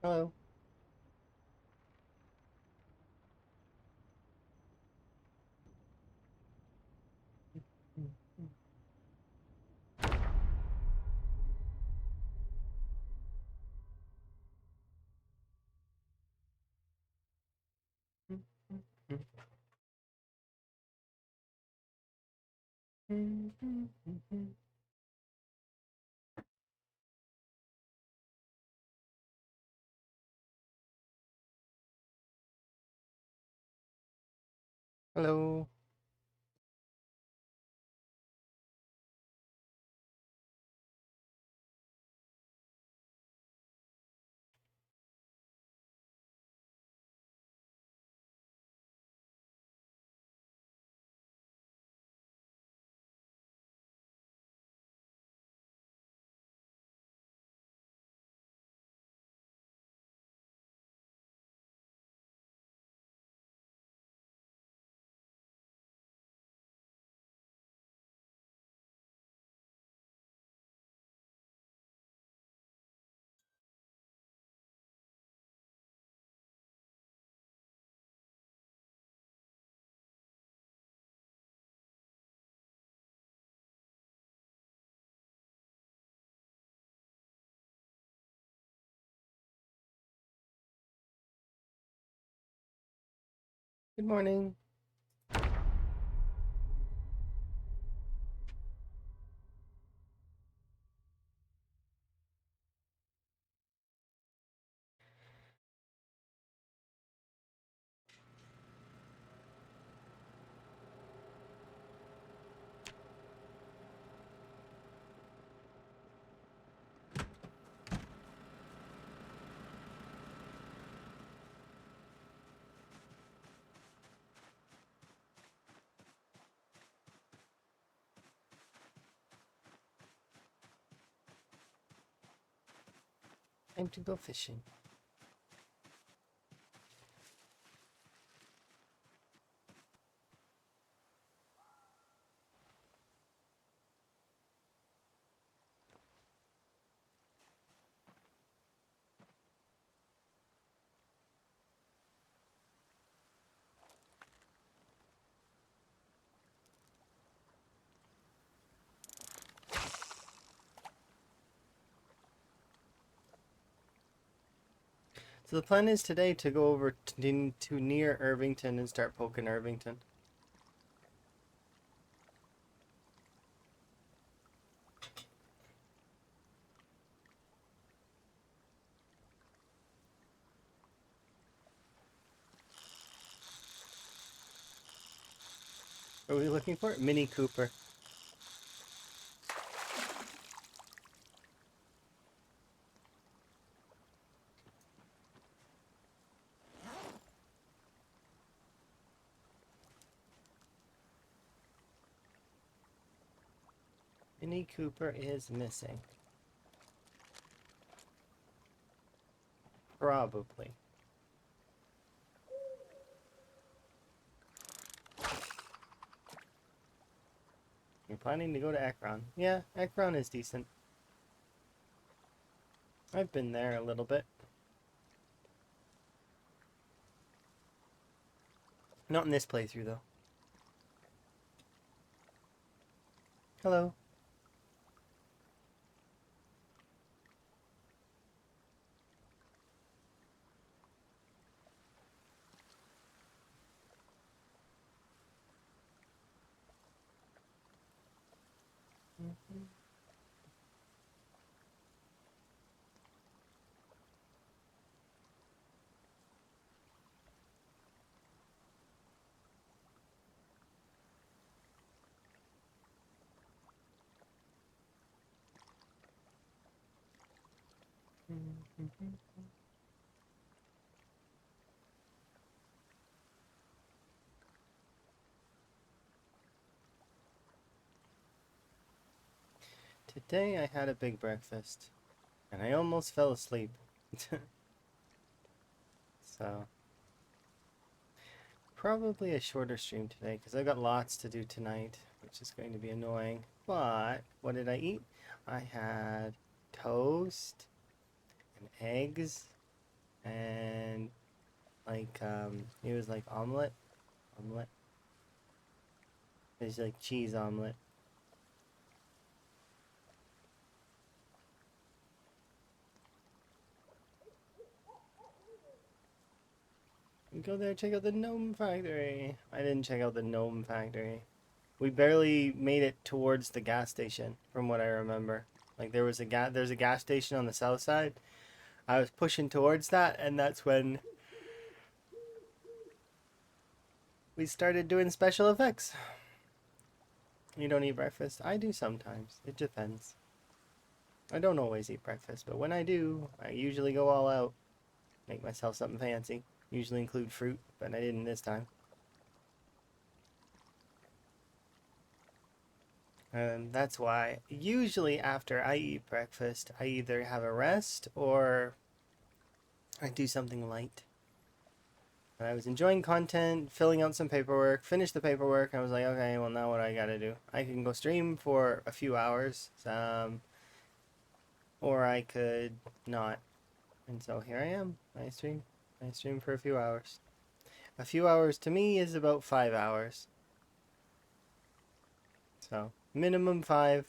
Hello. Hello. Good morning. Time to go fishing. So the plan is today to go over to near Irvington and start poking Irvington. What are we looking for? Mini Cooper. Mini Cooper is missing. Probably. You're planning to go to Ekron. Yeah, Ekron is decent. I've been there a little bit. Not in this playthrough, though. Hello. Today I had a big breakfast, and I almost fell asleep. So, probably a shorter stream today, because I've got lots to do tonight, which is going to be annoying. But, what did I eat? I had toast and eggs and like it was like omelet. It's like cheese omelet. Go there, check out the gnome factory. I didn't check out the gnome factory. We barely made it towards the gas station, from what I remember. Like there's a gas station on the south side. I was pushing towards that, and that's when we started doing special effects. You don't eat breakfast? I do sometimes. It depends. I don't always eat breakfast, but when I do, I usually go all out. Make myself something fancy. Usually include fruit, but I didn't this time. And that's why usually after I eat breakfast, I either have a rest or I do something light. But I was enjoying content, filling out some paperwork, finished the paperwork. I was like, okay, well now what I gotta do? I can go stream for a few hours, or I could not. And so here I am. I stream. I stream for a few hours. A few hours to me is about 5 hours. So minimum 5.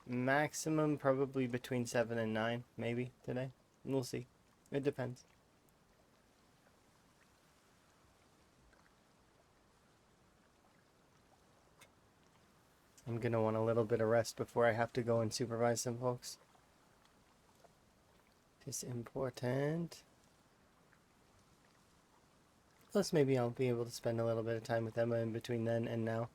Maximum probably between 7 and 9, maybe today. We'll see. It depends. I'm gonna want a little bit of rest before I have to go and supervise some folks. It's important. Plus maybe I'll be able to spend a little bit of time with Emma in between then and now.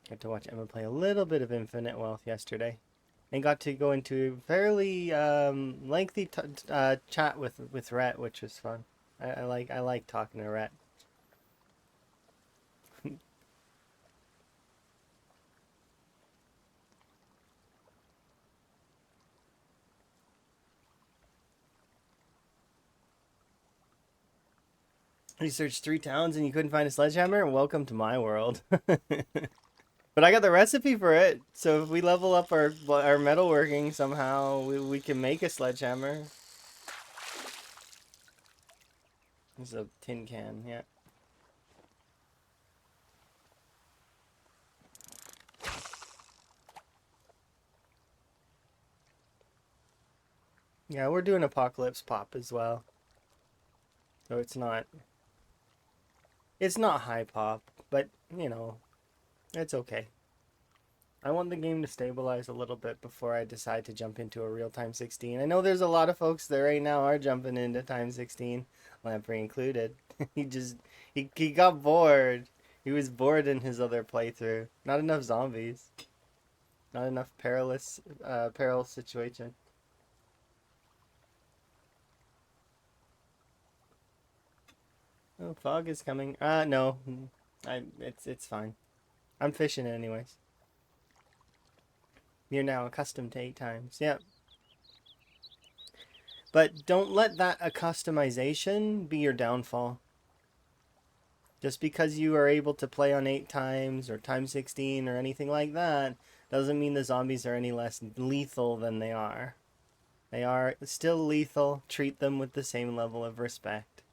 Got to watch Emma play a little bit of Infinite Wealth yesterday. And got to go into a fairly lengthy chat with Rhett, which was fun. I like talking to Rhett. You searched 3 towns and you couldn't find a sledgehammer? Welcome to my world. But I got the recipe for it, so if we level up our metalworking somehow, we can make a sledgehammer. This is a tin can, yeah. Yeah, we're doing Apocalypse Pop as well. So it's not high pop, but you know, it's okay. I want the game to stabilize a little bit before I decide to jump into a real time 16. I know there's a lot of folks that right now are jumping into time 16, Lamprey included. he got bored. He was bored in his other playthrough. Not enough zombies. Not enough peril situation. Oh, fog is coming. No. It's fine. I'm fishing anyways. You're now accustomed to 8 times. Yep. But don't let that accustomization be your downfall. Just because you are able to play on 8 times or time 16 or anything like that doesn't mean the zombies are any less lethal than they are. They are still lethal. Treat them with the same level of respect.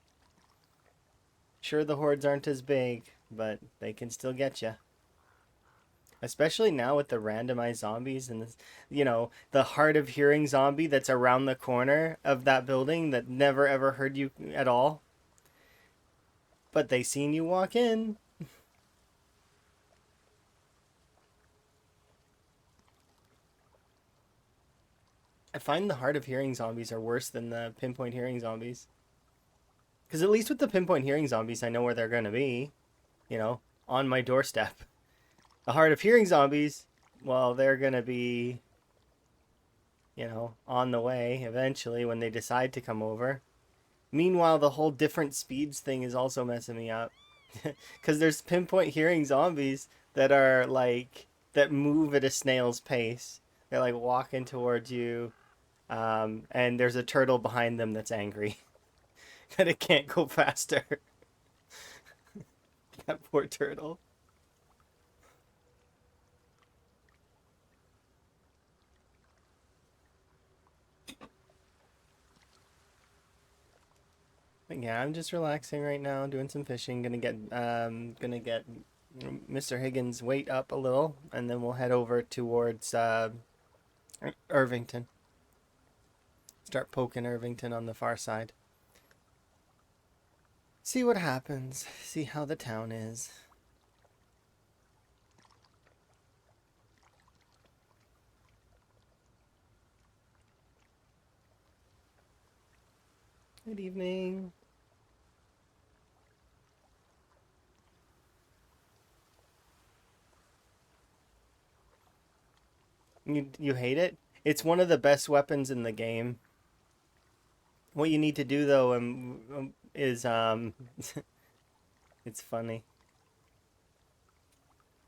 Sure, the hordes aren't as big, but they can still get you. Especially now with the randomized zombies and this, the hard of hearing zombie that's around the corner of that building that never ever heard you at all. But they seen you walk in. I find the hard of hearing zombies are worse than the pinpoint hearing zombies. Because at least with the pinpoint hearing zombies, I know where they're going to be. On my doorstep. The hard of hearing zombies, well, they're going to be, on the way eventually when they decide to come over. Meanwhile, the whole different speeds thing is also messing me up. Because there's pinpoint hearing zombies that are that move at a snail's pace. They're like walking towards you. And there's a turtle behind them that's angry that it can't go faster. That poor turtle. Yeah, I'm just relaxing right now, doing some fishing. Gonna get Mr. Higgins' weight up a little, and then we'll head over towards Irvington. Start poking Irvington on the far side. See what happens. See how the town is. Good evening. You hate it? It's one of the best weapons in the game. What you need to do though is it's funny.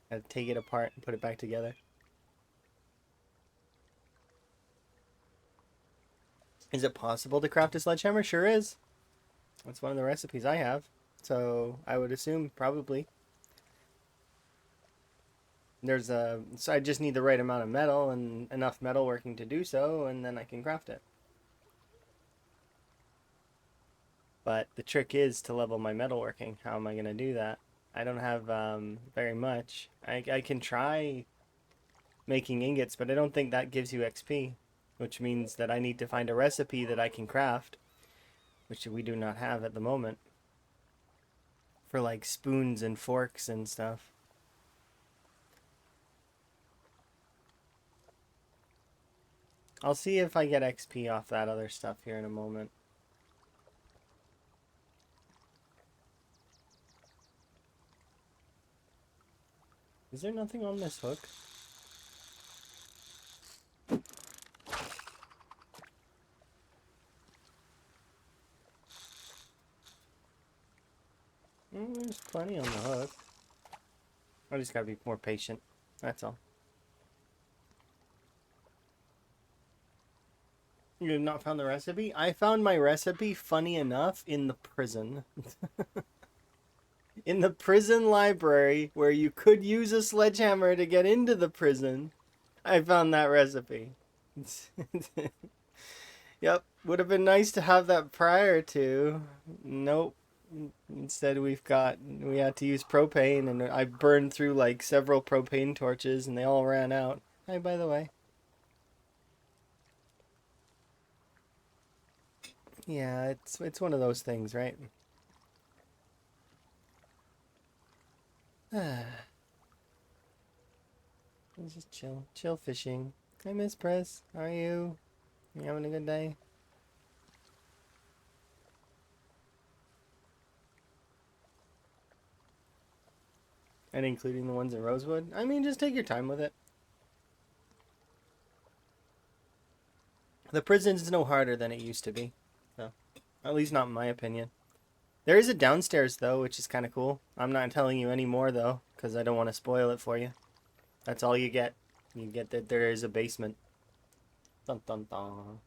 Gotta take it apart and put it back together. Is it possible to craft a sledgehammer? Sure is. That's one of the recipes I have. So I would assume probably. So I just need the right amount of metal and enough metalworking to do so, and then I can craft it. But the trick is to level my metalworking. How am I going to do that? I don't have very much. I can try making ingots, but I don't think that gives you XP, which means that I need to find a recipe that I can craft, which we do not have at the moment, for like spoons and forks and stuff. I'll see if I get XP off that other stuff here in a moment. Is there nothing on this hook? There's plenty on the hook. I just gotta be more patient. That's all. You have not found the recipe? I found my recipe, funny enough, in the prison. In the prison library, where you could use a sledgehammer to get into the prison, I found that recipe. Yep, would have been nice to have that prior to. Nope. Instead, we had to use propane, and I burned through like several propane torches, and they all ran out. Hi, by the way. Yeah, it's one of those things, right? Just chill fishing. Hi, Miss Press. How are you? You having a good day? And including the ones in Rosewood? I mean, just take your time with it. The prison's no harder than it used to be. So, at least not in my opinion. There is a downstairs, though, which is kind of cool. I'm not telling you any more, though, because I don't want to spoil it for you. That's all you get. You get that there is a basement. Dun dun dun.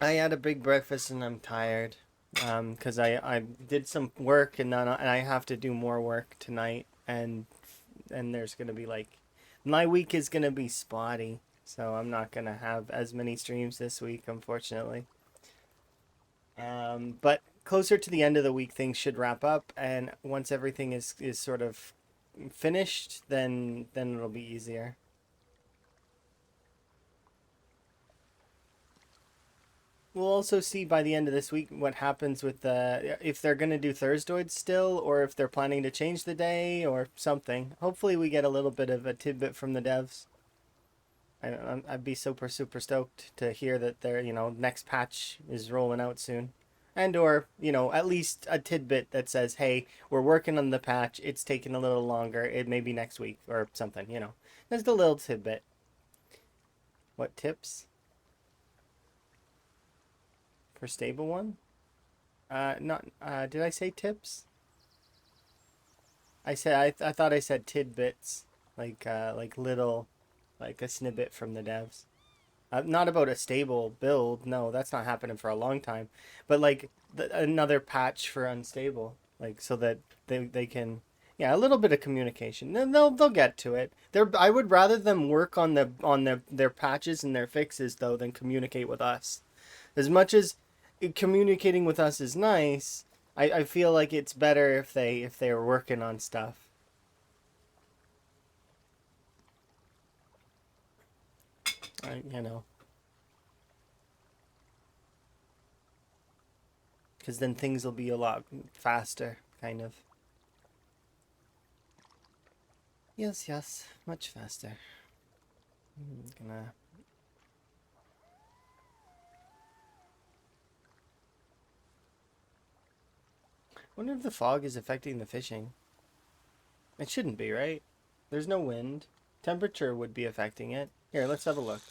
I had a big breakfast and I'm tired. Because I did some work and then I have to do more work tonight, and there's gonna be like, my week is gonna be spotty, so I'm not gonna have as many streams this week, unfortunately. But closer to the end of the week, things should wrap up, and once everything is sort of finished, then it'll be easier. We'll also see by the end of this week what happens with if they're going to do Thursdoids still, or if they're planning to change the day or something. Hopefully we get a little bit of a tidbit from the devs. I'd be super stoked to hear that their next patch is rolling out soon. And or, at least a tidbit that says, hey, we're working on the patch, it's taking a little longer, it may be next week or something. Just a little tidbit. What tips? For stable one? Not. Did I say tips? I thought I said tidbits, like little, like a snippet from the devs. Not about a stable build. No, that's not happening for a long time. But like another patch for unstable, like so that they can. Yeah, a little bit of communication. Then they'll get to it. I would rather them work on their patches and their fixes though than communicate with us. As much as communicating with us is nice. I feel like it's better if they are working on stuff. You know, because then things will be a lot faster, kind of. Yes, yes, much faster. Gonna. Wonder if the fog is affecting the fishing. It shouldn't be, right? There's no wind. Temperature would be affecting it. Here, let's have a look.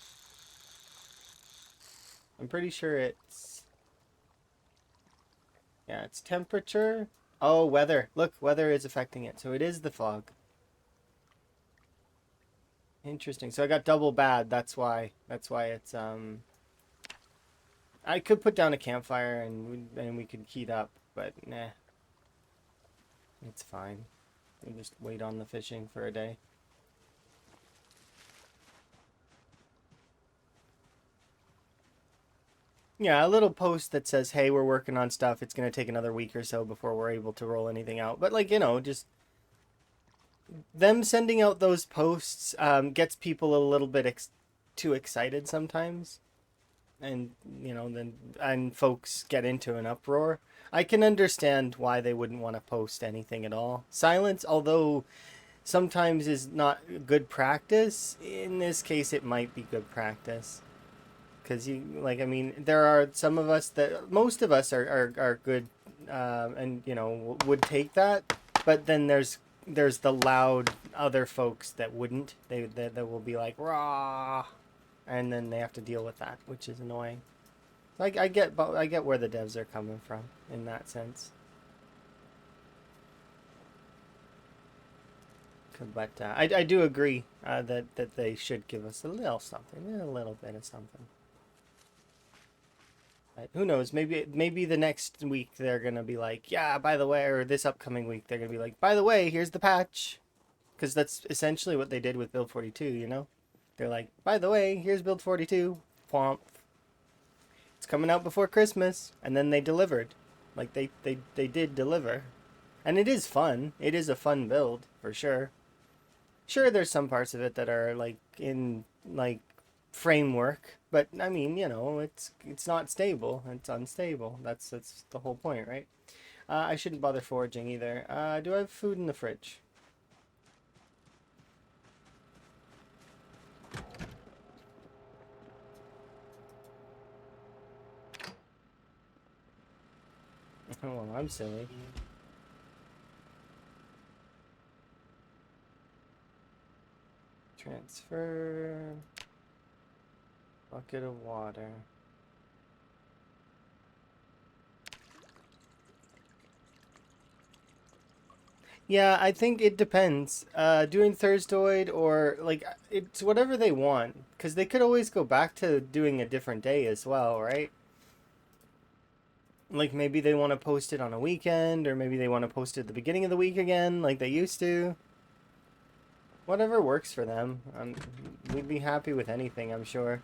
I'm pretty sure it's... Yeah, it's temperature. Oh, weather. Look, weather is affecting it. So it is the fog. Interesting. So I got double bad. That's why. That's why it's I could put down a campfire and we could heat up, but nah. It's fine. We'll just wait on the fishing for a day. Yeah, a little post that says, "Hey, we're working on stuff. It's gonna take another week or so before we're able to roll anything out." But like, just them sending out those posts gets people a little bit too excited sometimes, and then and folks get into an uproar. I can understand why they wouldn't want to post anything at all. Silence, although sometimes is not good practice, in this case it might be good practice. Because there are some of us that most of us are good, and would take that, but then there's the loud other folks that wouldn't. That will be like raw, and then they have to deal with that, which is annoying. Like I get where the devs are coming from in that sense. But I do agree that they should give us a little something, a little bit of something. Who knows? Maybe the next week they're gonna be like, yeah, by the way, or this upcoming week they're gonna be like, by the way, here's the patch, because that's essentially what they did with Build 42. They're like, by the way, here's Build 42. Womp. It's coming out before Christmas, and then they delivered. Like they did deliver, and it is fun. It is a fun build for sure. Sure, there's some parts of it that are like in like framework, but I mean, it's not stable. It's unstable. That's the whole point, right? I shouldn't bother foraging either. Do I have food in the fridge? Oh, well, I'm silly. Transfer. Bucket of water. Yeah, I think it depends. Doing Thurstoid or like it's whatever they want, because they could always go back to doing a different day as well, right? Like maybe they want to post it on a weekend, or maybe they want to post it at the beginning of the week again, like they used to. Whatever works for them. We'd be happy with anything, I'm sure.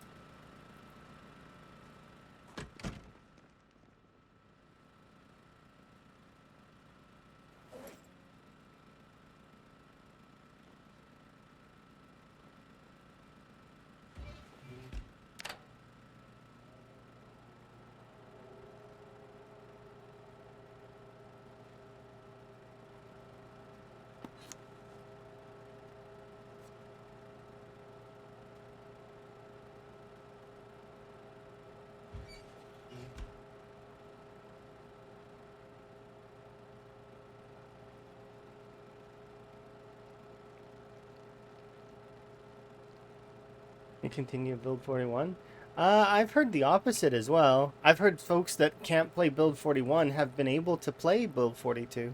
You continue Build 41. I've heard the opposite as well. I've heard folks that can't play Build 41 have been able to play Build 42.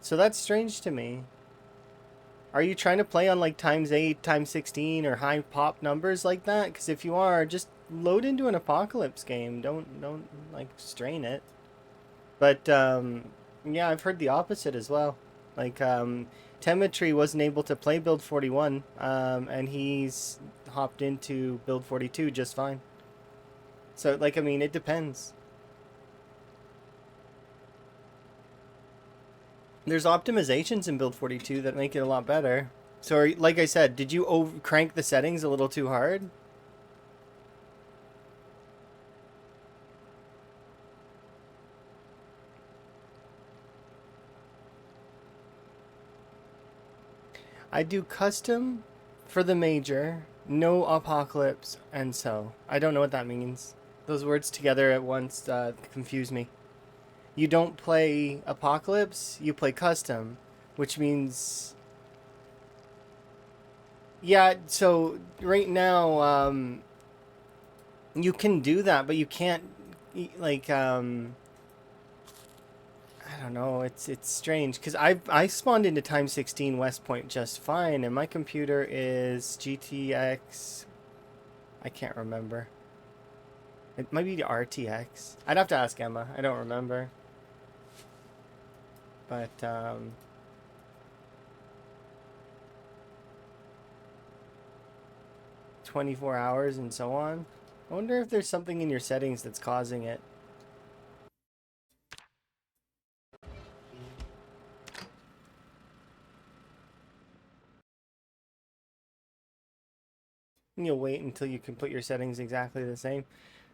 So that's strange to me. Are you trying to play on like times 8, times 16, or high pop numbers like that? Because if you are, just load into an apocalypse game. Don't like strain it. But yeah, I've heard the opposite as well. Like Temetry wasn't able to play Build 41, and he's hopped into Build 42 just fine. So like I mean, it depends. There's optimizations in Build 42 that make it a lot better. So, like I said, did you crank the settings a little too hard? I do custom for the major, no apocalypse, and so. I don't know what that means. Those words together at once confuse me. You don't play apocalypse, you play custom, which means yeah. So right now, you can do that, but you can't like I don't know. It's strange because I spawned into Time 16 West Point just fine, and my computer is GTX. I can't remember. It might be the RTX. I'd have to ask Emma. I don't remember. But 24 hours and so on. I wonder if there's something in your settings that's causing it. And you'll wait until you can put your settings exactly the same.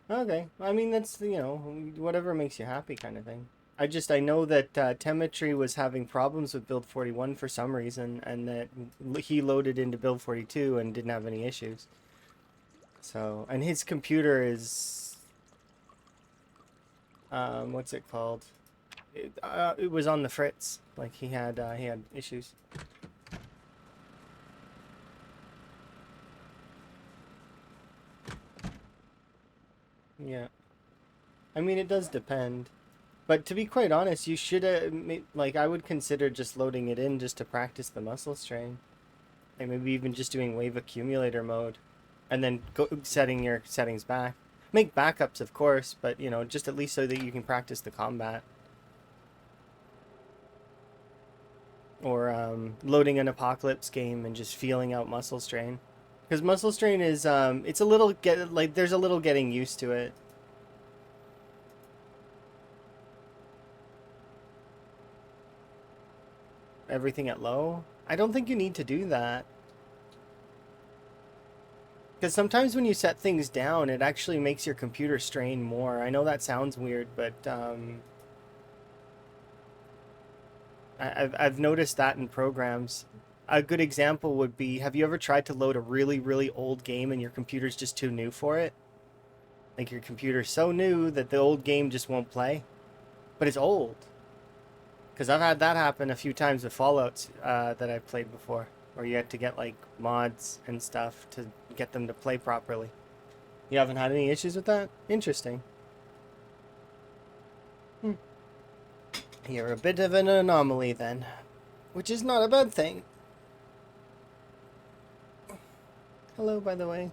Okay. I mean, that's, whatever makes you happy kind of thing. I know that Temetry was having problems with Build 41 for some reason, and that he loaded into Build 42 and didn't have any issues. So, and his computer is, what's it called? It was on the fritz. Like he had issues. Yeah. I mean, it does depend. But to be quite honest, you should like I would consider just loading it in just to practice the muscle strain. Like maybe even just doing wave accumulator mode and then setting your settings back. Make backups, of course, but just at least so that you can practice the combat. Or loading an apocalypse game and just feeling out muscle strain. Because muscle strain is it's a little there's a little getting used to it. Everything at low. I don't think you need to do that. Because sometimes when you set things down, it actually makes your computer strain more. I know that sounds weird, but I've noticed that in programs. A good example would be, have you ever tried to load a really, really old game and your computer's just too new for it? Like your computer's so new that the old game just won't play, but it's old. Because I've had that happen a few times with Fallouts that I've played before, where you had to get like mods and stuff to get them to play properly. You haven't had any issues with that? Interesting. Hmm. You're a bit of an anomaly then, which is not a bad thing. Hello, by the way.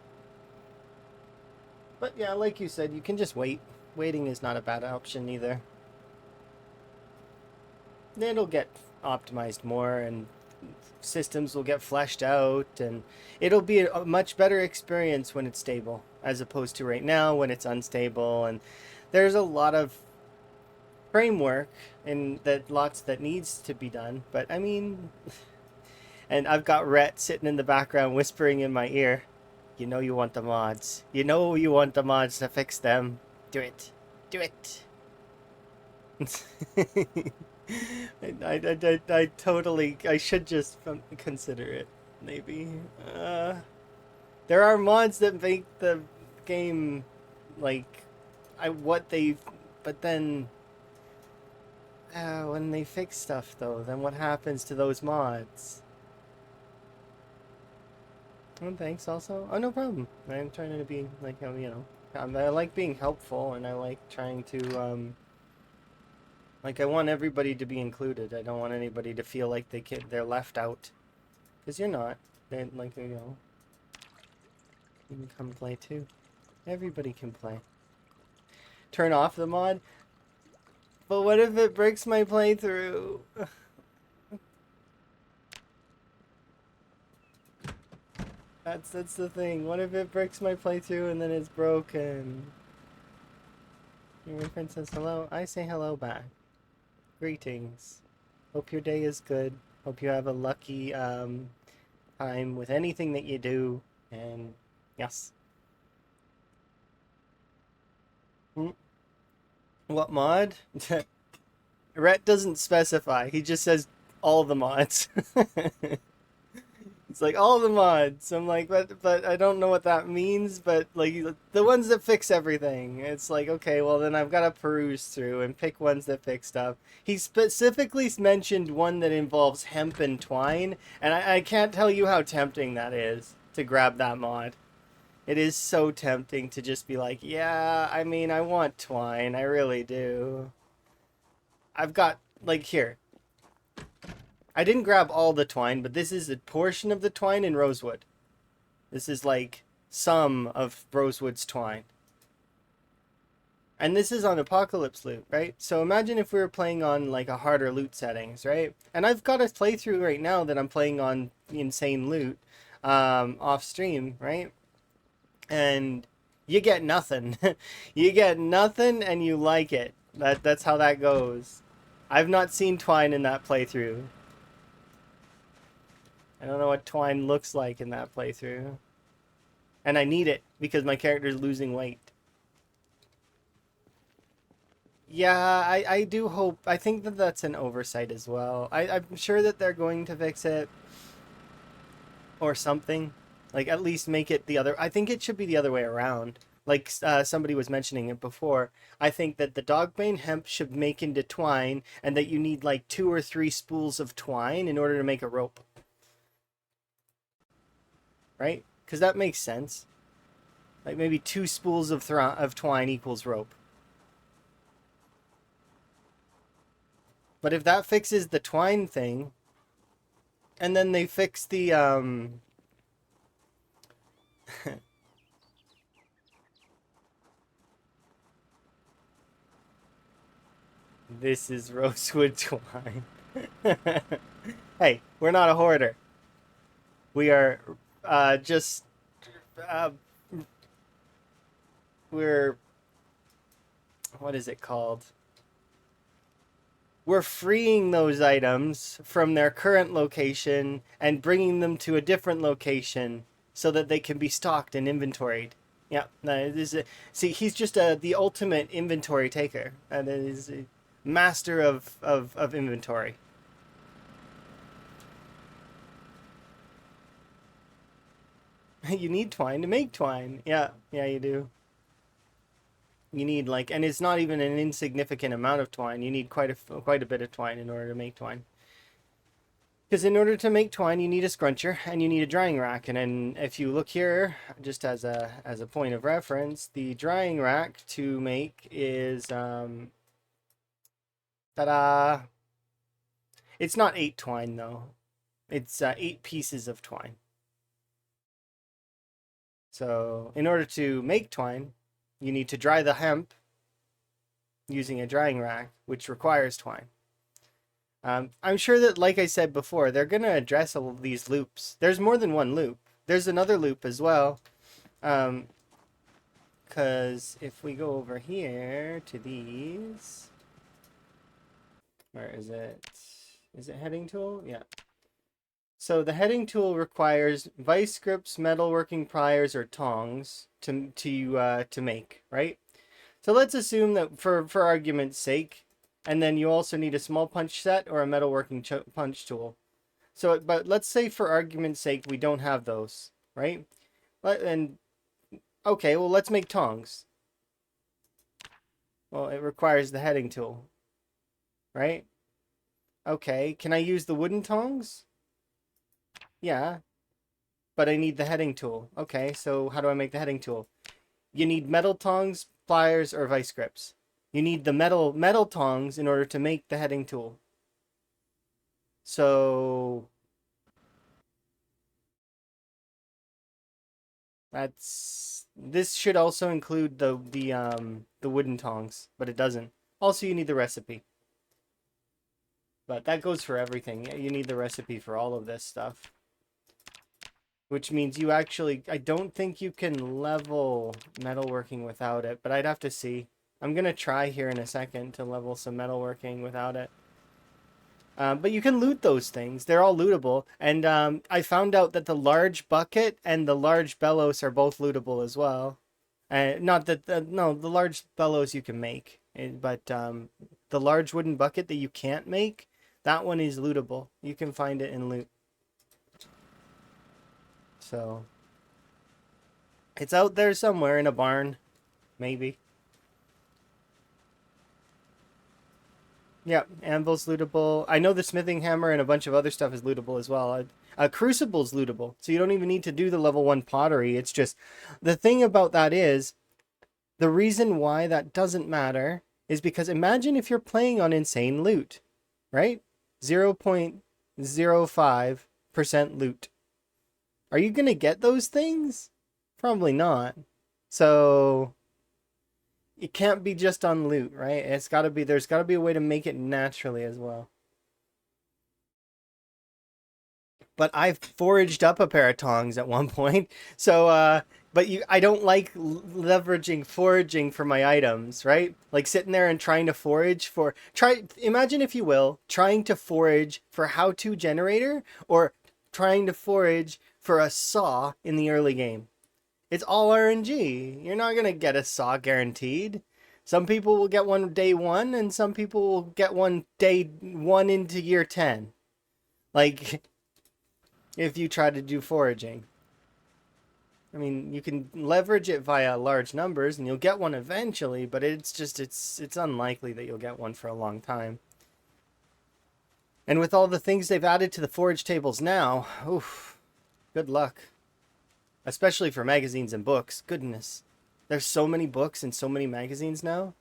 But yeah, like you said, you can just wait. Waiting is not a bad option either. It'll get optimized more and systems will get fleshed out and it'll be a much better experience when it's stable as opposed to right now when it's unstable, and there's a lot of framework and that lots that needs to be done. But I mean, and I've got Rhett sitting in the background whispering in my ear, you want the mods. You want the mods to fix them. Do it. Do it. I totally, I should just consider it, maybe. There are mods that make the game, like, but then, when they fix stuff, though, then what happens to those mods? Oh, thanks, also. Oh, no problem. I'm trying to be, like, I like being helpful, and I like trying to, like, I want everybody to be included. I don't want anybody to feel like they're left out. Because you're not. They're, like, you can come play, too. Everybody can play. Turn off the mod? But what if it breaks my playthrough? That's the thing. What if it breaks my playthrough and then it's broken? Your friend says hello. I say hello back. Greetings. Hope your day is good. Hope you have a lucky time with anything that you do. And yes. Hmm. What mod? Rhett doesn't specify. He just says all the mods. It's like all the mods. I'm like, but I don't know what that means. But like the ones that fix everything. It's like, okay, well then I've got to peruse through and pick ones that fix stuff. He specifically mentioned one that involves hemp and twine, and I can't tell you how tempting that is to grab that mod. It is so tempting to just be like, yeah, I mean, I want twine. I really do. I've got like here. I didn't grab all the twine, but this is a portion of the twine in rosewood. This is like some of rosewood's twine. And this is on Apocalypse loot, right? So imagine if we were playing on like a harder loot settings, right? And I've got a playthrough right now that I'm playing on insane loot off stream, right? And you get nothing. You get nothing and you like it. That's how that goes. I've not seen twine in that playthrough. I don't know what twine looks like in that playthrough. And I need it because my character's losing weight. Yeah, I do hope. I think that that's an oversight as well. I'm sure that they're going to fix it or something. Like, at least make it the other. I think it should be the other way around. Like somebody was mentioning it before. I think that the dogbane hemp should make into twine and that you need like 2 or 3 spools of twine in order to make a rope. Right? Because that makes sense. Like maybe 2 spools of twine equals rope. But if that fixes the twine thing, and then they fix the this is rosewood twine. Hey, we're not a hoarder. We are just uh, we're what is it called? We're freeing those items from their current location and bringing them to a different location so that they can be stocked and inventoried. Yeah, no, see, he's just the ultimate inventory taker, and is a master of inventory. You need twine to make twine. Yeah, yeah, you do. You need like, and it's not even an insignificant amount of twine. You need quite a bit of twine in order to make twine. Because in order to make twine, you need a scruncher and you need a drying rack. And then if you look here, just as a point of reference, the drying rack to make is ta-da! It's not 8 twine though. It's 8 pieces of twine. So in order to make twine, you need to dry the hemp using a drying rack, which requires twine. I'm sure that, like I said before, they're going to address all of these loops. There's more than one loop. There's another loop as well. Because if we go over here to these... Where is it? Is it heading tool? Yeah. So the heading tool requires vice grips, metalworking pliers, or tongs to make, right? So let's assume that for argument's sake, and then you also need a small punch set or a metalworking punch tool. So, but let's say for argument's sake we don't have those, right? And okay, well let's make tongs. Well, it requires the heading tool, right? Okay, can I use the wooden tongs? Yeah, but I need the heading tool. Okay, so how do I make the heading tool? You need metal tongs, pliers, or vice grips. You need the metal tongs in order to make the heading tool. So this should also include the wooden tongs, but it doesn't. Also, you need the recipe. But that goes for everything. You need the recipe for all of this stuff. Which means you actually, I don't think you can level metalworking without it, but I'd have to see. I'm going to try here in a second to level some metalworking without it. But you can loot those things. They're all lootable. And I found out that the large bucket and the large bellows are both lootable as well. Not that no, the large bellows you can make, but the large wooden bucket that you can't make, that one is lootable. You can find it in loot. So it's out there somewhere in a barn, maybe. Yeah, anvil's lootable. I know the smithing hammer and a bunch of other stuff is lootable as well. Crucible's lootable, so you don't even need to do the level 1 pottery. It's just the thing about that is the reason why that doesn't matter is because imagine if you're playing on insane loot, right? 0.05% loot. Are you going to get those things? Probably not. So it can't be just on loot, right? There's got to be a way to make it naturally as well. But I've foraged up a pair of tongs at one point. So I don't like leveraging foraging for my items, right? Like sitting there and trying to imagine if you will, trying to forage for how-to generator or trying to forage for a saw in the early game. It's all RNG. You're not going to get a saw guaranteed. Some people will get one day 1 and some people will get one day 1 into year 10. Like if you try to do foraging. I mean, you can leverage it via large numbers and you'll get one eventually, but it's unlikely that you'll get one for a long time. And with all the things they've added to the forage tables now, oof, good luck. Especially for magazines and books. Goodness. There's so many books and so many magazines now.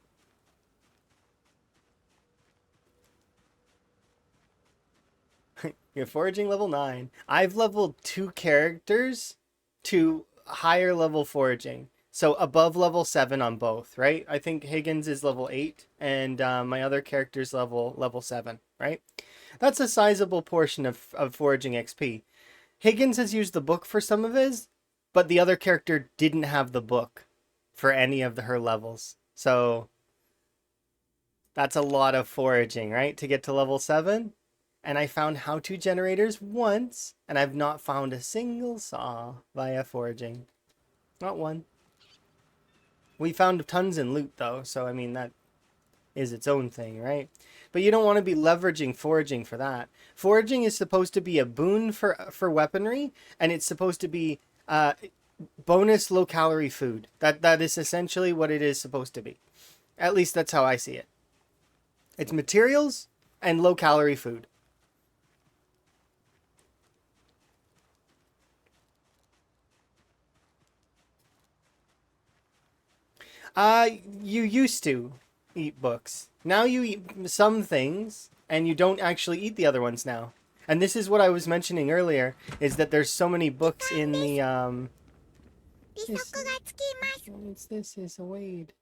You're foraging level 9. I've leveled 2 characters to higher level foraging. So above level 7 on both, right? I think Higgins is level 8 and my other character's level 7, right? That's a sizable portion of foraging XP. Higgins has used the book for some of his, but the other character didn't have the book for any of her levels. So that's a lot of foraging, right? To get to level 7. And I found how-to generators once, and I've not found a single saw via foraging. Not one. We found tons in loot, though, so I mean, that is its own thing, right? But you don't want to be leveraging foraging for that. Foraging is supposed to be a boon for weaponry, and it's supposed to be bonus low-calorie food. That is essentially what it is supposed to be. At least that's how I see it. It's materials and low-calorie food. You used to eat books. Now you eat some things, and you don't actually eat the other ones now. And this is what I was mentioning earlier, is that there's so many books in the, It's a Wade.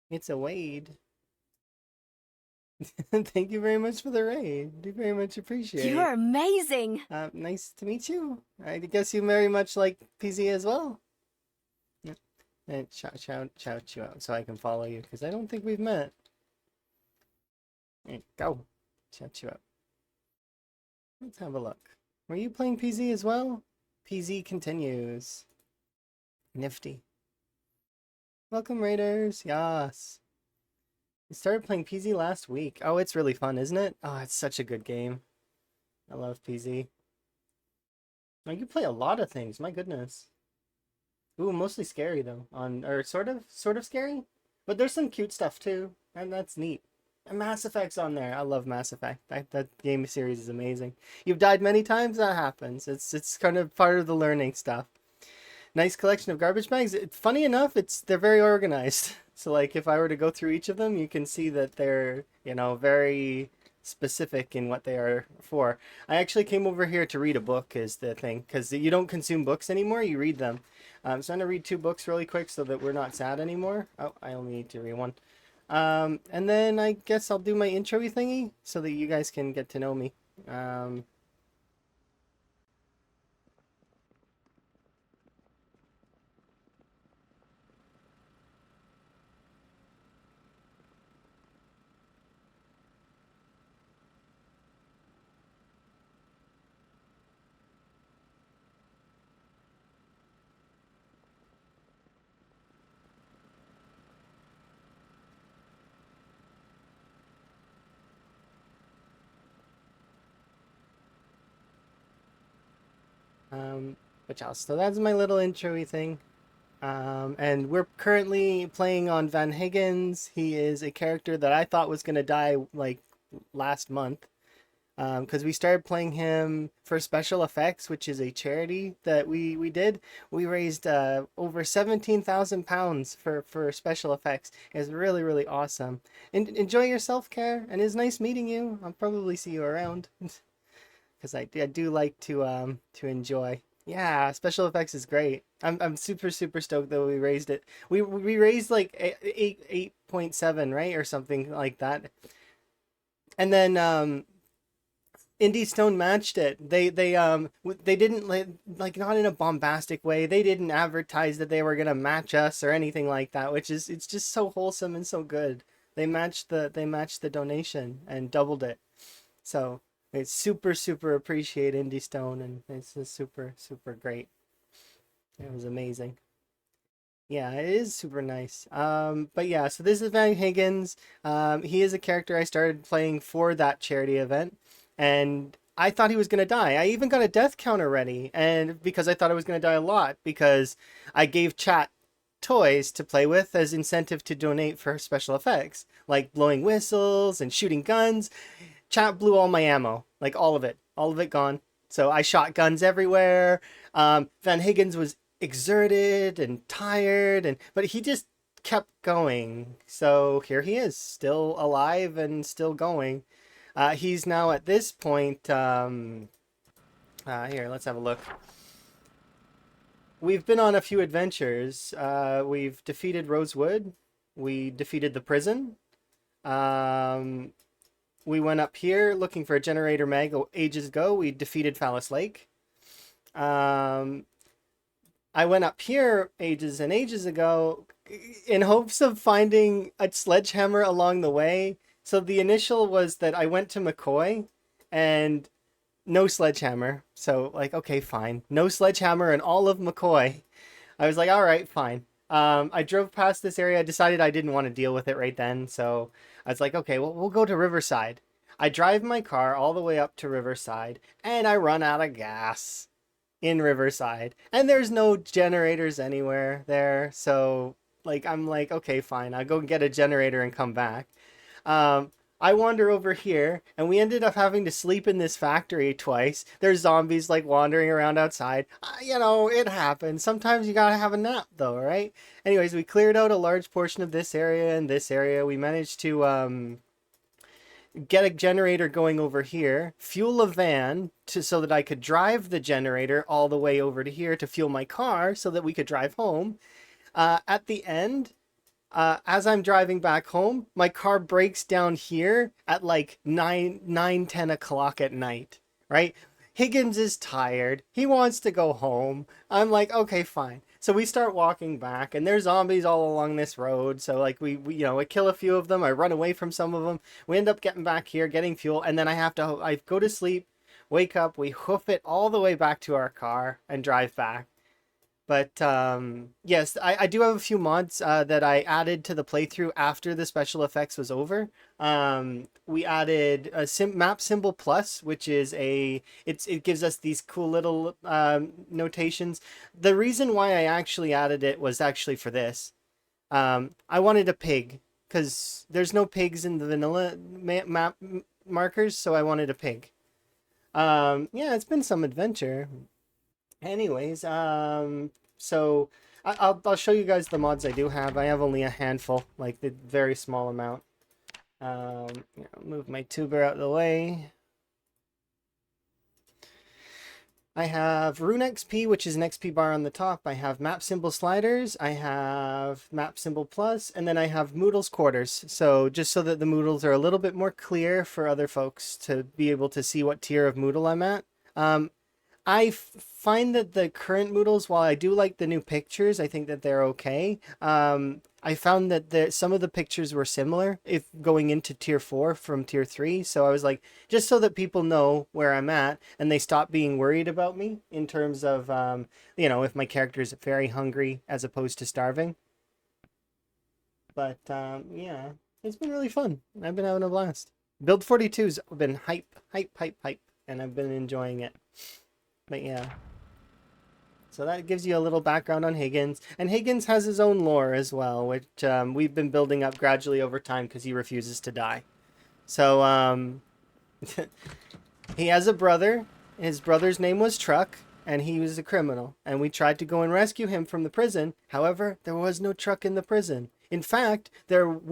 It's a Wade. Thank you very much for the raid. I very much appreciate it. You're amazing. Nice to meet you. I guess you very much like PZ as well. And shout you out so I can follow you, because I don't think we've met. Go. Shout you out. Let's have a look. Were you playing PZ as well? PZ continues. Nifty. Welcome, Raiders. Yas. We started playing PZ last week. Oh, it's really fun, isn't it? Oh, it's such a good game. I love PZ. Oh, you play a lot of things. My goodness. Ooh, mostly scary though. Or sort of scary, but there's some cute stuff too, and that's neat. And Mass Effect's on there. I love Mass Effect. That game series is amazing. You've died many times. That happens. It's kind of part of the learning stuff. Nice collection of garbage bags. Funny enough, they're very organized. So like if I were to go through each of them, you can see that they're very specific in what they are for. I actually came over here to read a book is the thing, because you don't consume books anymore, you read them. So I'm going to read 2 books really quick so that we're not sad anymore. Oh, I only need to read one. And then I guess I'll do my intro-y thingy so that you guys can get to know me. Which else? So that's my little intro-y thing. And we're currently playing on Van Higgins. He is a character that I thought was gonna die like last month. Because we started playing him for special effects, which is a charity that we did. We raised over £17,000 for special effects. It was really really awesome. And enjoy your self care, and it's nice meeting you. I'll probably see you around because I do like to enjoy. Yeah, special effects is great. I'm super super stoked that we raised it. We raised like 8.7, right, or something like that. And then Indie Stone matched it. They didn't like not in a bombastic way. They didn't advertise that they were gonna match us or anything like that, which is it's just so wholesome and so good. They matched the donation and doubled it. So it's super super appreciate Indie Stone, and it's just super super great. It was amazing. Yeah, it is super nice. But yeah, so this is Van Higgins. He is a character I started playing for that charity event, and I thought he was gonna die. I even got a death counter ready, and because I thought I was gonna die a lot, because I gave chat toys to play with as incentive to donate for special effects, like blowing whistles and shooting guns. Chat blew all my ammo, like all of it gone. So I shot guns everywhere. Van Higgins was exerted and tired, and but he just kept going. So here he is, still alive and still going. He's now at this point. Here, let's have a look. We've been on a few adventures. We've defeated Rosewood. We defeated the prison. Um, we went up here looking for a generator mag ages ago. We defeated Phallus Lake. Um, I went up here ages and ages ago in hopes of finding a sledgehammer along the way. So the initial was that I went to McCoy and no sledgehammer. So, like, okay, fine. No sledgehammer in all of McCoy. I was like, all right, fine. I drove past this area. I decided I didn't want to deal with it right then. So I was like, okay, well, we'll go to Riverside. I drive my car all the way up to Riverside and I run out of gas in Riverside. And there's no generators anywhere there. So, like, I'm like, okay, fine. I'll go get a generator and come back. I wander over here, and we ended up having to sleep in this factory twice. There's zombies like wandering around outside. It happens. Sometimes you gotta have a nap, though, right? Anyways, we cleared out a large portion of this area and this area. We managed to get a generator going over here, fuel a van so that I could drive the generator all the way over to here to fuel my car so that we could drive home. At the end, as I'm driving back home, my car breaks down here at like 10 o'clock at night, right? Higgins is tired. He wants to go home. I'm like, okay, fine. So we start walking back, and there's zombies all along this road. So like I kill a few of them. I run away from some of them. We end up getting back here, getting fuel, and then I go to sleep, wake up, we hoof it all the way back to our car and drive back. But yes, I do have a few mods that I added to the playthrough after the special effects was over. We added a map symbol plus, which is it gives us these cool little notations. The reason why I actually added it was actually for this. I wanted a pig because there's no pigs in the vanilla map markers, so I wanted a pig. Yeah, it's been some adventure. Anyways, so I'll show you guys the mods I do have. I have only a handful, like the very small amount. Move my tuber out of the way. I have Rune XP, which is an XP bar on the top. I have map symbol sliders. I have map symbol plus, and then I have Moodle's quarters. So just so that the Moodles are a little bit more clear for other folks to be able to see what tier of Moodle I'm at. Find that the current Moodles, while I do like the new pictures, I think that they're okay. I found that some of the pictures were similar if going into tier 4 from tier 3. So I was like, just so that people know where I'm at and they stop being worried about me in terms of, if my character is very hungry as opposed to starving. But yeah, it's been really fun. I've been having a blast. Build 42's been hype, hype, hype, hype, and I've been enjoying it. But yeah. So that gives you a little background on Higgins. And Higgins has his own lore as well, which we've been building up gradually over time because he refuses to die. So he has a brother. His brother's name was Truck, and he was a criminal. And we tried to go and rescue him from the prison. However, there was no Truck in the prison. In fact, what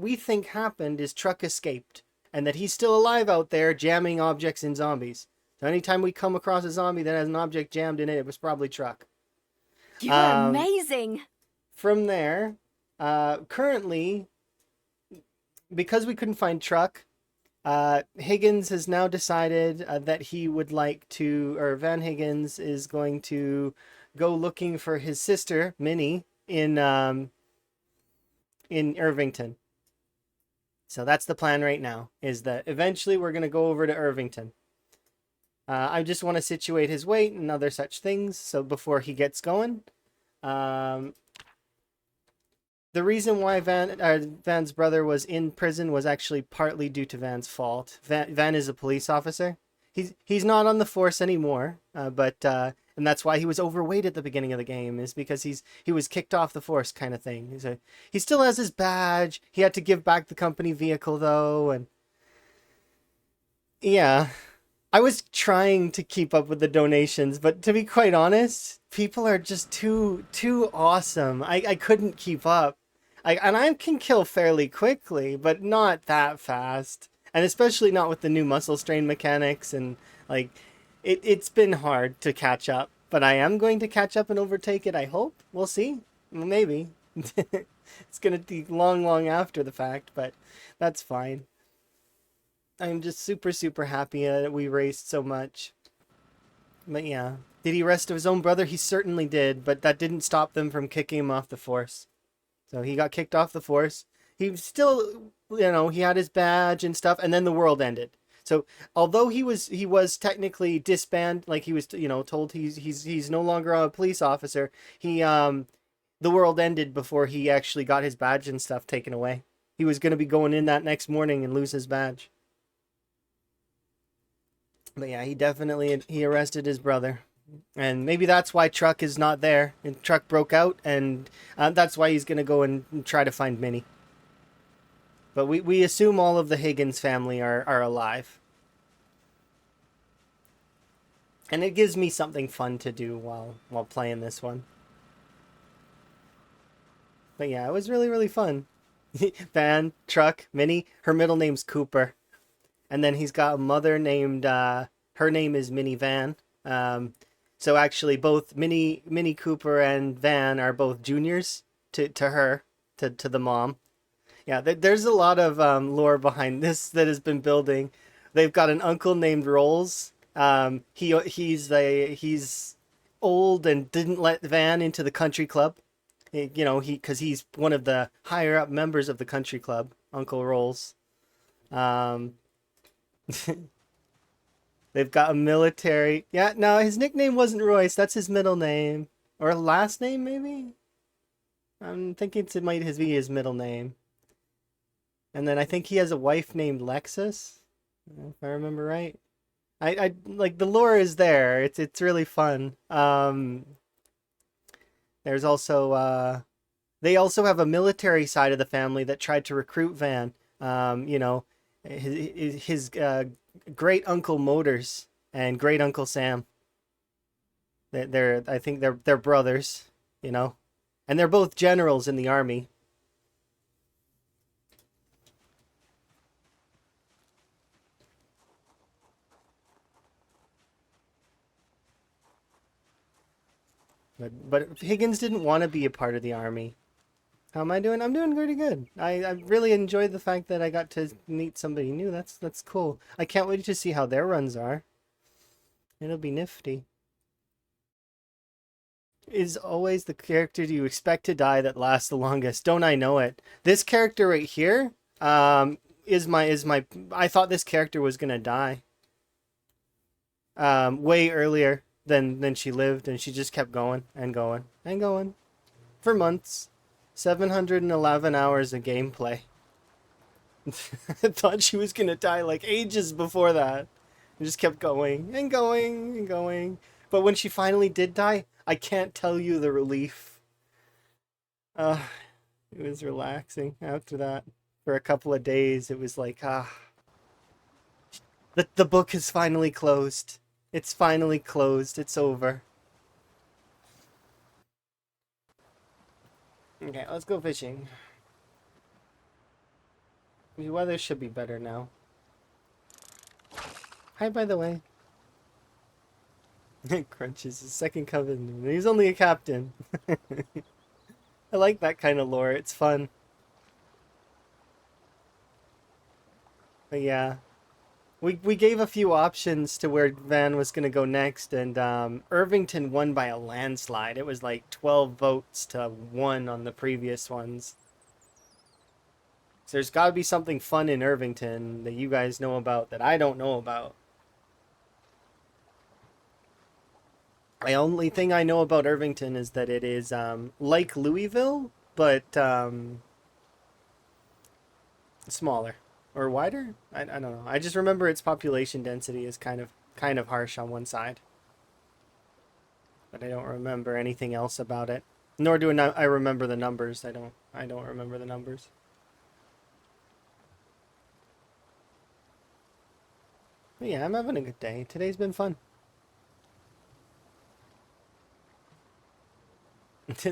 we think happened is Truck escaped, and that he's still alive out there jamming objects in zombies. So anytime we come across a zombie that has an object jammed in it, it was probably Truck. You are amazing. From there, currently, because we couldn't find Truck, Higgins has now decided that he would like to, or Van Higgins is going to go looking for his sister, Minnie, in Irvington. So that's the plan right now, is that eventually we're going to go over to Irvington. I just want to situate his weight and other such things, so before he gets going. The reason why Van's brother was in prison was actually partly due to Van's fault. Van is a police officer. He's not on the force anymore, but and that's why he was overweight at the beginning of the game, is because he was kicked off the force kind of thing. He still has his badge. He had to give back the company vehicle though, and yeah. I was trying to keep up with the donations, but to be quite honest, people are just too awesome. I couldn't keep up. I can kill fairly quickly, but not that fast. And especially not with the new muscle strain mechanics, and like it's been hard to catch up. But I am going to catch up and overtake it, I hope. We'll see. Maybe. It's gonna be long after the fact, but that's fine. I'm just super happy that we raced so much. But yeah. Did he rest of his own brother? He certainly did, but that didn't stop them from kicking him off the force. So he got kicked off the force. He still, he had his badge and stuff, and then the world ended. So although he was technically disbanded, like he was, told he's no longer a police officer, the world ended before he actually got his badge and stuff taken away. He was going to be going in that next morning and lose his badge. But yeah, he arrested his brother. And maybe that's why Truck is not there. And Truck broke out, and that's why he's going to go and try to find Minnie. But we assume all of the Higgins family are alive. And it gives me something fun to do while playing this one. But yeah, it was really fun. Van, Truck, Minnie, her middle name's Cooper. And then he's got a mother named, her name is Minnie Van. So actually both Minnie Cooper and Van are both juniors to her, to the mom. Yeah, there's a lot of lore behind this that has been building. They've got an uncle named Rolls. He's old and didn't let Van into the country club. Because he's one of the higher up members of the country club, Uncle Rolls. They've got a military. Yeah, no, his nickname wasn't Royce. That's his middle name. Or last name, maybe? I'm thinking it might be his middle name. And then I think he has a wife named Lexus, if I remember right. I like, the lore is there. It's really fun. There's also they also have a military side of the family that tried to recruit Van. His great uncle Motors and great uncle Sam. I think they're brothers, and they're both generals in the army. But Higgins didn't want to be a part of the army. How am I doing? I'm doing pretty good. I really enjoyed the fact that I got to meet somebody new. That's cool. I can't wait to see how their runs are. It'll be nifty. Is always the character you expect to die that lasts the longest. Don't I know it? This character right here, is my. I thought this character was gonna die. Way earlier than she lived, and she just kept going and going and going for months. 711 hours of gameplay. I thought she was gonna die like ages before that. It just kept going and going and going. But when she finally did die, I can't tell you the relief. Uh, it was relaxing after that. For a couple of days, it was like, the book is finally closed. It's finally closed. It's over. Okay, let's go fishing. The weather should be better now. Hi, by the way. Crunch is his second coven. He's only a captain. I like that kind of lore. It's fun. But yeah. We gave a few options to where Van was going to go next, and Irvington won by a landslide. It was like 12 votes to 1 on the previous ones. So there's got to be something fun in Irvington that you guys know about that I don't know about. The only thing I know about Irvington is that it is like Louisville, but smaller or wider. I don't know. I just remember its population density is kind of harsh on one side, but I don't remember anything else about it. Nor do I remember the numbers. I don't remember the numbers. But yeah, I'm having a good day. Today's been fun.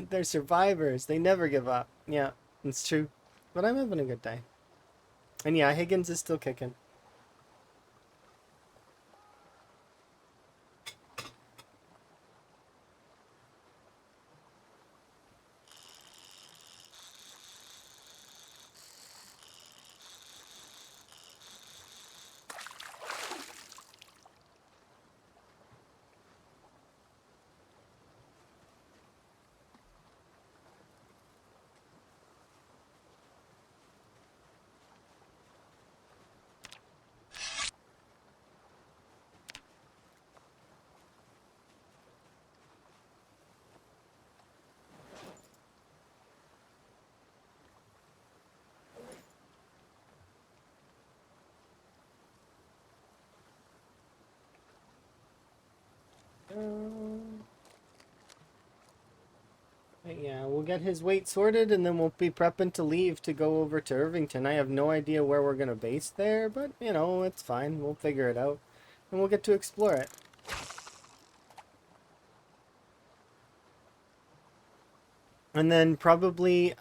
They're survivors. They never give up. Yeah, it's true. But I'm having a good day. And yeah, Higgins is still kicking. But yeah, we'll get his weight sorted and then we'll be prepping to leave to go over to Irvington. I have no idea where we're going to base there, but you know, it's fine. We'll figure it out and we'll get to explore it. And then probably,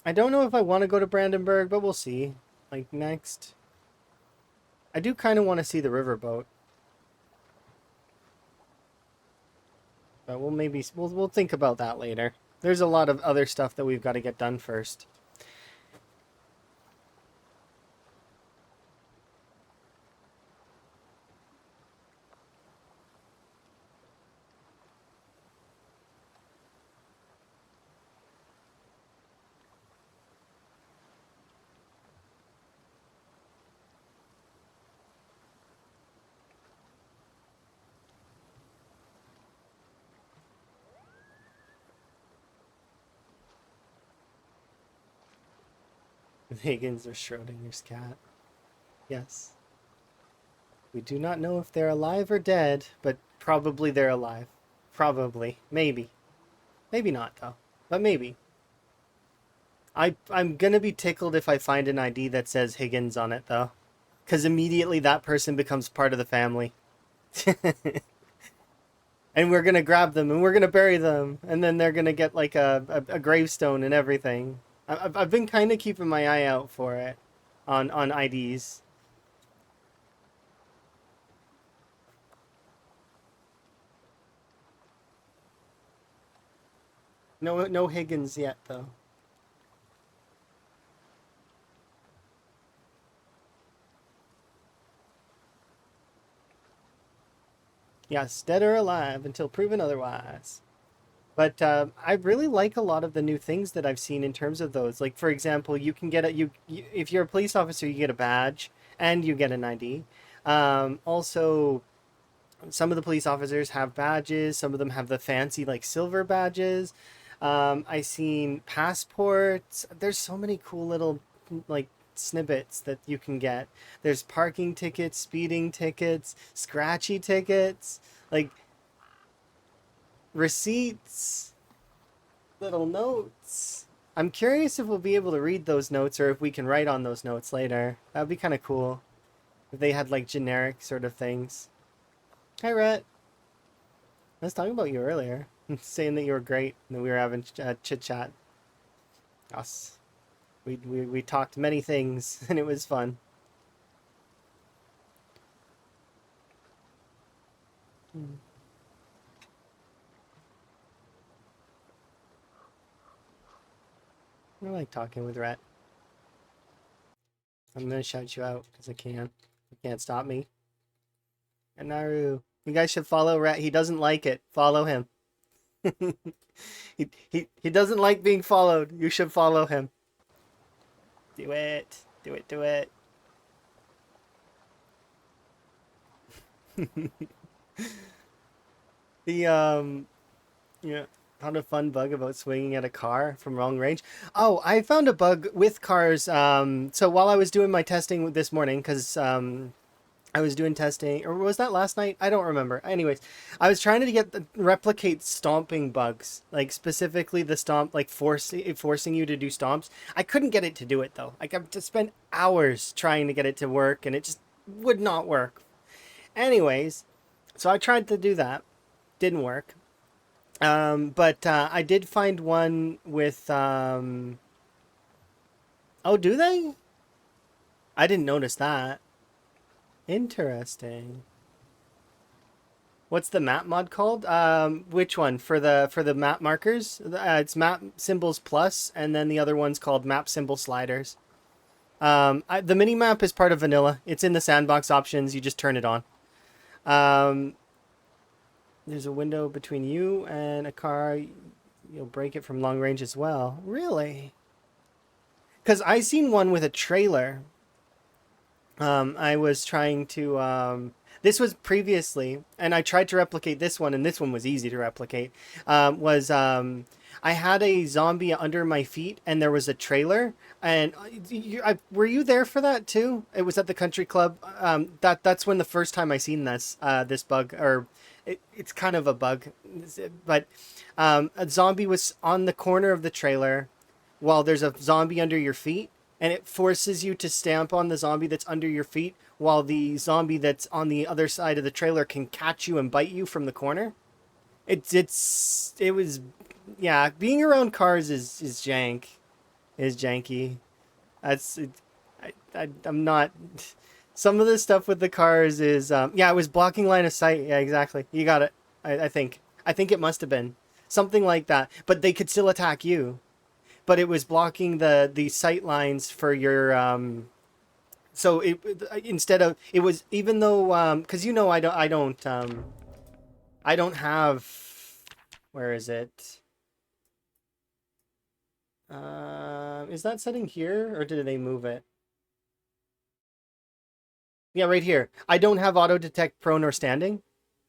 I don't know if I want to go to Brandenburg, but we'll see. Like next, I do kind of want to see the riverboat. But we'll think about that later. There's a lot of other stuff that we've got to get done first. Higgins or Schrodinger's cat. Yes. We do not know if they're alive or dead, but probably they're alive. Probably. Maybe. Maybe not, though. But maybe. I'm gonna be tickled if I find an ID that says Higgins on it, though. Because immediately that person becomes part of the family. And we're gonna grab them and we're gonna bury them. And then they're gonna get like a gravestone and everything. I've been kind of keeping my eye out for it on IDs. No Higgins yet, though. Yes, dead or alive until proven otherwise. But I really like a lot of the new things that I've seen in terms of those. Like for example, you can get if you're a police officer, you get a badge and you get an ID. Also, some of the police officers have badges. Some of them have the fancy like silver badges. I seen passports. There's so many cool little like snippets that you can get. There's parking tickets, speeding tickets, scratchy tickets. Like Receipts. Little notes. I'm curious if we'll be able to read those notes or if we can write on those notes later. That'd be kind of cool. If they had like generic sort of things. Hi, Rhett. I was talking about you earlier. Saying that you were great and that we were having chit chat. Us. We talked many things and it was fun. I like talking with Rhett. I'm gonna shout you out because I can. You can't stop me. And Naru. You guys should follow Rhett. He doesn't like it. Follow him. he doesn't like being followed. You should follow him. Do it. Do it. Do it. The yeah, found a fun bug about swinging at a car from long range. Oh, I found a bug with cars. So while I was doing my testing this morning, because I was doing testing, or was that last night? I don't remember. Anyways, I was trying to get replicate stomping bugs, like specifically the stomp, like forcing you to do stomps. I couldn't get it to do it though. Like I've just spent hours trying to get it to work, and it just would not work. Anyways, so I tried to do that, didn't work. But I did find one with. Oh, do they? I didn't notice that. Interesting. What's the map mod called? Which one for the map markers? It's map symbols plus, and then the other one's called map symbol sliders. The mini map is part of vanilla. It's in the sandbox options. You just turn it on. There's a window between you and a car. You'll break it from long range as well. Really? Because I seen one with a trailer. I was trying to. This was previously, and I tried to replicate this one, and this one was easy to replicate. I had a zombie under my feet, and there was a trailer. And were you there for that too? It was at the country club. That's when the first time I seen this bug, or it's kind of a bug, but a zombie was on the corner of the trailer, while there's a zombie under your feet, and it forces you to stamp on the zombie that's under your feet, while the zombie that's on the other side of the trailer can catch you and bite you from the corner. It was, yeah. Being around cars is janky. That's it. I'm not. Some of the stuff with the cars is yeah. It was blocking line of sight. Yeah, exactly. You got it. I think it must have been something like that. But they could still attack you. But it was blocking the sight lines for your so it instead of it was even though because I don't have, where is it, is that setting here or did they move it? Yeah, right here. I don't have auto detect prone or standing.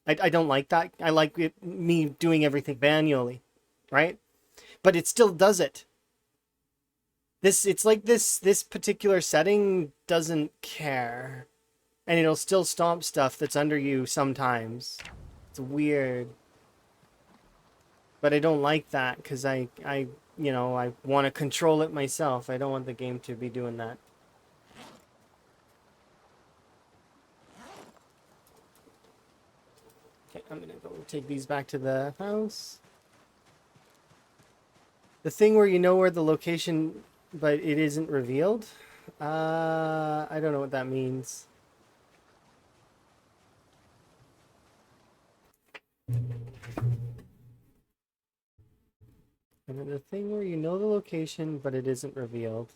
I don't like that. I like me doing everything manually, right? But it still does it. It's like this particular setting doesn't care, and it'll still stomp stuff that's under you sometimes. It's weird, but I don't like that because I I want to control it myself. I don't want the game to be doing that. Okay, I'm gonna go take these back to the house. The thing where you know where the location, but it isn't revealed. I don't know what that means. And then the thing where you know the location, but it isn't revealed.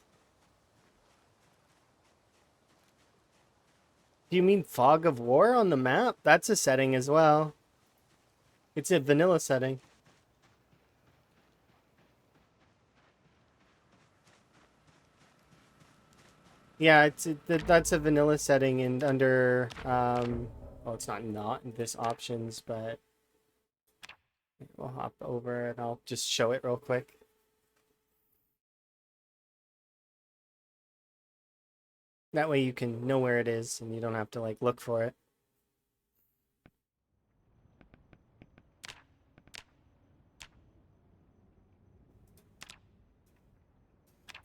Do you mean fog of war on the map? That's a setting as well. It's a vanilla setting. Yeah, that's a vanilla setting and under well, it's not in this options, but we'll hop over and I'll just show it real quick. That way you can know where it is and you don't have to like look for it.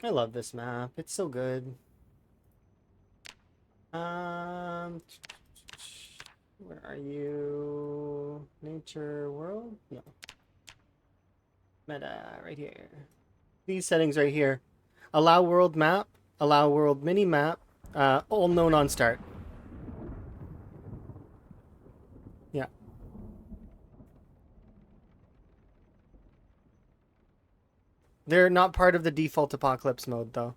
I love this map. It's so good. Um, where are you? Nature world? No. Meta, right here. These settings right here. Allow world map, allow world mini map, all known on start. Yeah. They're not part of the default apocalypse mode though.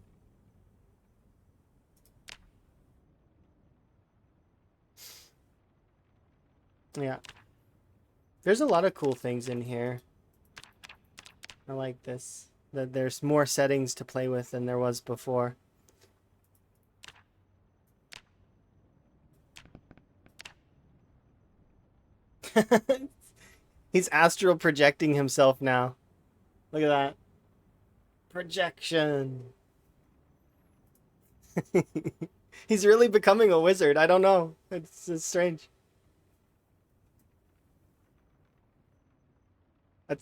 Yeah. There's a lot of cool things in here. I like this. That there's more settings to play with than there was before. He's astral projecting himself now. Look at that. Projection. He's really becoming a wizard. I don't know. It's strange.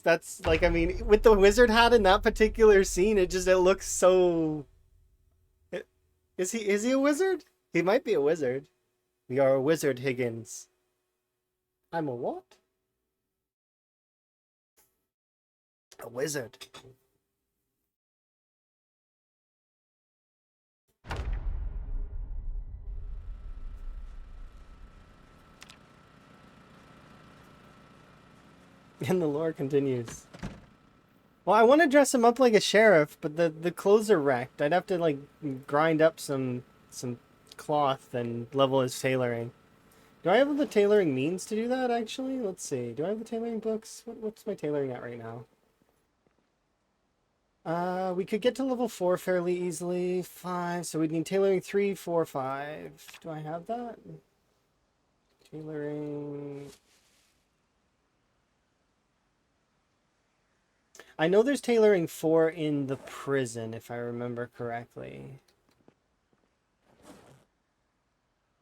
That's like, I mean, with the wizard hat in that particular scene, it looks so. Is he a wizard? He might be a wizard. We are a wizard, Higgins. I'm a what? A wizard. And the lore continues. Well, I want to dress him up like a sheriff, but the clothes are wrecked. I'd have to like grind up some cloth and level his tailoring. Do I have the tailoring means to do that actually? Let's see. Do I have the tailoring books? What's my tailoring at right now? We could get to level 4 fairly easily. 5, so we'd need tailoring 3, 4, 5. Do I have that? Tailoring. I know there's tailoring 4 in the prison, if I remember correctly.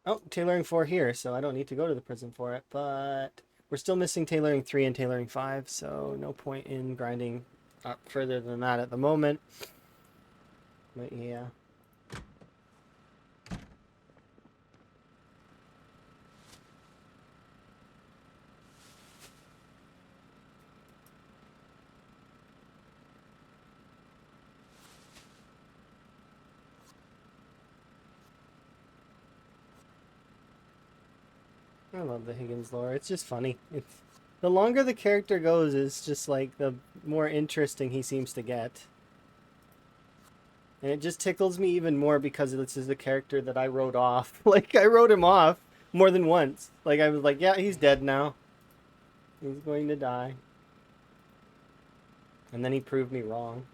Oh, tailoring 4 here, so I don't need to go to the prison for it, but we're still missing tailoring 3 and tailoring 5, so no point in grinding up further than that at the moment. But yeah. I love the Higgins lore. It's just funny. It's the longer the character goes, it's just like the more interesting he seems to get. And it just tickles me even more because this is a character that I wrote off. Like, I wrote him off more than once. Like, I was like, yeah, he's dead now. He's going to die. And then he proved me wrong.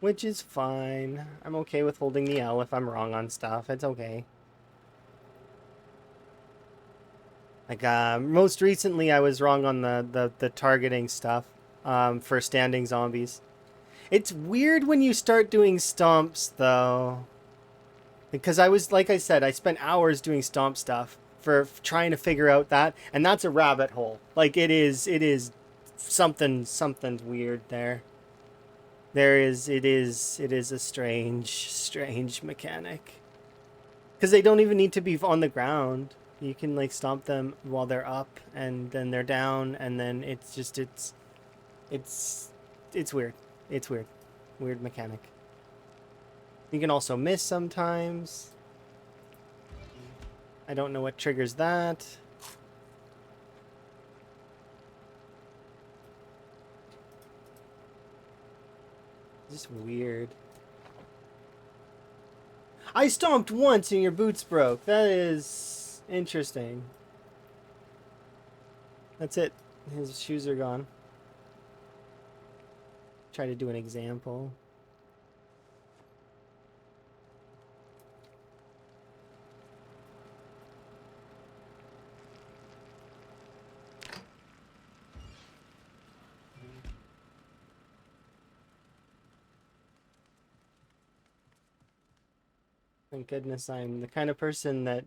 Which is fine. I'm okay with holding the L if I'm wrong on stuff. It's okay. Like, most recently I was wrong on the targeting stuff for standing zombies. It's weird when you start doing stomps, though. Because I was, like I said, I spent hours doing stomp stuff for trying to figure out that, and that's a rabbit hole. Like, it is something weird there. It is a strange mechanic. Because they don't even need to be on the ground. You can, like, stomp them while they're up, and then they're down, and then it's weird. It's weird. Weird mechanic. You can also miss sometimes. I don't know what triggers that. Just weird. I stomped once and your boots broke. That is interesting. That's it. His shoes are gone. Try to do an example. Thank goodness I'm the kind of person that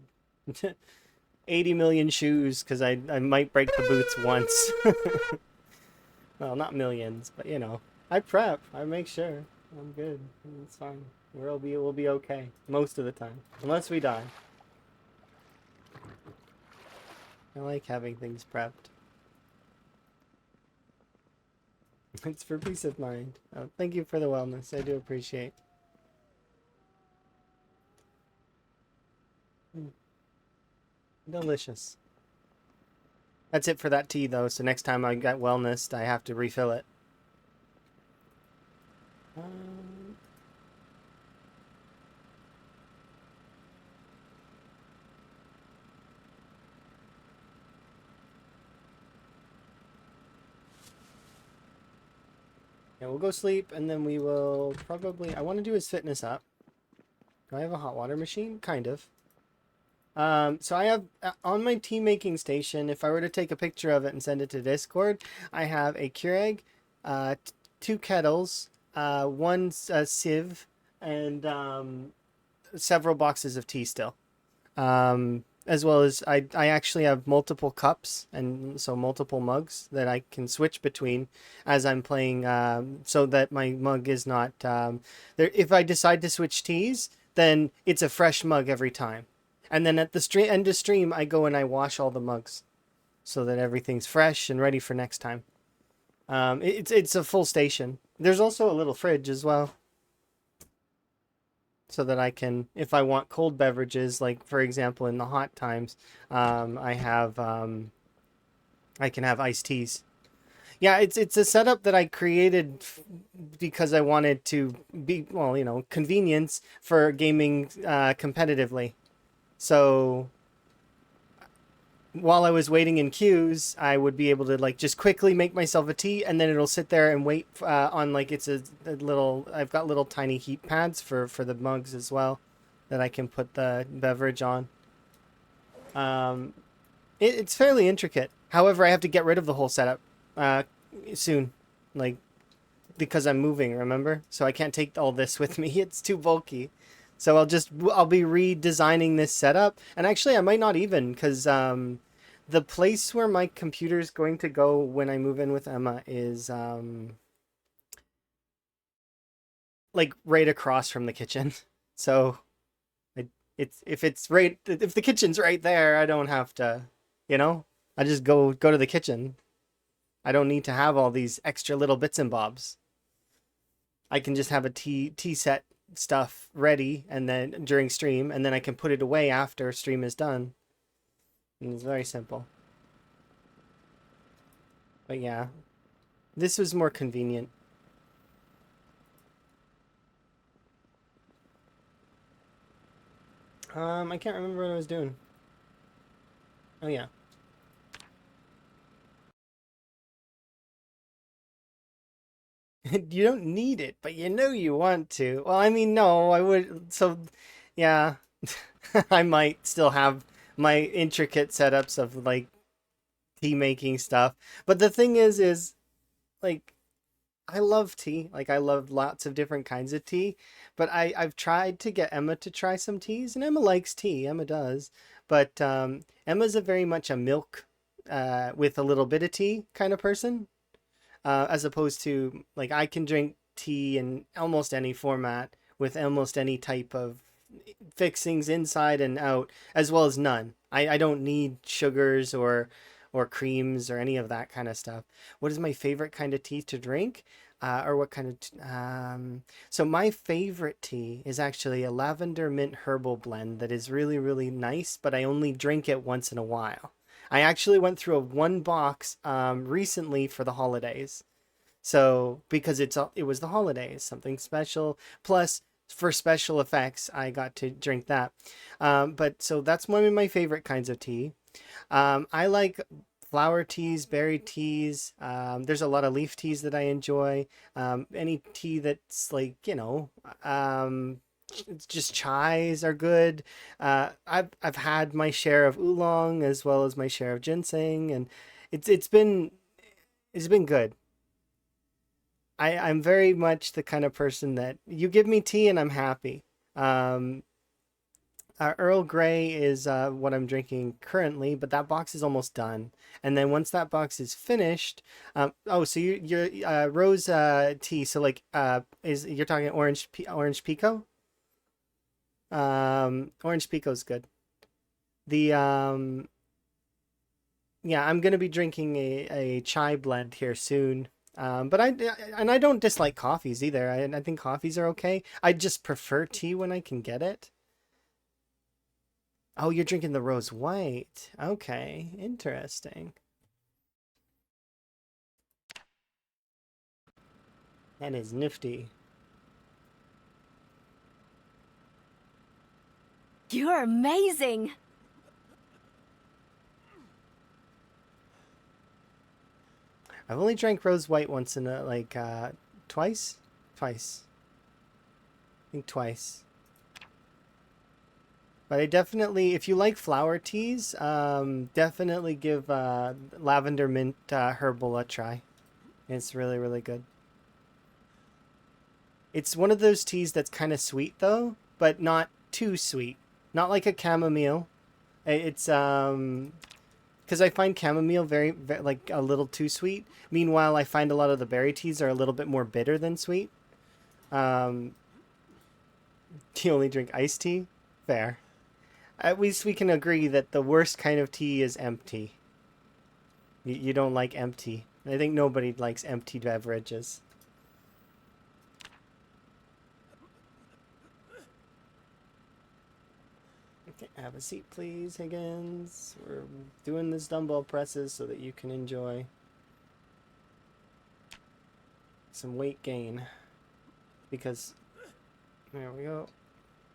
80 million shoes because I might break the boots once. Well, not millions, but you know, I prep. I make sure I'm good. It's fine. We'll be okay most of the time, unless we die. I like having things prepped. It's for peace of mind. Thank you for the wellness. I do appreciate. Mm, delicious. That's it for that tea though. So next time I get wellness, I have to refill it. Um, yeah, we'll go sleep and then we will probably. I want to do his fitness up. Do I have a hot water machine? Kind of. So I have on my tea making station, if I were to take a picture of it and send it to Discord, I have a Keurig, two kettles, one sieve, and several boxes of tea still. As well as I actually have multiple cups and so multiple mugs that I can switch between as I'm playing, so that my mug is not there. If I decide to switch teas, then it's a fresh mug every time. And then at the end of stream, I go and I wash all the mugs so that everything's fresh and ready for next time. It's a full station. There's also a little fridge as well so that I can, if I want cold beverages, like for example in the hot times, I have I can have iced teas. Yeah, it's a setup that I created because I wanted to be, well, you know, convenience for gaming competitively. So while I was waiting in queues, I would be able to like just quickly make myself a tea, and then it'll sit there and wait on like it's a little. I've got little tiny heat pads for the mugs as well, that I can put the beverage on. Um, it's fairly intricate. However, I have to get rid of the whole setup uh, soon, like because I'm moving. Remember, so I can't take all this with me. It's too bulky. So I'll be redesigning this setup, and actually I might not even because the place where my computer is going to go when I move in with Emma is like right across from the kitchen. So it's if the kitchen's right there, I don't have to, you know, I just go to the kitchen. I don't need to have all these extra little bits and bobs. I can just have a tea set stuff ready and then during stream, and then I can put it away after stream is done. And it's very simple. But yeah, this was more convenient. I can't remember what I was doing. Oh yeah. You don't need it, but you know you want to. Well, I mean, no, I would. So, yeah, I might still have my intricate setups of like tea making stuff. But the thing is like I love tea. Like I love lots of different kinds of tea. But I've tried to get Emma to try some teas, and Emma likes tea. Emma does. But Emma's a very much a milk with a little bit of tea kind of person, as opposed to like I can drink tea in almost any format with almost any type of fixings inside and out, as well as none. I don't need sugars or creams or any of that kind of stuff. What is my favorite kind of tea to drink? Or what kind of so my favorite tea is actually a lavender mint herbal blend that is really really nice, but I only drink it once in a while. I actually went through a one box recently for the holidays. So because it was the holidays, something special. Plus, for special effects, I got to drink that. But so that's one of my favorite kinds of tea. I like flower teas, berry teas. There's a lot of leaf teas that I enjoy. Any tea that's like, you know, it's just chais are good. I've had my share of oolong as well as my share of ginseng, and it's been it's been good. I'm very much the kind of person that you give me tea and I'm happy. Um, Earl Grey is what I'm drinking currently, but that box is almost done. And then once that box is finished, oh, so you're rose tea. So like, is you're talking orange pico? Orange pico's good. The Yeah, I'm gonna be drinking a chai blend here soon. But I don't dislike coffees either. I think coffees are okay. I just prefer tea when I can get it. Oh, you're drinking the rose white. Okay, interesting. That is nifty. You're amazing. I've only drank rose white once in a twice, twice. I think twice. But I definitely, if you like flower teas, definitely give lavender mint herbal a try. It's really, really good. It's one of those teas that's kind of sweet though, but not too sweet. Not like a chamomile. It's because I find chamomile very like a little too sweet. Meanwhile, I find a lot of the berry teas are a little bit more bitter than sweet. Um, do you only drink iced tea? Fair. At least we can agree that the worst kind of tea is empty. You don't like empty. I think nobody likes empty beverages. Okay, have a seat, please, Higgins. We're doing this dumbbell presses so that you can enjoy some weight gain. Because, there we go.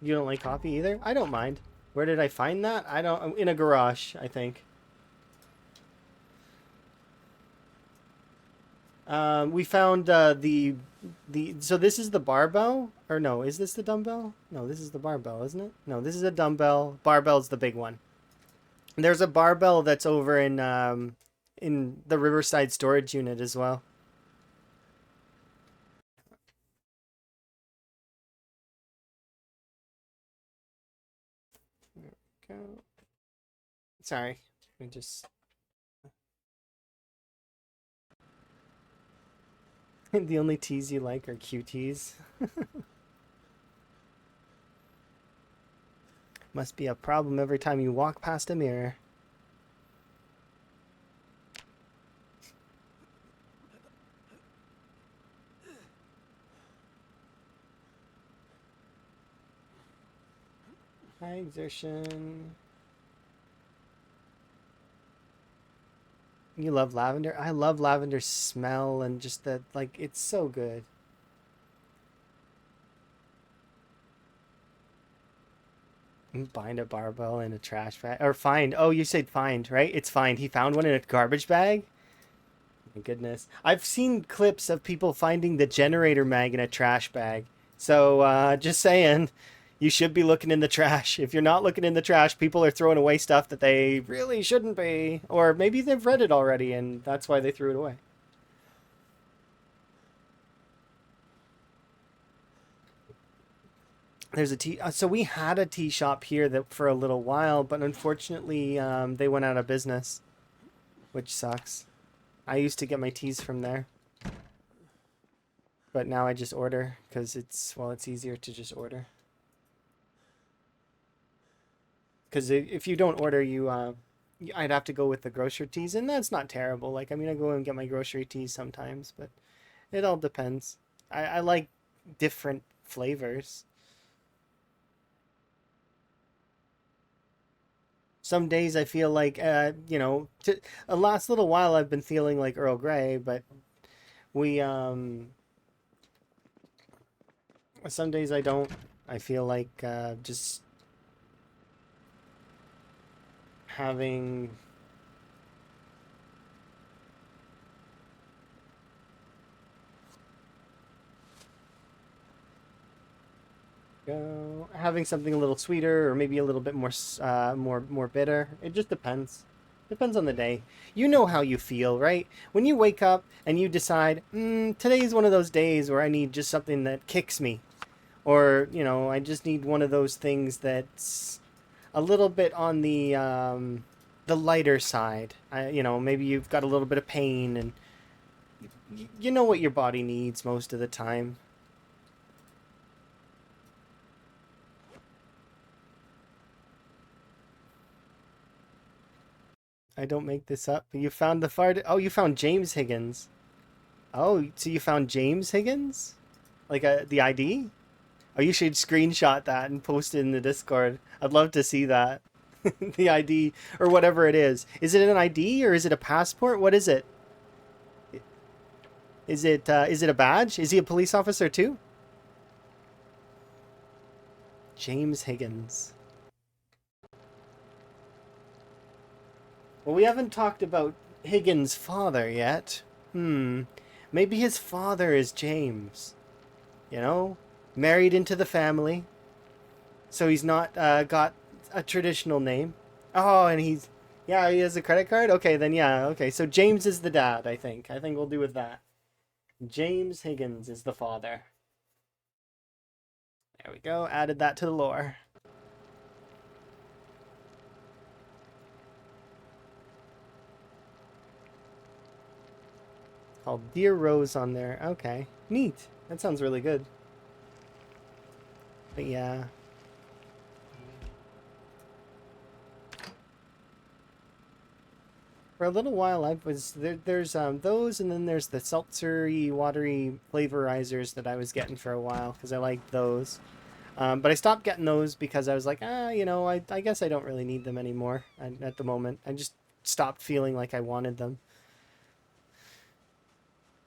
You don't like coffee either? I don't mind. Where did I find that? I don't, in a garage, I think. We found so this is the barbell, or no, is this the dumbbell? No, this is the barbell, isn't it? No, this is a dumbbell. Barbell's the big one. There's a barbell that's over in the Riverside storage unit as well. There we go. Sorry, we just the only teas you like are QTs. Must be a problem every time you walk past a mirror. High exertion. You love lavender? I love lavender smell and just that, like, it's so good. Find a barbell in a trash bag. Or find. Oh, you said find, right? It's find. He found one in a garbage bag? My goodness. I've seen clips of people finding the generator mag in a trash bag. So, just saying, you should be looking in the trash. If you're not looking in the trash, people are throwing away stuff that they really shouldn't be. Or maybe they've read it already and that's why they threw it away. There's a tea. So we had a tea shop here that for a little while, but unfortunately, they went out of business, which sucks. I used to get my teas from there, but now I just order because it's easier to just order. Because if you don't order, I'd have to go with the grocery teas, and that's not terrible. Like, I mean, I go and get my grocery teas sometimes, but it all depends. I like different flavors. Some days I feel like, a last little while I've been feeling like Earl Grey, but we, some days I don't. I feel like just having having something a little sweeter or maybe a little bit more bitter. It just depends. Depends on the day. You know how you feel, right? When you wake up and you decide, today's one of those days where I need just something that kicks me. Or, I just need one of those things that's a little bit on the lighter side. You know, maybe you've got a little bit of pain and you know what your body needs most of the time. I don't make this up. You found the fart. Oh, you found James Higgins. Oh, so you found James Higgins? Like the ID? Oh, you should screenshot that and post it in the Discord. I'd love to see that. The ID or whatever it is. Is it an ID or is it a passport? What is it? Is it a badge? Is he a police officer too? James Higgins. Well, we haven't talked about Higgins' father yet. Maybe his father is James. You know? Married into the family. So he's not got a traditional name. Oh, and he's... Yeah, he has a credit card? Okay, then yeah, okay. So James is the dad, I think. I think we'll do with that. James Higgins is the father. There we go. Added that to the lore. Called Dear Rose on there. Okay. Neat. That sounds really good. But yeah. For a little while, I was there's those, and then there's the seltzery, watery flavorizers that I was getting for a while because I liked those. But I stopped getting those because I was like, you know, I guess I don't really need them anymore at the moment. I just stopped feeling like I wanted them.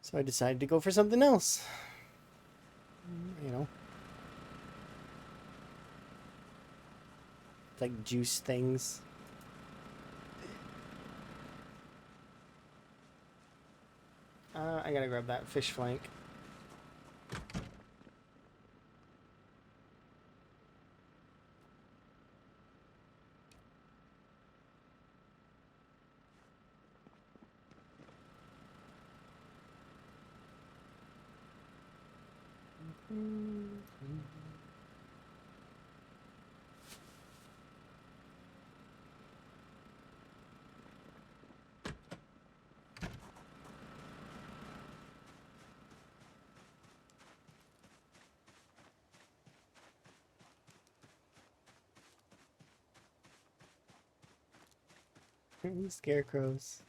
So I decided to go for something else. You know, like juice things. I gotta grab that fish flank. Scarecrows.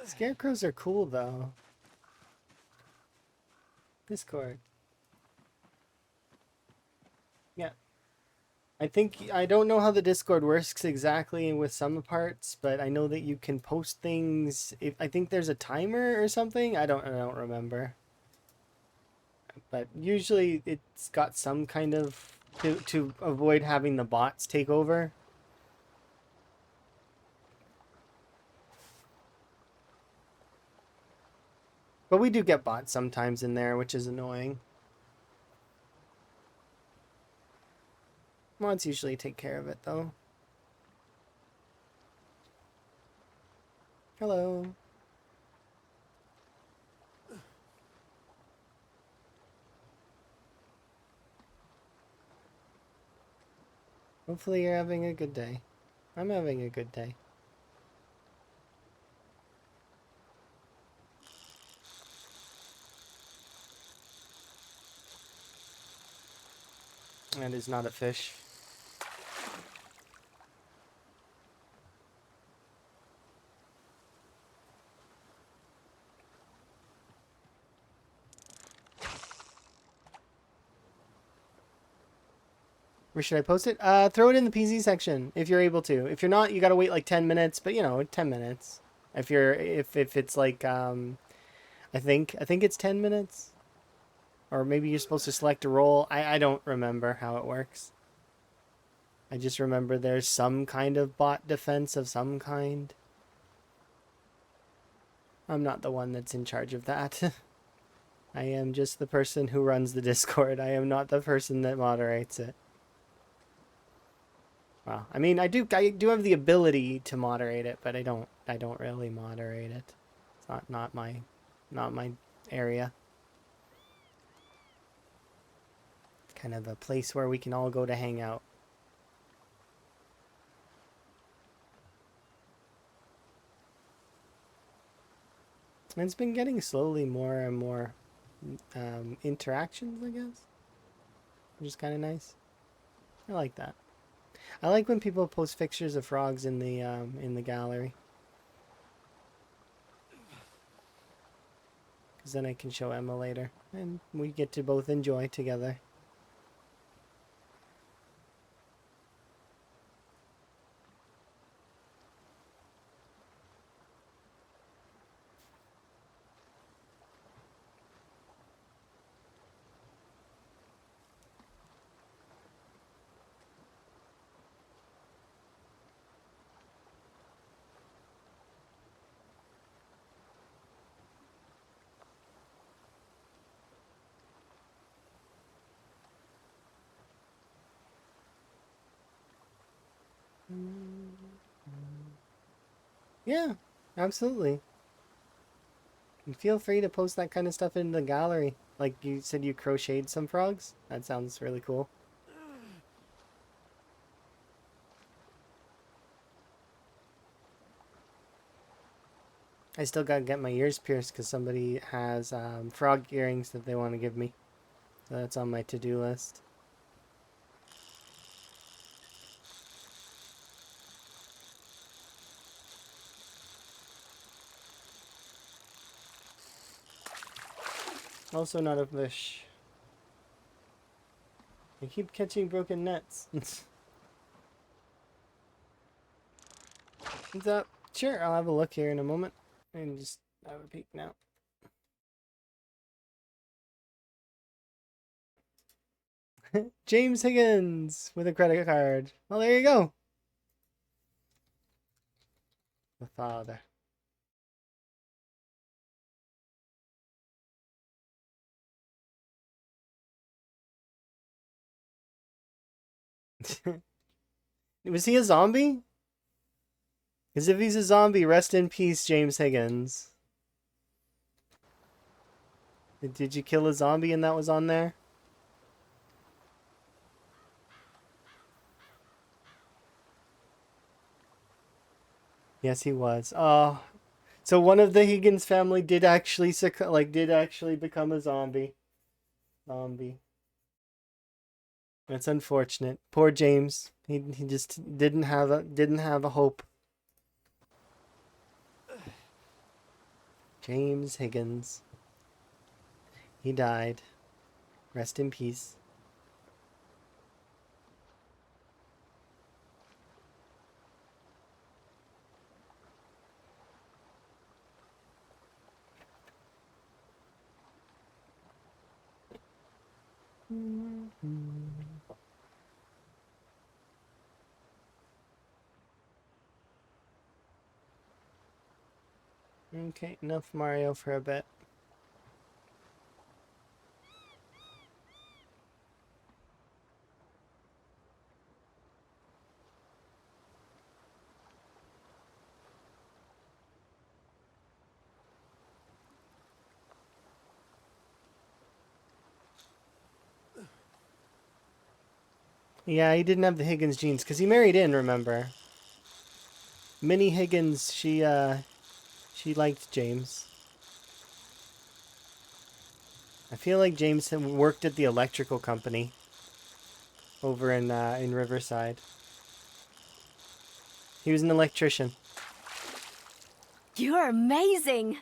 Scarecrows are cool though. Discord. Yeah. I don't know how the Discord works exactly with some parts, but I know that you can post things. If I think there's a timer or something. I don't remember. But usually it's got some kind of to avoid having the bots take over. But we do get bots sometimes in there, which is annoying. Mods usually take care of it though. Hello. Hopefully you're having a good day. I'm having a good day. That is not a fish. Where should I post it? Throw it in the PZ section if you're able to. If you're not, you gotta wait like 10 minutes. But you know, 10 minutes. If it's like I think it's 10 minutes. Or maybe you're supposed to select a role. I don't remember how it works. I just remember there's some kind of bot defense of some kind. I'm not the one that's in charge of that. I am just the person who runs the Discord. I am not the person that moderates it. Well, I mean, I do have the ability to moderate it, but I don't really moderate it. It's not my area. Kind of a place where we can all go to hang out. And it's been getting slowly more and more interactions, I guess, which is kind of nice. I like that. I like when people post pictures of frogs in the gallery, because then I can show Emma later, and we get to both enjoy together. Yeah, absolutely. And feel free to post that kind of stuff in the gallery. Like you said, you crocheted some frogs. That sounds really cool. I still gotta get my ears pierced because somebody has frog earrings that they want to give me. So that's on my to-do list. Also not a fish. I keep catching broken nets. What's up? Sure, I'll have a look here in a moment. And just have a peek now. James Higgins with a credit card. Well, there you go. The father. Was he a zombie? Because if he's a zombie, rest in peace, James Higgins. Did you kill a zombie and that was on there? Yes, he was. Oh, so one of the Higgins family did actually did actually become a zombie. Zombie. That's unfortunate. Poor James. He just didn't have a hope. James Higgins. He died. Rest in peace. Okay, enough Mario for a bit. Yeah, he didn't have the Higgins genes because he married in, remember? Minnie Higgins, she liked James. I feel like James had worked at the electrical company over in Riverside. He was an electrician. You're amazing.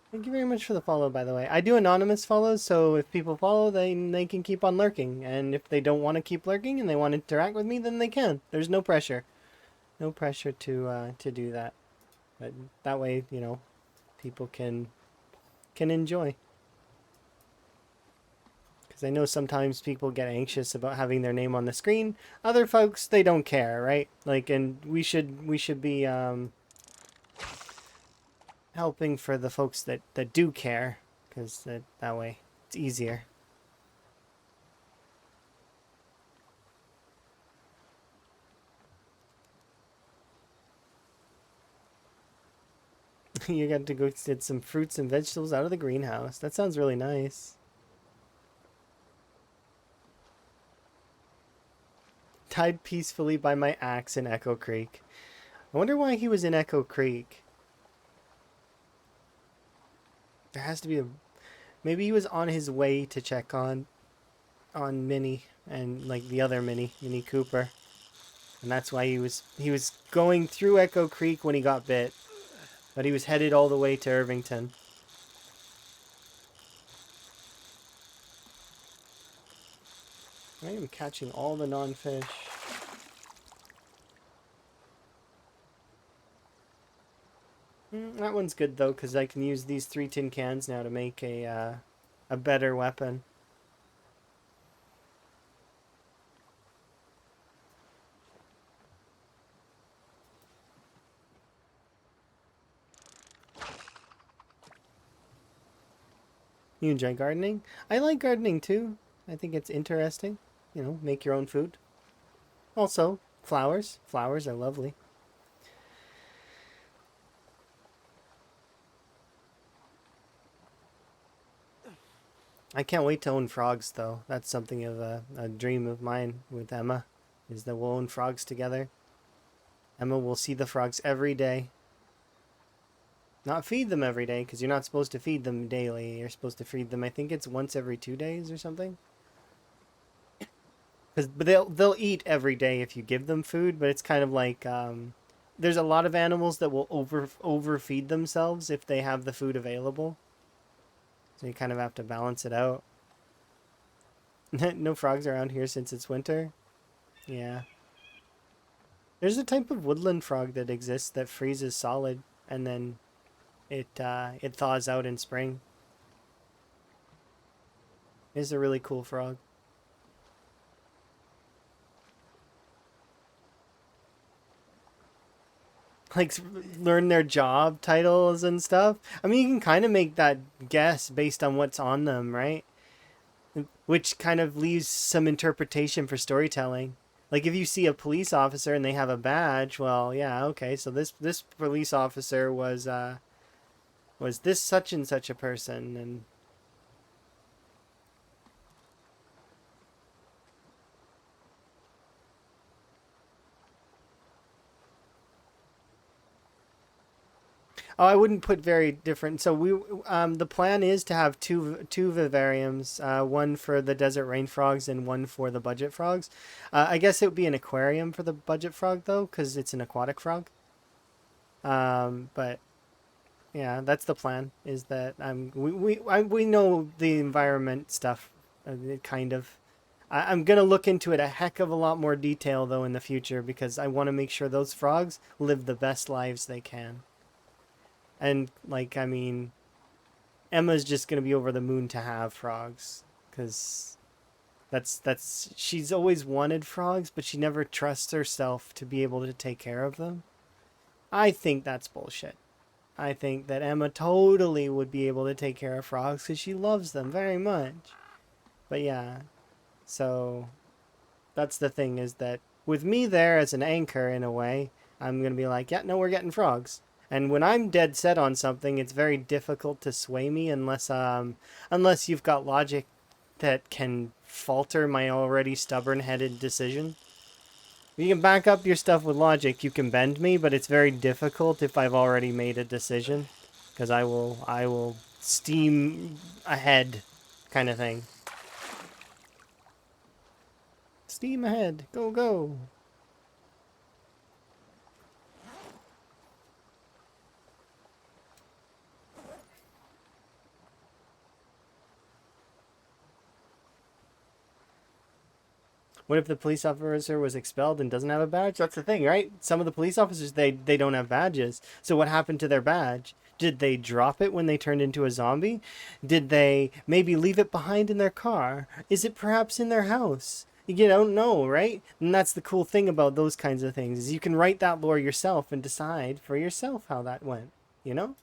Thank you very much for the follow, by the way. I do anonymous follows, so if people follow, they can keep on lurking. And if they don't want to keep lurking and they want to interact with me, then they can. There's no pressure. No pressure to do that. But that way, you know, people can enjoy. Because I know sometimes people get anxious about having their name on the screen. Other folks, they don't care, right? Like, and we should be helping for the folks that do care, because that way it's easier. You got to go get some fruits and vegetables out of the greenhouse. That sounds really nice. died peacefully by my axe in Echo Creek. I wonder why he was in Echo Creek. There has to be a... Maybe he was on his way to check on Minnie and like the other Minnie Cooper. And that's why he was going through Echo Creek when he got bit. But he was headed all the way to Irvington. I am catching all the non-fish. That one's good though, because I can use these 3 tin cans now to make a better weapon. You enjoy gardening? I like gardening too. I think it's interesting. You know, make your own food. Also, flowers. Flowers are lovely. I can't wait to own frogs though. That's something of a dream of mine with Emma, is that we'll own frogs together. Emma will see the frogs every day. Not feed them every day, because you're not supposed to feed them daily. You're supposed to feed them, I think it's once every 2 days or something. But they'll eat every day if you give them food, but it's kind of like there's a lot of animals that will overfeed themselves if they have the food available. So you kind of have to balance it out. No frogs around here since it's winter. Yeah. There's a type of woodland frog that exists that freezes solid and then it thaws out in spring. It's a really cool frog. Like learn their job titles and stuff. I mean, you can kind of make that guess based on what's on them, right? Which kind of leaves some interpretation for storytelling. Like if you see a police officer and they have a badge, well, yeah, okay, so this police officer was this such and such a person, and oh, I wouldn't put very different. So the plan is to have two vivariums, one for the desert rain frogs and one for the budget frogs. I guess it would be an aquarium for the budget frog though, because it's an aquatic frog. But yeah, that's the plan. Is that we know the environment stuff, kind of. I'm gonna look into it a heck of a lot more detail though in the future because I want to make sure those frogs live the best lives they can. And like, I mean, Emma's just gonna be over the moon to have frogs, because that's she's always wanted frogs, but she never trusts herself to be able to take care of them. I think that's bullshit. I think that Emma totally would be able to take care of frogs because she loves them very much. But yeah, so that's the thing, is that with me there as an anchor in a way, I'm gonna be like, yeah, no, we're getting frogs. And when I'm dead set on something, it's very difficult to sway me unless you've got logic that can falter my already stubborn-headed decision. If you can back up your stuff with logic, you can bend me, but it's very difficult if I've already made a decision, because I will steam ahead, kind of thing. Steam ahead, go go. What if the police officer was expelled and doesn't have a badge? That's the thing, right? Some of the police officers, they don't have badges. So what happened to their badge? Did they drop it when they turned into a zombie? Did they maybe leave it behind in their car? Is it perhaps in their house? You don't know, right? And that's the cool thing about those kinds of things, is you can write that lore yourself and decide for yourself how that went, you know?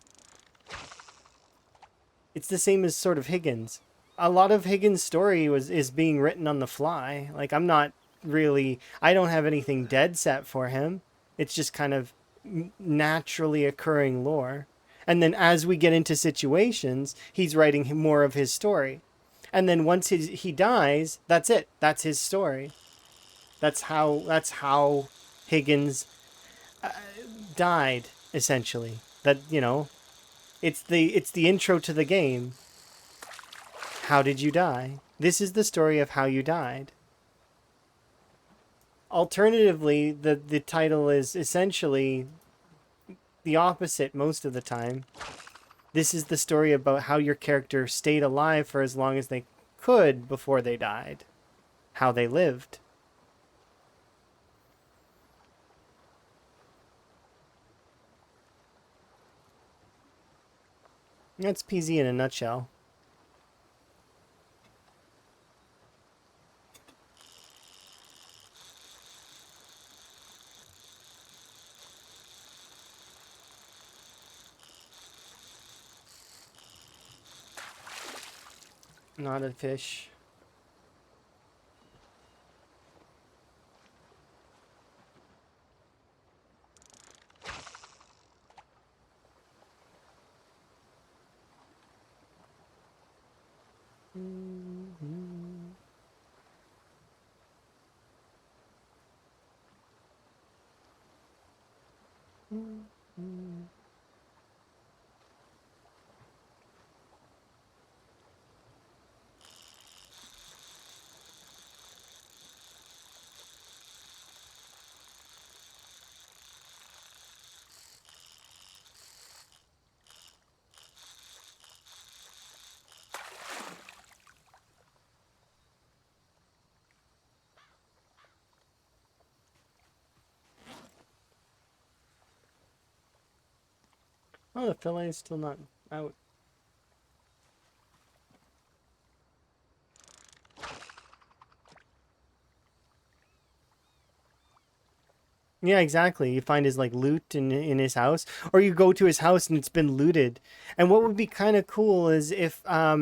It's the same as sort of Higgins. A lot of Higgins' story is being written on the fly. Like, I don't have anything dead set for him. It's just kind of naturally occurring lore. And then as we get into situations, he's writing more of his story. And then once he dies, that's it. That's his story. That's how Higgins died, essentially. That, it's the intro to the game. How did you die? This is the story of how you died. Alternatively, the title is essentially the opposite most of the time. This is the story about how your character stayed alive for as long as they could before they died. How they lived. That's PZ in a nutshell. Not a fish. Oh, the fillet is still not out. Yeah, exactly. You find his loot in his house, or you go to his house and it's been looted. And what would be kind of cool is if a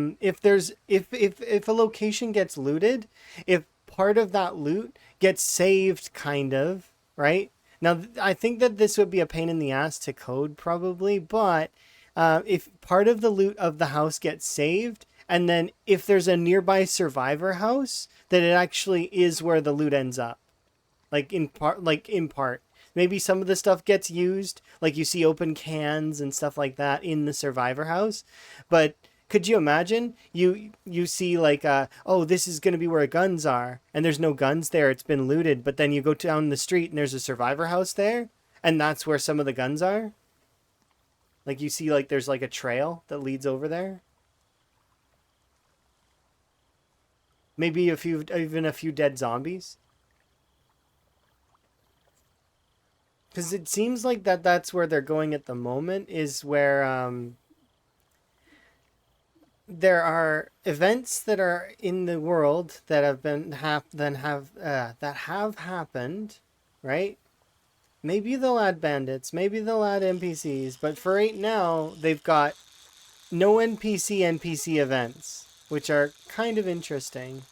location gets looted, if part of that loot gets saved, kind of, right? Now, I think that this would be a pain in the ass to code probably, but if part of the loot of the house gets saved, and then if there's a nearby survivor house, that it actually is where the loot ends up. In part, maybe some of the stuff gets used, like you see open cans and stuff like that in the survivor house. But could you imagine you see oh, this is going to be where guns are, and there's no guns there, it's been looted, but then you go down the street and there's a survivor house there, and that's where some of the guns are. Like you see, there's a trail that leads over there. Maybe even a few dead zombies. Because it seems like that's where they're going at the moment, is where there are events that are in the world that have happened, right? Maybe they'll add bandits, maybe they'll add NPCs, but for right now they've got no NPC events, which are kind of interesting.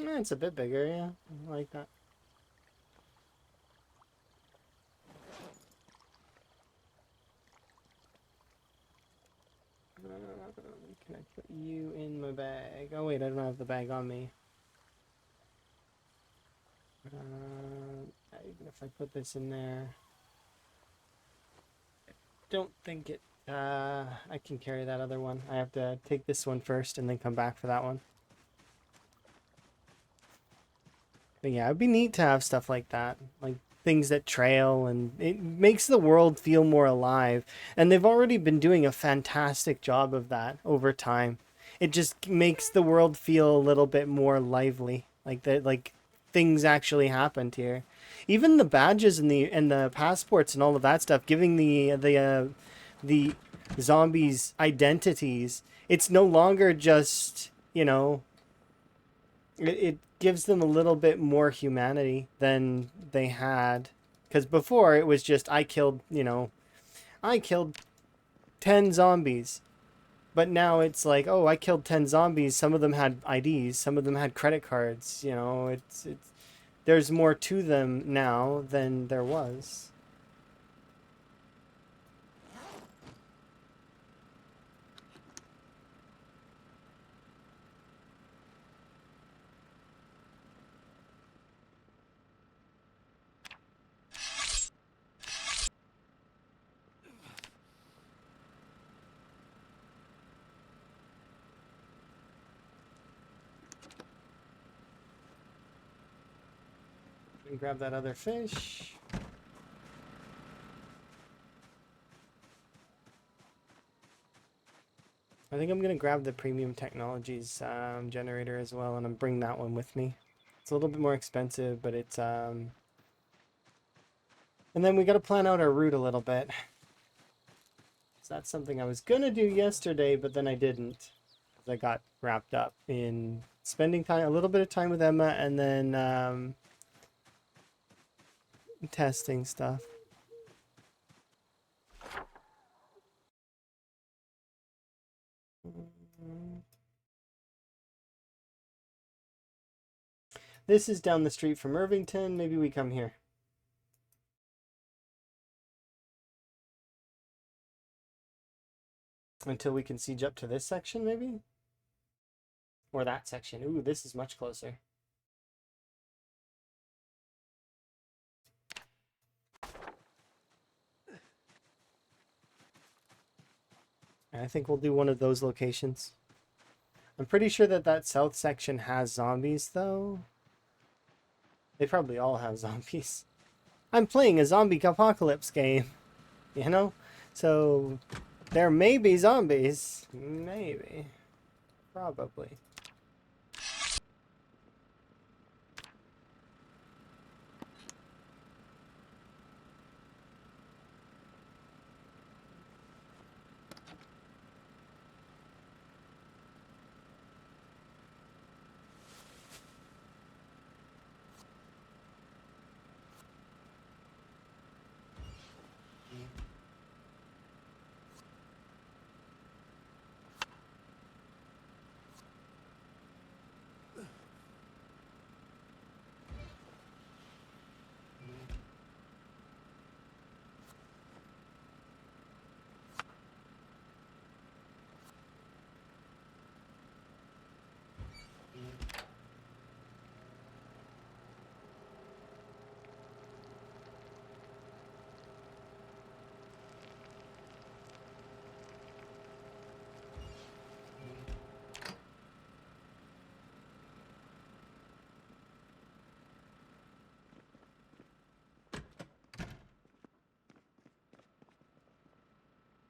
It's a bit bigger, yeah. I like that. Can I put you in my bag? Oh wait, I don't have the bag on me. Even if I put this in there, I don't think it. I can carry that other one. I have to take this one first and then come back for that one. But yeah, it'd be neat to have stuff like that, like things that trail, and it makes the world feel more alive. And they've already been doing a fantastic job of that over time. It just makes the world feel a little bit more lively, like things actually happened here. Even the badges and the passports and all of that stuff, giving the zombies identities. It's no longer just it gives them a little bit more humanity than they had. Because before it was just, I killed, I killed 10 zombies. But now it's like, oh, I killed 10 zombies. Some of them had IDs, some of them had credit cards. It's there's more to them now than there was. And grab that other fish. I think I'm gonna grab the premium technologies generator as well, and I'm bring that one with me. It's a little bit more expensive, but it's and then we gotta plan out our route a little bit. So that's something I was gonna do yesterday, but then I didn't. I got wrapped up in spending time, a little bit of time with Emma, and then testing stuff. This is down the street from Irvington. Maybe we come here. Until we can siege up to this section, maybe? Or that section. Ooh, this is much closer. I think we'll do one of those locations. I'm pretty sure that that south section has zombies, though. They probably all have zombies. I'm playing a zombie apocalypse game, you know? So there may be zombies. Maybe. Probably.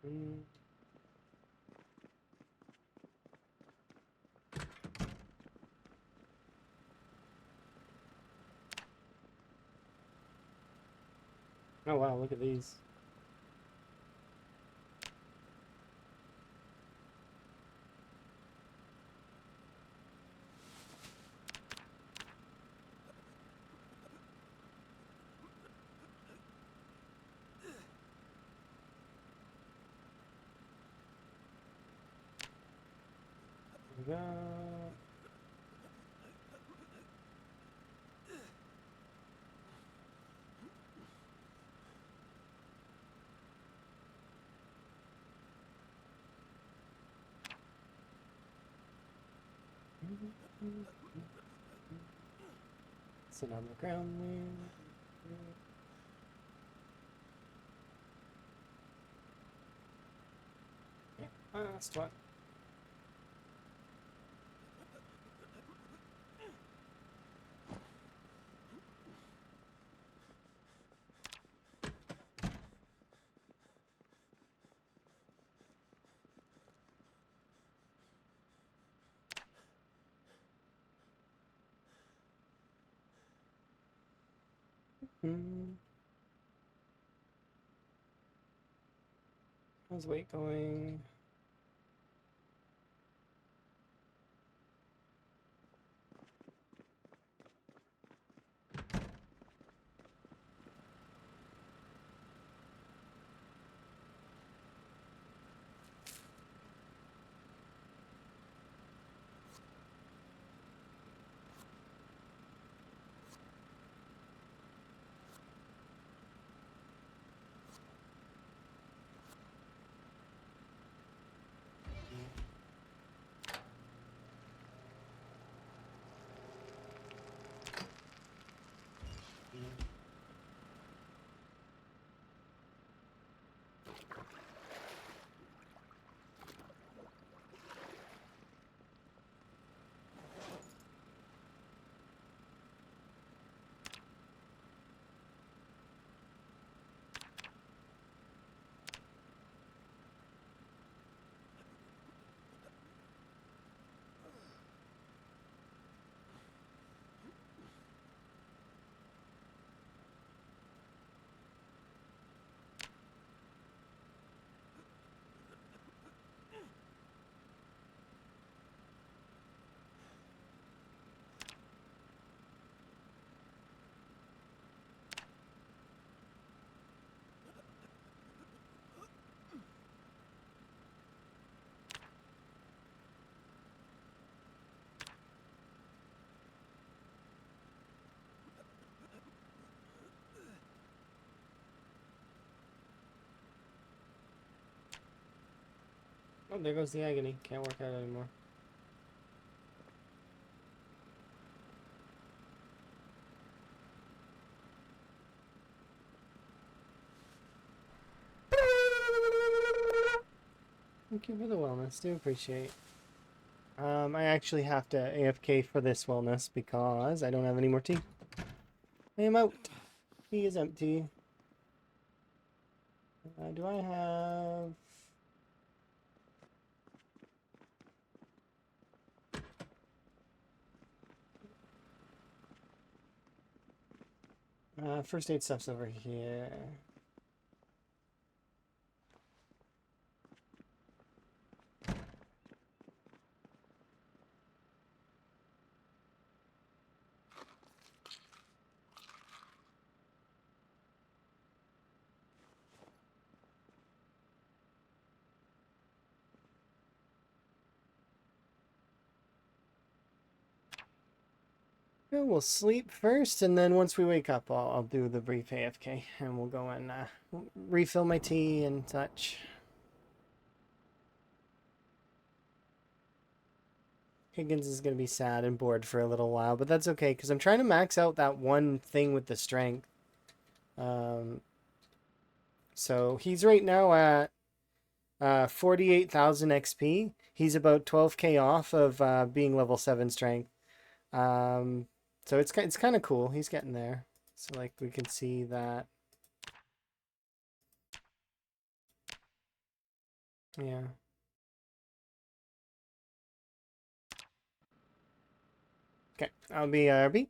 Mm. Oh wow, look at these. There we go. Sit on the ground there. Yeah, last one. How's weight going? Oh, there goes the agony. Can't work out anymore. Thank you for the wellness. Do appreciate. I actually have to AFK for this wellness because I don't have any more tea. I am out. Tea is empty. Do I have... first aid stuff's over here. Yeah, we'll sleep first, and then once we wake up, I'll do the brief AFK, and we'll go and refill my tea and such. Higgins is going to be sad and bored for a little while, but that's okay, because I'm trying to max out that one thing with the strength. So he's right now at 48,000 XP. He's about 12k off of being level 7 strength. Um, so it's kind of cool. He's getting there. So like we can see that. Yeah. Okay, I'll be RB.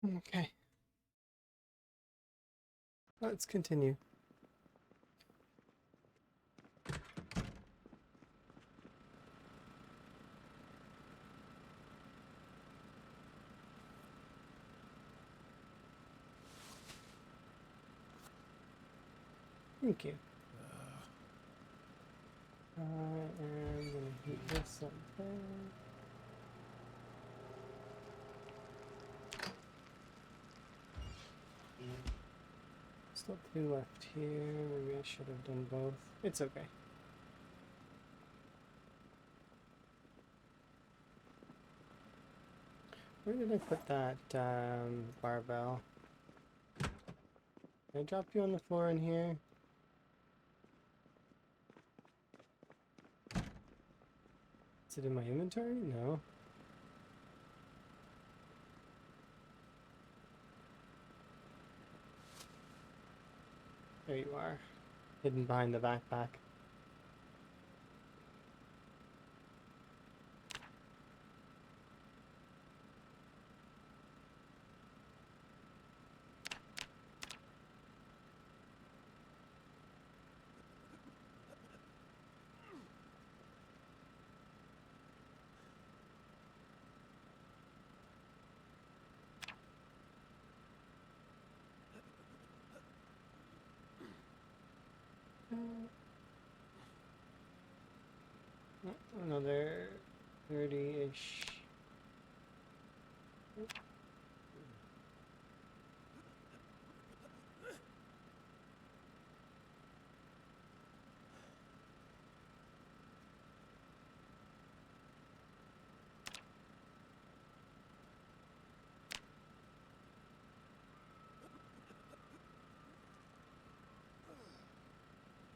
Okay. Let's continue. Thank you. I am gonna heat this up there. Still 2 left here. Maybe I should have done both. It's okay. Where did I put that barbell? Did I drop you on the floor in here? Is it in my inventory? No. There you are. Hidden behind the backpack. Another 30-ish.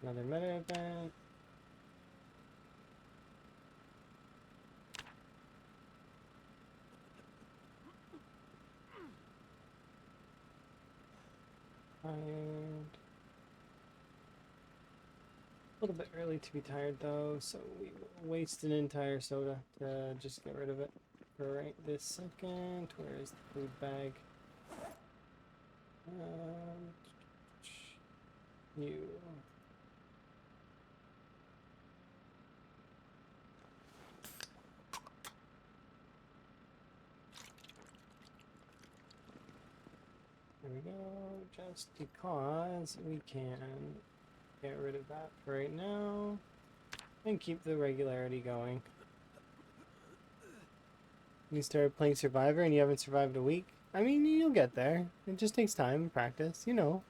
Another meta event. Tired. A little bit early to be tired though, so we will waste an entire soda to just get rid of it for right this second. Where is the food bag? You. There we go, just because we can get rid of that for right now and keep the regularity going. You started playing Survivor and you haven't survived a week? I mean, you'll get there. It just takes time and practice, you know.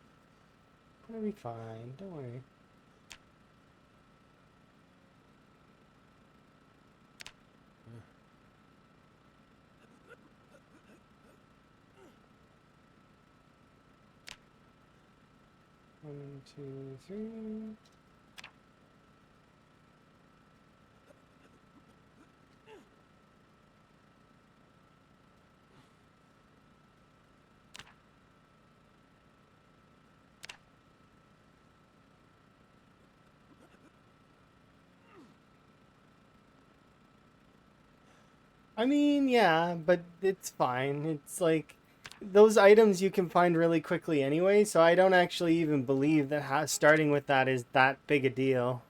It'll be fine, don't worry. One, two, three. I mean, yeah, but it's fine. It's like those items you can find really quickly anyway, so I don't actually even believe that starting with that is that big a deal.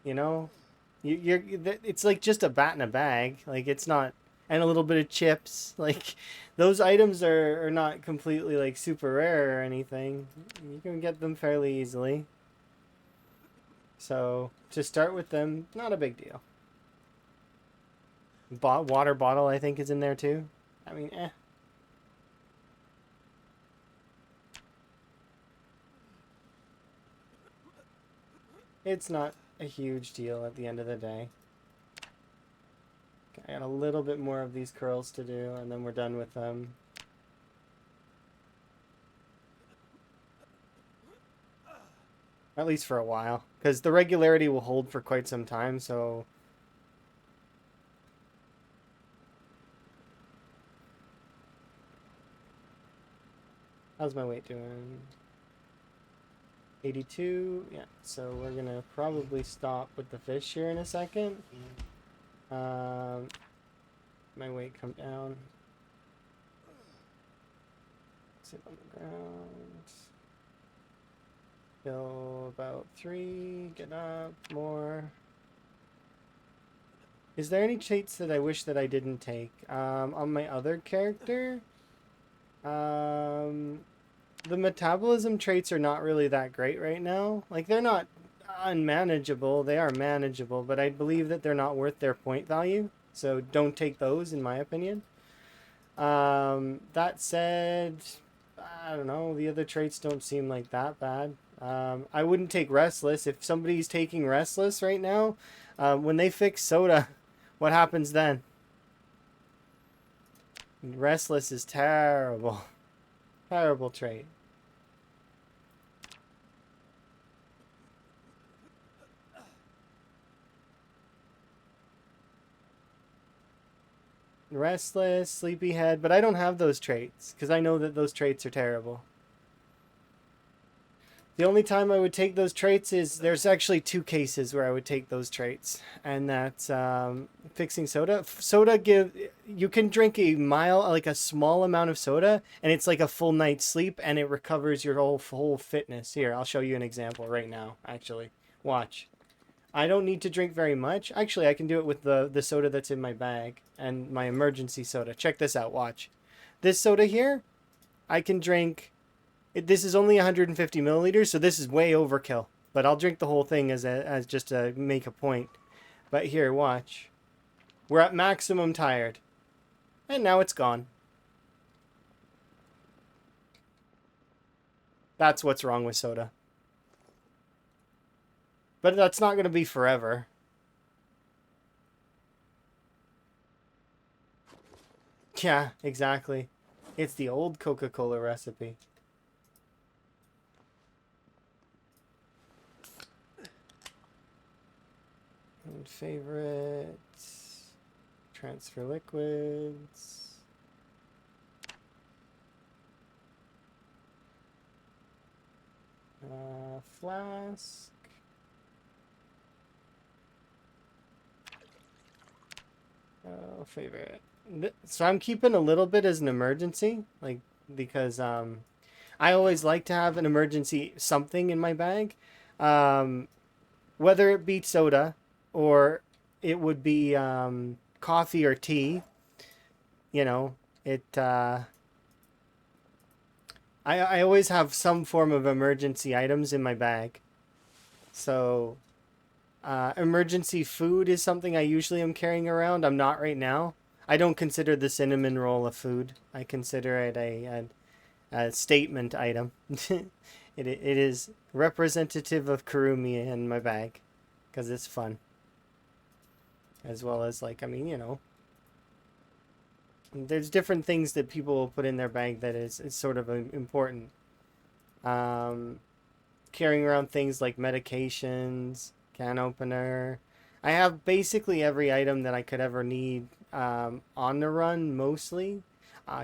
You know, it's like just a bat in a bag. Like it's not, and a little bit of chips. Like those items are not completely like super rare or anything. You can get them fairly easily. So to start with them, not a big deal. Water bottle, I think, is in there too. I mean, eh. It's not a huge deal at the end of the day. Okay, I got a little bit more of these curls to do, and then we're done with them. At least for a while. Because the regularity will hold for quite some time, so... How's my weight doing? 82? Yeah, so we're gonna probably stop with the fish here in a second. my weight come down. Sit on the ground. Go about 3. Get up more. Is there any traits that I wish that I didn't take? On my other character, the metabolism traits are not really that great right now. Like, they're not unmanageable. They are manageable, but I believe that they're not worth their point value. So don't take those, in my opinion. That said, I don't know. The other traits don't seem like that bad. I wouldn't take Restless. If somebody's taking Restless right now, when they fix Soda, what happens then? Restless is terrible. Terrible trait. Restless, sleepyhead, but I don't have those traits because I know that those traits are terrible. The only time I would take those traits is there's actually 2 cases where I would take those traits, and that's fixing soda. You can drink like a small amount of soda, and it's like a full night's sleep, and it recovers your whole fitness. Here, I'll show you an example right now. Actually, watch. I don't need to drink very much. Actually, I can do it with the soda that's in my bag and my emergency soda. Check this out. Watch. This soda here, I can drink. This is only 150 milliliters, so this is way overkill. But I'll drink the whole thing as just to make a point. But here, watch. We're at maximum tired. And now it's gone. That's what's wrong with soda. But that's not going to be forever. Yeah, exactly. It's the old Coca-Cola recipe. And favorites. Transfer liquids. Flask. Favorite. So I'm keeping a little bit as an emergency, like, because I always like to have an emergency something in my bag, whether it be soda or it would be coffee or tea. You know, I always have some form of emergency items in my bag. So emergency food is something I usually am carrying around. I'm not right now. I don't consider the cinnamon roll a food. I consider it a statement item. It is representative of Kurumi in my bag because it's fun. As well as, like, I mean, you know, there's different things that people will put in their bag that is sort of important. Carrying around things like medications, can opener. I have basically every item that I could ever need on the run, mostly.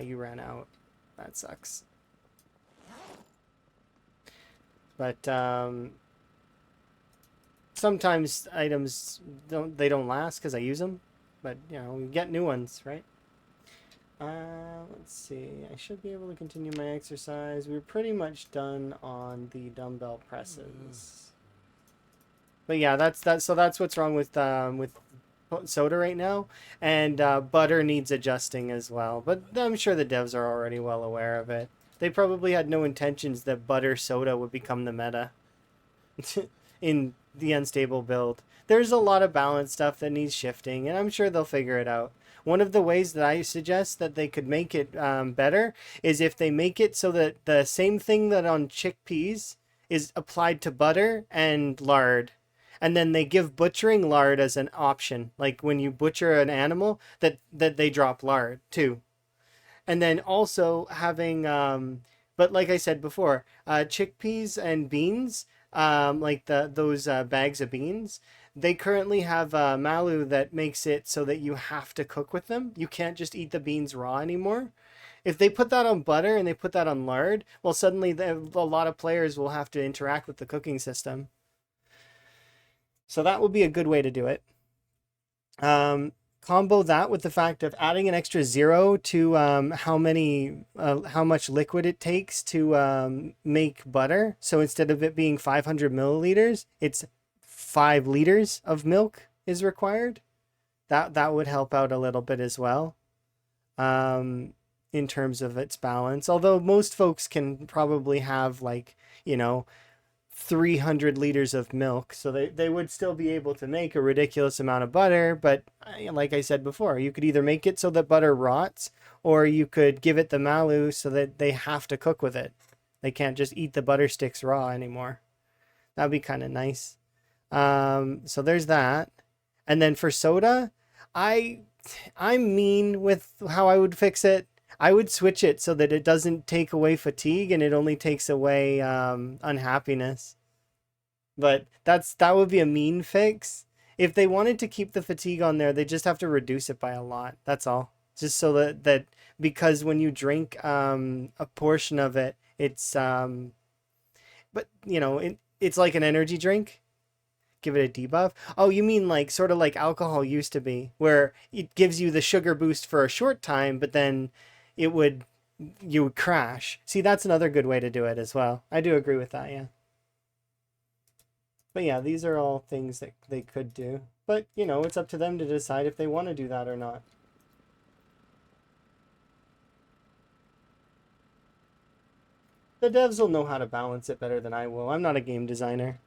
You ran out. That sucks. But sometimes items don't last because I use them. But, you know, we get new ones, right? Let's see. I should be able to continue my exercise. We're pretty much done on the dumbbell presses. But yeah, that's so that's what's wrong with soda right now, and butter needs adjusting as well. But I'm sure the devs are already well aware of it. They probably had no intentions that butter soda would become the meta in the unstable build. There's a lot of balance stuff that needs shifting, and I'm sure they'll figure it out. One of the ways that I suggest that they could make it better is if they make it so that the same thing that on chickpeas is applied to butter and lard. And then they give butchering lard as an option. Like when you butcher an animal, that they drop lard too. And then also having, but like I said before, chickpeas and beans, like those bags of beans, they currently have Malu that makes it so that you have to cook with them. You can't just eat the beans raw anymore. If they put that on butter and they put that on lard, well, suddenly a lot of players will have to interact with the cooking system. So that would be a good way to do it. combo that with the fact of adding an extra 0 to how much liquid it takes to make butter. So instead of it being 500 milliliters, it's 5 liters of milk is required. That would help out a little bit as well, in terms of its balance. Although most folks can probably have, like, 300 liters of milk, so they would still be able to make a ridiculous amount of butter. But like I said before, you could either make it so that butter rots, or you could give it the malu so that they have to cook with it. They can't just eat the butter sticks raw anymore. That'd be kind of nice. So there's that. And then for soda, I'm mean with how I would fix it. I would switch it so that it doesn't take away fatigue and it only takes away unhappiness. But that would be a mean fix. If they wanted to keep the fatigue on there, they just have to reduce it by a lot. That's all. Just so that because when you drink a portion of it, it's but it's like an energy drink. Give it a debuff. Oh, you mean like sort of like alcohol used to be, where it gives you the sugar boost for a short time, but then it would you would crash. See, that's another good way to do it as well. I do agree with that, yeah. But yeah, these are all things that they could do. But, it's up to them to decide if they want to do that or not. The devs will know how to balance it better than I will. I'm not a game designer.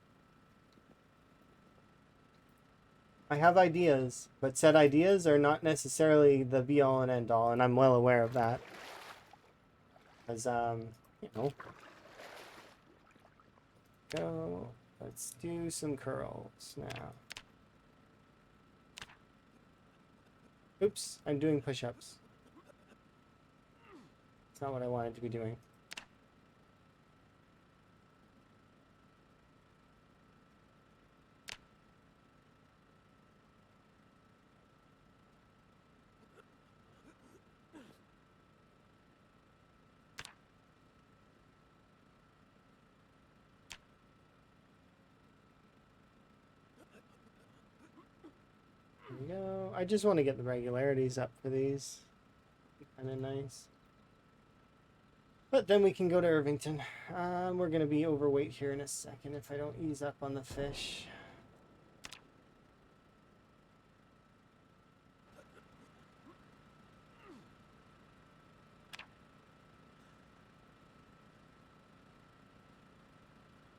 I have ideas, but said ideas are not necessarily the be-all and end-all, and I'm well aware of that. Because, go. Let's do some curls now. Oops, I'm doing push-ups. It's not what I wanted to be doing. Go. I just want to get the regularities up for these. Kind of nice. But then we can go to Irvington. We're going to be overweight here in a second if I don't ease up on the fish.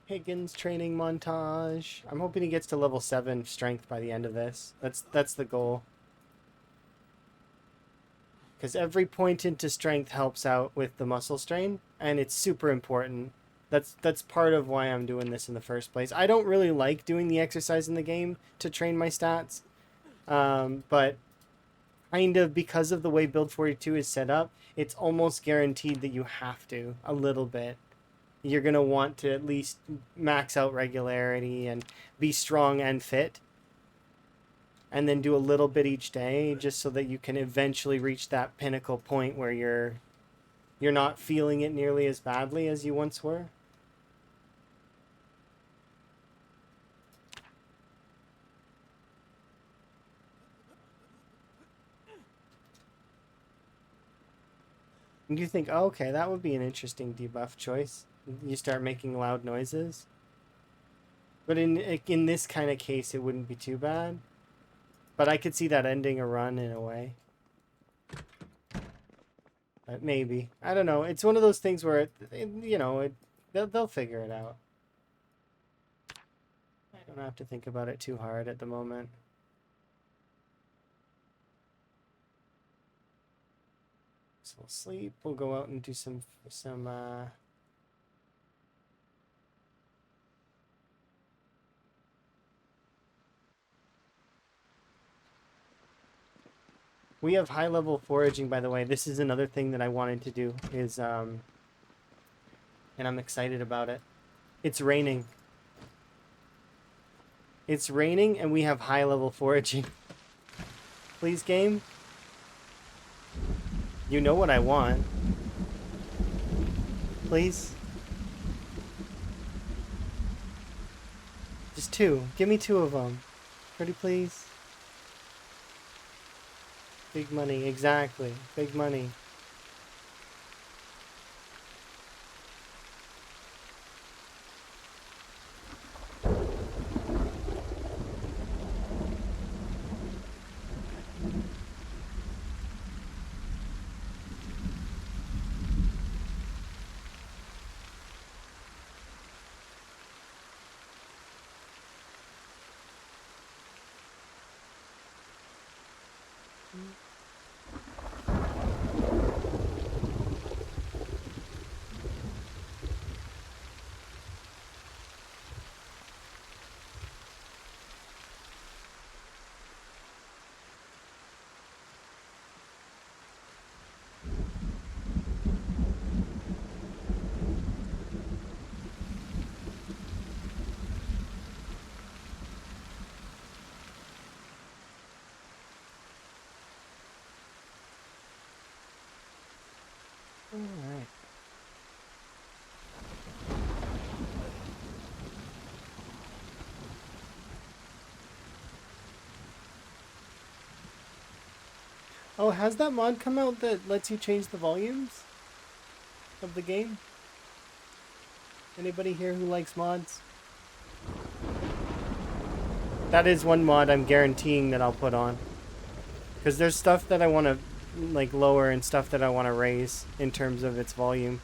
Higgins training montage. I'm hoping he gets to level 7 strength by the end of this. That's the goal. Because every point into strength helps out with the muscle strain, and it's super important. That's part of why I'm doing this in the first place. I don't really like doing the exercise in the game to train my stats, but kind of because of the way Build 42 is set up, it's almost guaranteed that you have to, a little bit. You're going to want to at least max out regularity and be strong and fit. And then do a little bit each day just so that you can eventually reach that pinnacle point where you're not feeling it nearly as badly as you once were. And you think, oh, okay, that would be an interesting debuff choice. You start making loud noises. But in this kind of case, it wouldn't be too bad. But I could see that ending a run in a way. But maybe. I don't know. It's one of those things where, they'll figure it out. I don't have to think about it too hard at the moment. So we'll sleep. We'll go out and do some we have high level foraging, by the way. This is another thing that I wanted to do is and I'm excited about it. It's raining. It's raining and we have high level foraging. Please, game. You know what I want. Please. Just 2. Give me 2 of them. Pretty please. Big money, exactly. Big money. Alright. Oh, has that mod come out that lets you change the volumes of the game? Anybody here who likes mods? That is one mod I'm guaranteeing that I'll put on. Because there's stuff that I want to like lower and stuff that I want to raise in terms of its volume.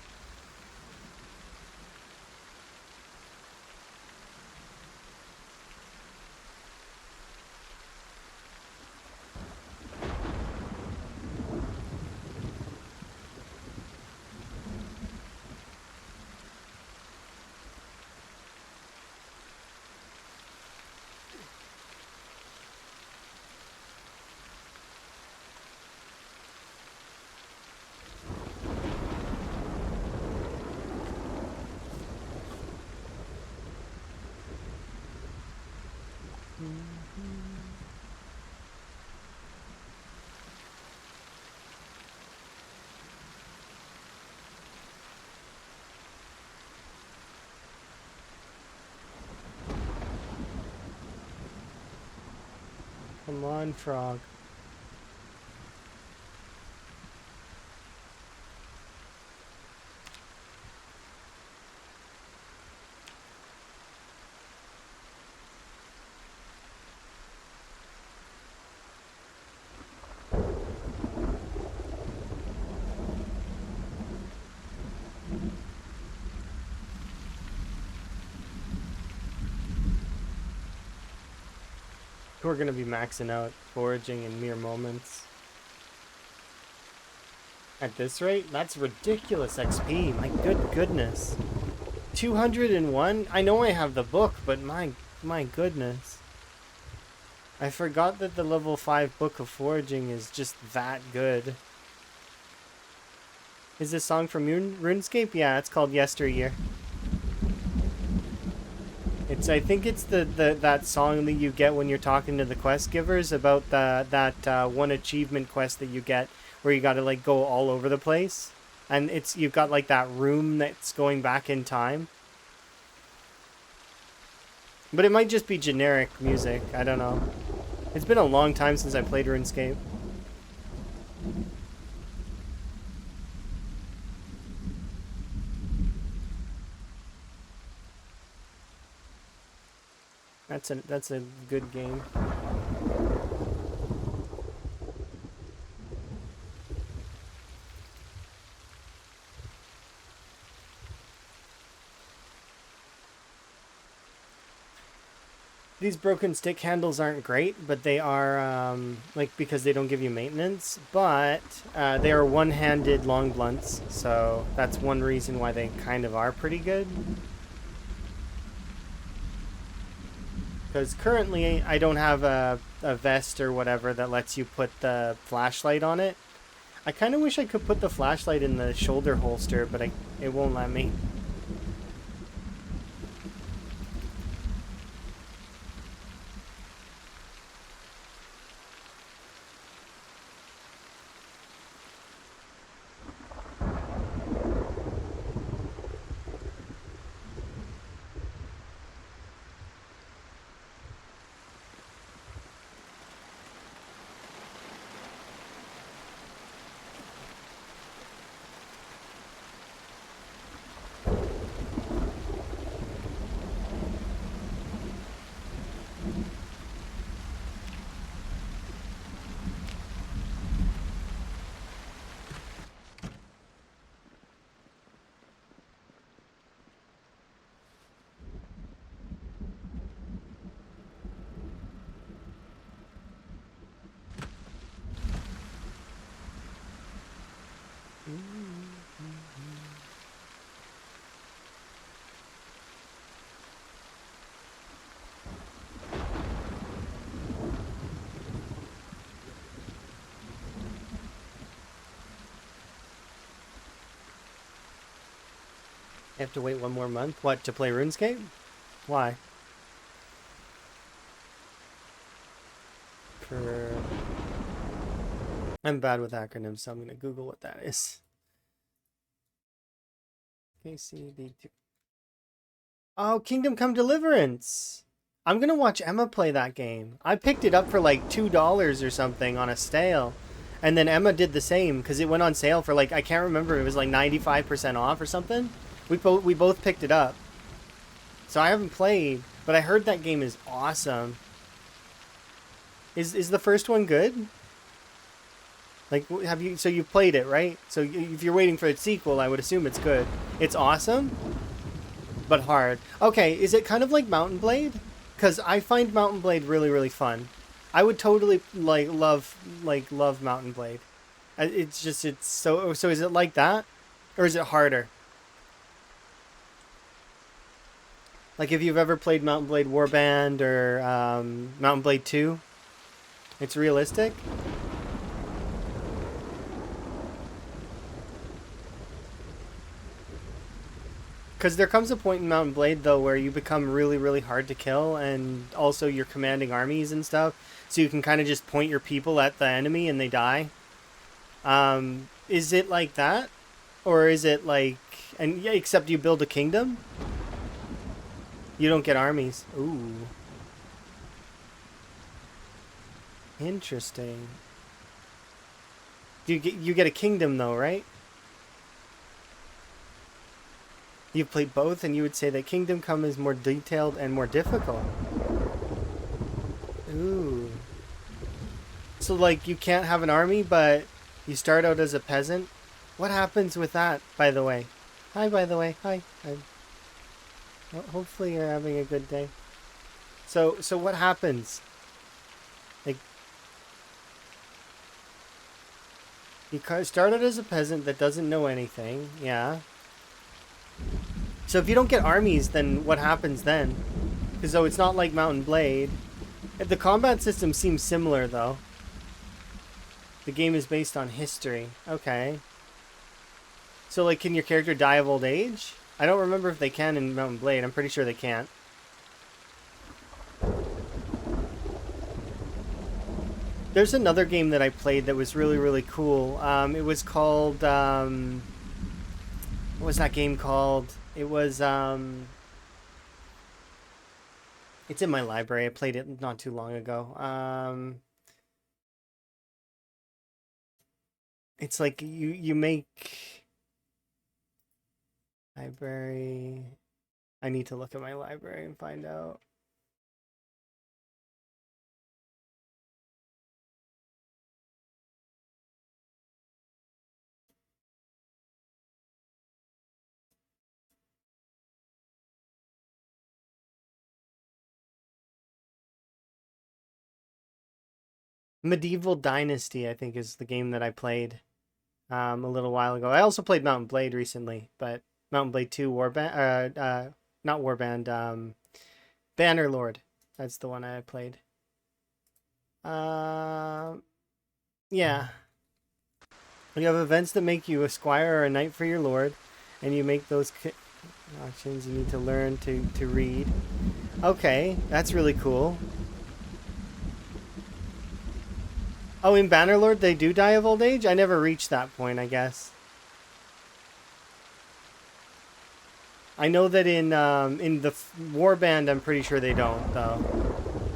Come on, frog. We're gonna be maxing out foraging in mere moments. At this rate, that's ridiculous XP. My goodness. 201? I know I have the book, but my goodness. I forgot that the level 5 book of foraging is just that good. Is this song from RuneScape? Yeah, it's called Yesteryear. I think it's that song that you get when you're talking to the quest givers about that one achievement quest that you get where you got to like go all over the place, and you've got like that room that's going back in time. But it might just be generic music. I don't know. It's been a long time since I played RuneScape. That's a good game. These broken stick handles aren't great, but they are, like, because they don't give you maintenance, but they are one-handed long blunts, so that's one reason why they kind of are pretty good. Because currently I don't have a vest or whatever that lets you put the flashlight on it. I kind of wish I could put the flashlight in the shoulder holster, but it won't let me. I have to wait 1 more month. What, to play RuneScape? Why? For... I'm bad with acronyms, so I'm gonna Google what that is. KCD2. Oh, Kingdom Come Deliverance! I'm gonna watch Emma play that game. I picked it up for like $2 or something on a sale. And then Emma did the same, because it went on sale for like, I can't remember, it was like 95% off or something. We both picked it up. So I haven't played, but I heard that game is awesome. Is the first one good? Like, have you... So you played it, right? So if you're waiting for a sequel, I would assume it's good. It's awesome, but hard. Okay, is it kind of like Mountain Blade? Because I find Mountain Blade really, really fun. I would totally love Mountain Blade. It's just, it's so... So is it like that? Or is it harder? Like if you've ever played Mountain Blade Warband or Mountain Blade 2, it's realistic. Because there comes a point in Mountain Blade, though, where you become really, really hard to kill, and also you're commanding armies and stuff, so you can kind of just point your people at the enemy and they die. Is it like that? Or is it like... And yeah, except you build a kingdom? You don't get armies. Ooh. Interesting. You get a kingdom, though, right? You've played both, and you would say that Kingdom Come is more detailed and more difficult. Ooh. So, like, you can't have an army, but you start out as a peasant? What happens with that, by the way? Hi, by the way. Hi. Well, hopefully you're having a good day. So what happens? Like, you start out as a peasant that doesn't know anything, yeah. So if you don't get armies, then what happens then? Because though it's not like Mountain Blade. The combat system seems similar, though. The game is based on history. Okay. So, like, can your character die of old age? I don't remember if they can in Mountain Blade. I'm pretty sure they can't. There's another game that I played that was really, really cool. It was called... what was that game called? It was... It's in my library. I played it not too long ago. It's like you make... Library... I need to look at my library and find out. Medieval Dynasty, I think, is the game that I played a little while ago. I also played Mountain Blade recently, but Mountain Blade 2 Warband, not Warband, Bannerlord. That's the one I played. Yeah. You have events that make you a squire or a knight for your lord, and you make those actions. You need to learn to read. Okay, that's really cool. Oh, in Bannerlord they do die of old age? I never reached that point, I guess. I know that in the Warband, I'm pretty sure they don't, though.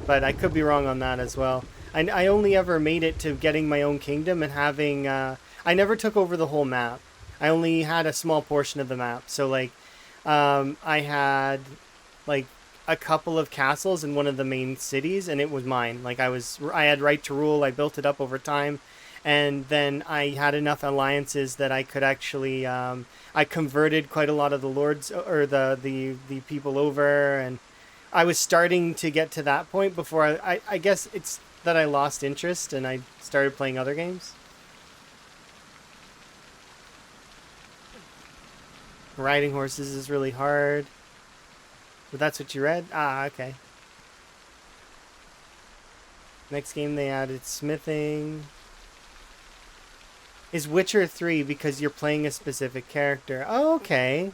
But I could be wrong on that as well. I only ever made it to getting my own kingdom and having... I never took over the whole map. I only had a small portion of the map. So, like, I had, like, a couple of castles in one of the main cities, and it was mine. Like, I had right to rule. I built it up over time. And then I had enough alliances that I could actually... I converted quite a lot of the lords, or the people over, and I was starting to get to that point before I guess it's that I lost interest and I started playing other games. Riding horses is really hard. But that's what you read? Ah, okay. Next game they added smithing. Is Witcher 3 because you're playing a specific character? Oh, okay.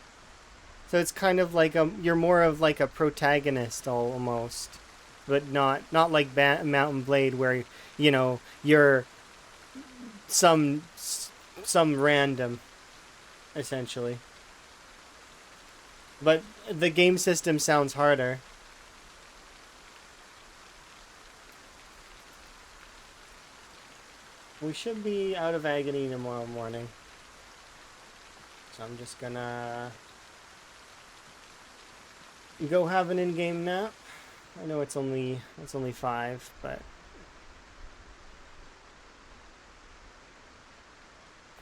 So it's kind of like you're more of like a protagonist almost, but not like Mountain Blade where you're some some random essentially. But the game system sounds harder. We should be out of agony tomorrow morning. So I'm just gonna go have an in-game nap. I know it's only 5, but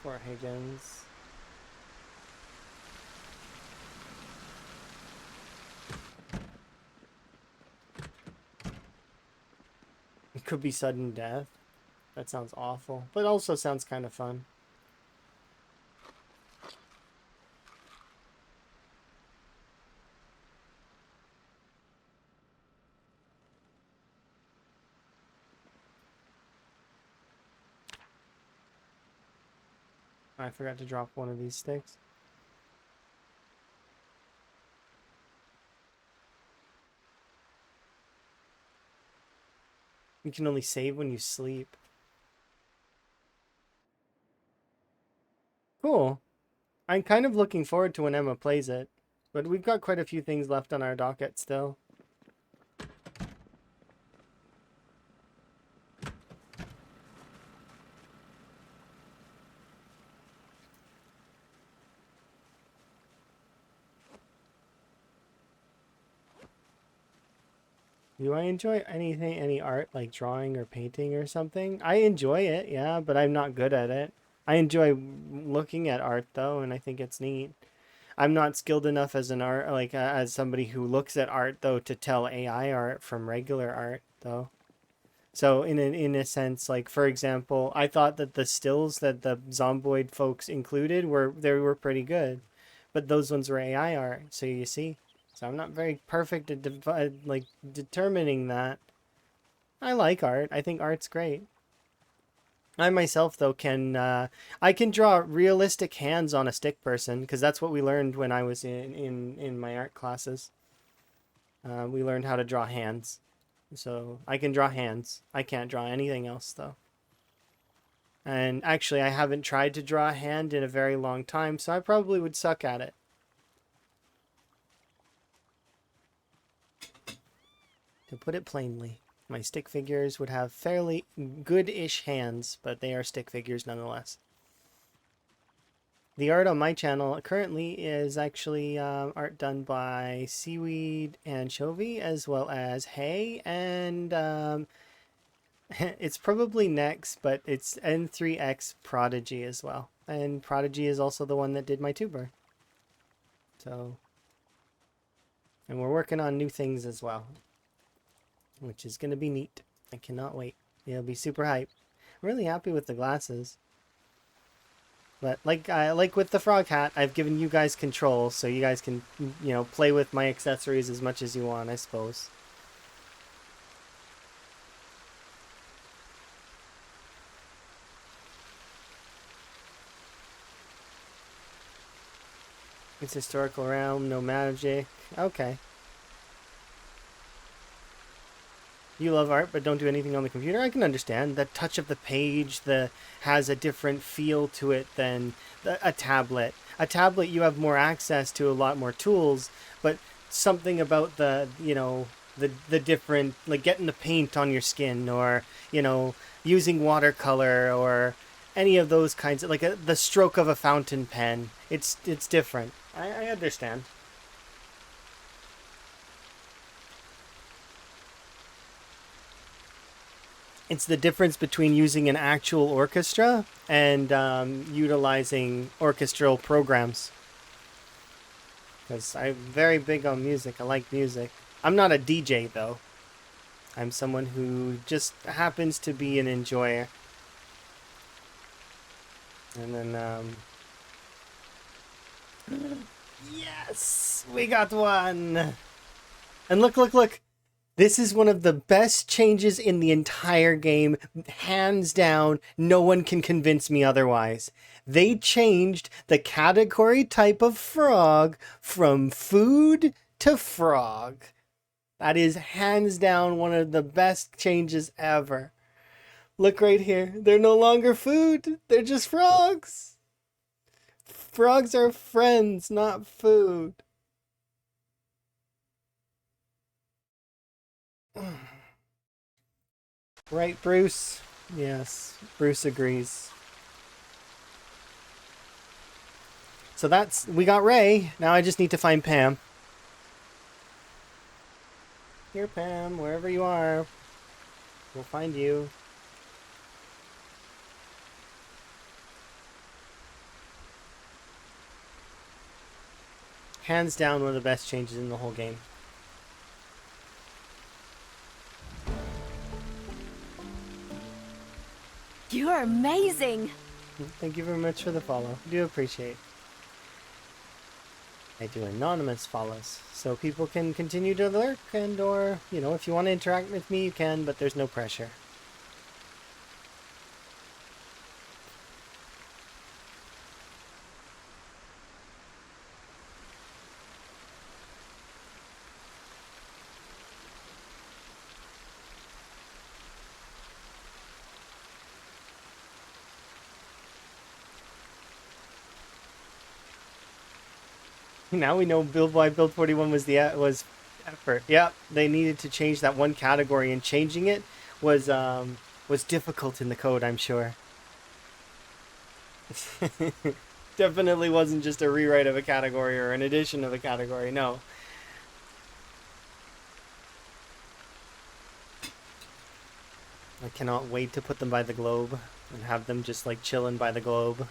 poor Higgins. It could be sudden death. That sounds awful, but also sounds kind of fun. I forgot to drop one of these sticks. You can only save when you sleep. Cool. I'm kind of looking forward to when Emma plays it, but we've got quite a few things left on our docket still. Do I enjoy any art like drawing or painting or something? I enjoy it, yeah, but I'm not good at it. I enjoy looking at art though, and I think it's neat. I'm not skilled enough as an art as somebody who looks at art though to tell AI art from regular art though. So in a sense, like for example, I thought that the stills that the Zomboid folks included were pretty good, but those ones were AI art. So you see, so I'm not very perfect at like determining that. I like art. I think art's great. I myself though can I can draw realistic hands on a stick person because that's what we learned when I was in my art classes. We learned how to draw hands. So I can draw hands. I can't draw anything else though. And actually I haven't tried to draw a hand in a very long time, so I probably would suck at it. To put it plainly, my stick figures would have fairly good-ish hands, but they are stick figures nonetheless. The art on my channel currently is actually art done by Seaweed and Chovy, as well as Hay, and it's probably next, but it's N3X Prodigy as well. And Prodigy is also the one that did my tuber. So, and we're working on new things as well, which is going to be neat. I cannot wait. It'll be super hype. I'm really happy with the glasses. But like with the frog hat, I've given you guys control, so you guys can, play with my accessories as much as you want, I suppose. It's historical realm, no magic. Okay. You love art but don't do anything on the computer? I can understand. The touch of the page has a different feel to it than a tablet. A tablet, you have more access to a lot more tools, but something about the different, like getting the paint on your skin, or, using watercolor, or any of those kinds of, like the stroke of a fountain pen. It's different. I understand. It's the difference between using an actual orchestra and utilizing orchestral programs. Because I'm very big on music. I like music. I'm not a DJ, though. I'm someone who just happens to be an enjoyer. And then, yes! We got one! And look! This is one of the best changes in the entire game. Hands down, no one can convince me otherwise. They changed the category type of frog from food to frog. That is hands down one of the best changes ever. Look right here. They're no longer food. They're just frogs. Frogs are friends, not food. Right, Bruce? Yes, Bruce agrees. So we got Ray. Now I just need to find Pam. Here, Pam, wherever you are. We'll find you. Hands down one of the best changes in the whole game. You're amazing. Thank you very much for the follow. I do appreciate. I do anonymous follows, so people can continue to lurk and or, you know, if you want to interact with me, you can, but there's no pressure. Now we know why Build 41 was was effort. Yeah, they needed to change that one category, and changing it was difficult in the code, I'm sure. Definitely wasn't just a rewrite of a category or an addition of a category, no. I cannot wait to put them by the globe and have them just like chilling by the globe.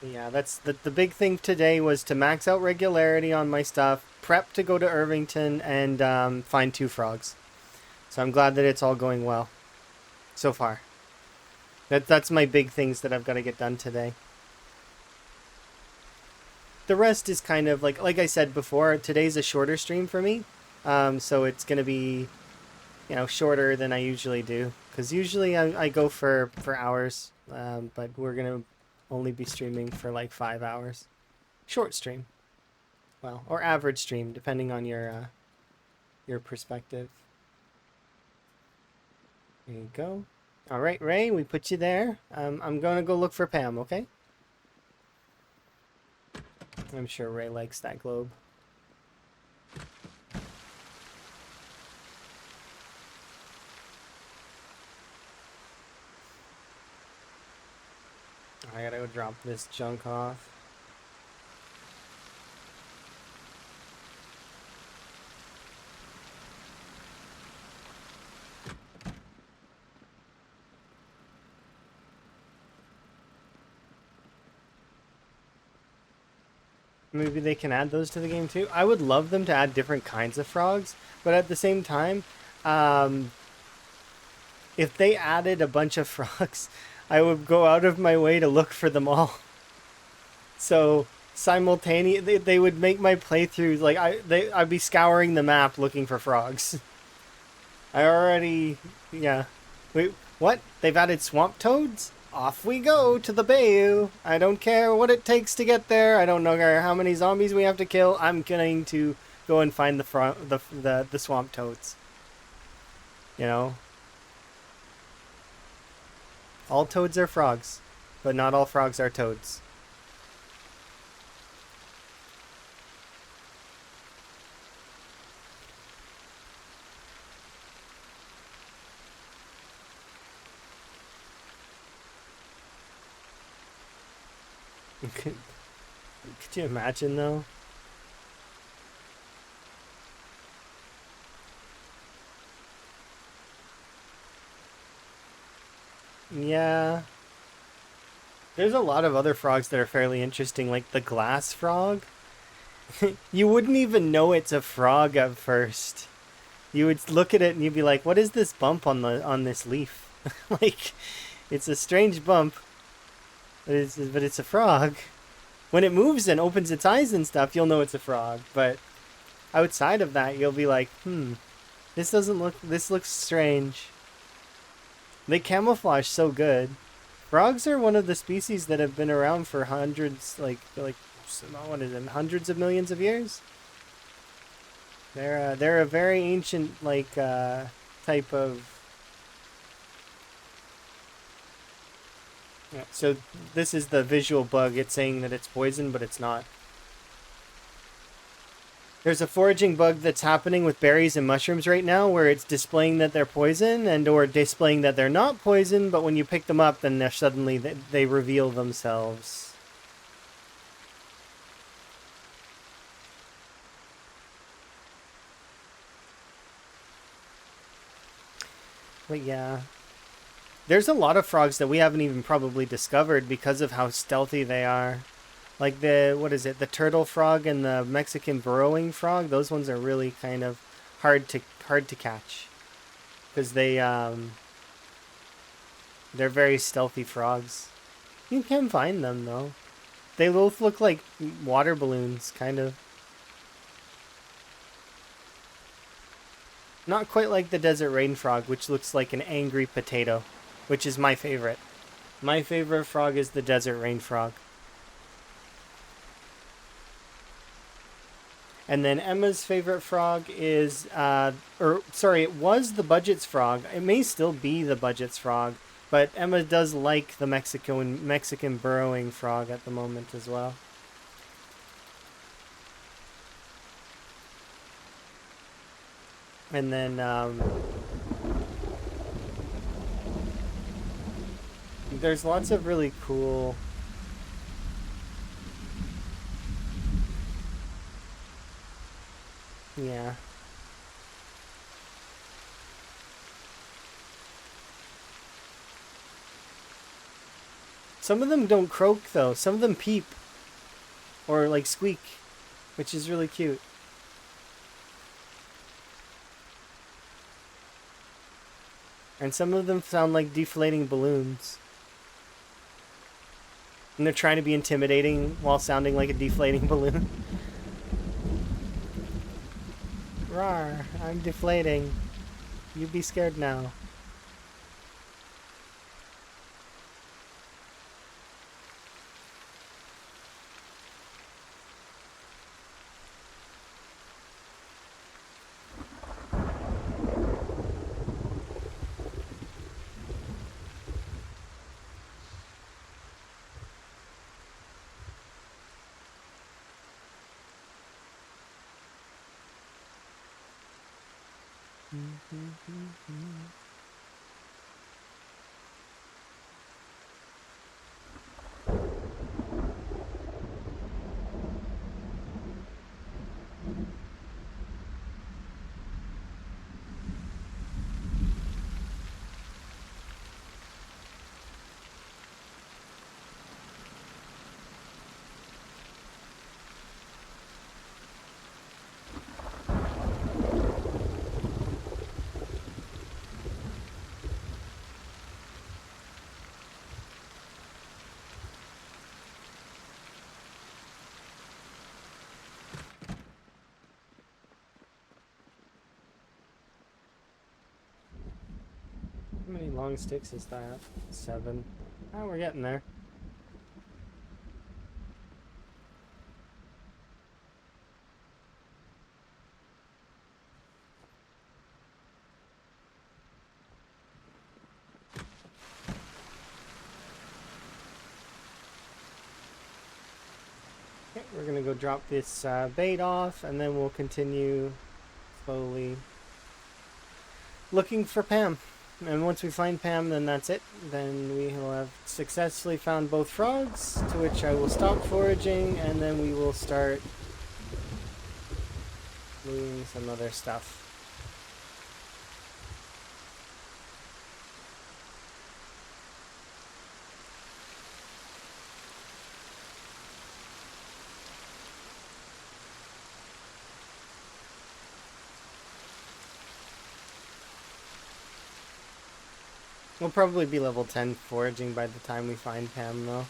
Yeah, that's the big thing today was to max out regularity on my stuff, prep to go to Irvington, and find 2 frogs. So I'm glad that it's all going well so far. That's my big things that I've got to get done today. The rest is kind of like I said before, today's a shorter stream for me. So it's going to be, you know, shorter than I usually do. Because usually I go for hours, but we're going to only be streaming for like 5 hours. Short stream. Well, or average stream, depending on your perspective. There you go. All right, Ray, we put you there. I'm going to go look for Pam, okay? I'm sure Ray likes that globe. I gotta go drop this junk off. Maybe they can add those to the game too. I would love them to add different kinds of frogs, but at the same time, if they added a bunch of frogs, I would go out of my way to look for them all. So simultaneously, they would make my playthroughs like I'd be scouring the map looking for frogs. I already, yeah. Wait, what? They've added swamp toads? Off we go to the bayou. I don't care what it takes to get there. I don't know how many zombies we have to kill. I'm going to go and find the swamp toads. You know? All toads are frogs, but not all frogs are toads. Could you imagine though? Yeah. There's a lot of other frogs that are fairly interesting, like the glass frog. You wouldn't even know it's a frog at first. You would look at it and you'd be like, "What is this bump on this leaf?" Like, it's a strange bump. But it's a frog. When it moves and opens its eyes and stuff, you'll know it's a frog. But outside of that, you'll be like, This doesn't look. This looks strange. They camouflage so good. Frogs are one of the species that have been around for hundreds, what is it, hundreds of millions of years. They're a very ancient type of. Yeah, so this is the visual bug. It's saying that it's poison, but it's not. There's a foraging bug that's happening with berries and mushrooms right now where it's displaying that they're poison and or displaying that they're not poison, but when you pick them up, then they're suddenly they reveal themselves. But yeah. There's a lot of frogs that we haven't even probably discovered because of how stealthy they are. Like what is it, the turtle frog and the Mexican burrowing frog, those ones are really kind of hard to catch. Because they're very stealthy frogs. You can find them though. They both look like water balloons, kind of. Not quite like the desert rain frog, which looks like an angry potato, which is my favorite. My favorite frog is the desert rain frog. And then Emma's favorite frog is, it was the Budget's frog. It may still be the Budget's frog, but Emma does like the Mexican burrowing frog at the moment as well. And then there's lots of really cool. Yeah. Some of them don't croak though. Some of them peep or like squeak, which is really cute. And some of them sound like deflating balloons. And they're trying to be intimidating while sounding like a deflating balloon. Rawr, I'm deflating. You be scared now. How many long sticks is that? 7. Oh, we're getting there. Okay, we're gonna go drop this bait off, and then we'll continue slowly looking for Pam. And once we find Pam, then that's it. Then we will have successfully found both frogs, to which I will stop foraging, and then we will start doing some other stuff. We'll probably be level 10 foraging by the time we find Pam, though.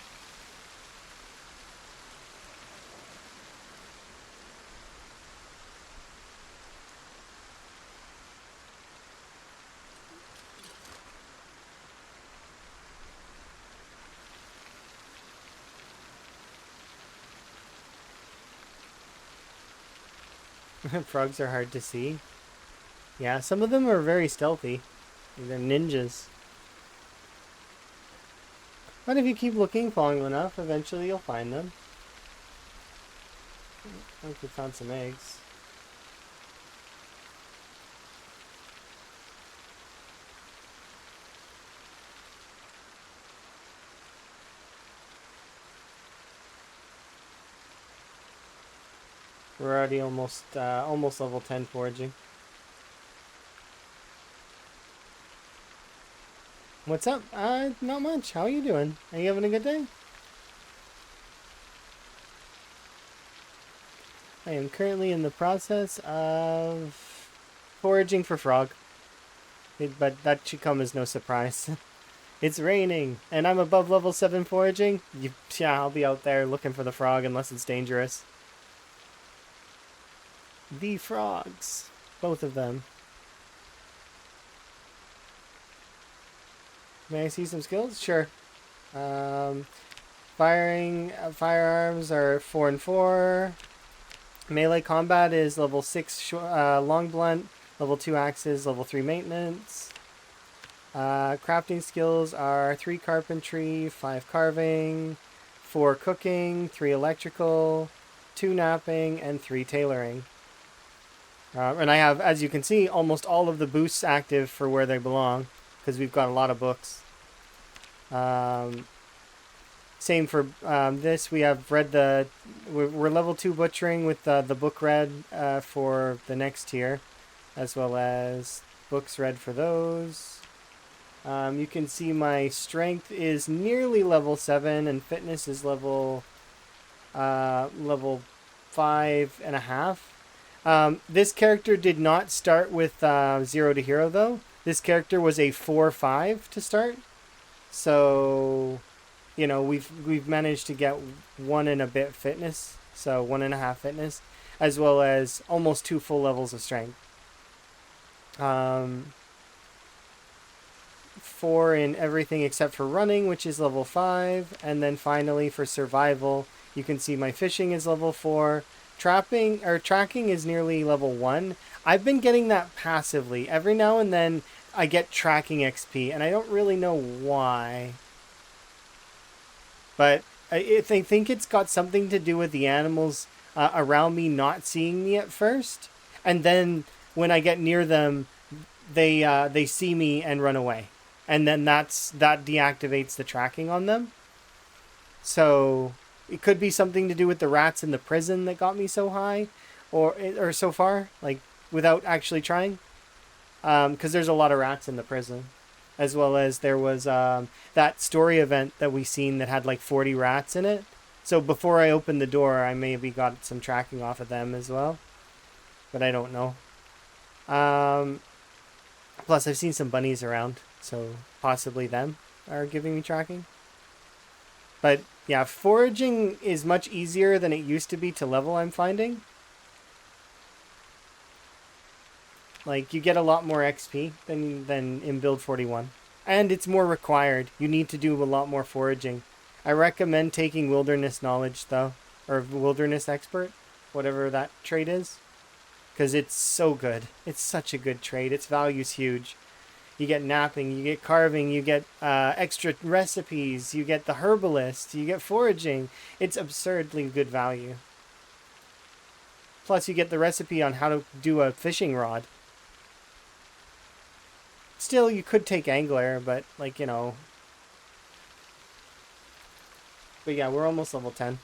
Frogs are hard to see. Yeah, some of them are very stealthy. They're ninjas. But if you keep looking long enough, eventually you'll find them. I think we found some eggs. We're already almost level 10 foraging. What's up? Not much. How are you doing? Are you having a good day? I am currently in the process of foraging for frog. But that should come as no surprise. It's raining, and I'm above level 7 foraging. Yeah, I'll be out there looking for the frog unless it's dangerous. The frogs. Both of them. May I see some skills? Sure. Firing firearms are 4 and 4. Melee combat is level 6 long blunt, level 2 axes, level 3 maintenance. Crafting skills are 3 carpentry, 5 carving, 4 cooking, 3 electrical, 2 napping, and 3 tailoring. And I have, as you can see, almost all of the boosts active for where they belong, because we've got a lot of books. Same for this. We have read we're level 2 butchering with the book read for the next tier, as well as books read for those. You can see my strength is nearly level 7 and fitness is level 5.5. This character did not start with 0 to hero though. This character was a 4-5 to start. So, you know, we've managed to get 1 and a bit fitness, so 1.5 fitness, as well as almost 2 full levels of strength. 4 in everything except for running, which is level 5, and then finally for survival, you can see my fishing is level 4. Tracking is nearly level 1. I've been getting that passively. Every now and then I get tracking XP, and I don't really know why. But I think it's got something to do with the animals around me not seeing me at first, and then when I get near them, they see me and run away, and then that deactivates the tracking on them. So it could be something to do with the rats in the prison that got me so high, or so far, like without actually trying, because there's a lot of rats in the prison. As well as there was that story event that we seen that had like 40 rats in it. So before I opened the door, I maybe got some tracking off of them as well. But I don't know. Plus, I've seen some bunnies around. So possibly them are giving me tracking. But yeah, foraging is much easier than it used to be to level, I'm finding. Like, you get a lot more XP than in build 41. And it's more required. You need to do a lot more foraging. I recommend taking wilderness knowledge, though. Or wilderness expert. Whatever that trait is. Because it's so good. It's such a good trait. Its value's huge. You get napping, you get carving, you get extra recipes, you get the herbalist, you get foraging. It's absurdly good value. Plus, you get the recipe on how to do a fishing rod. Still, you could take angler, but, like, you know. But yeah, we're almost level 10.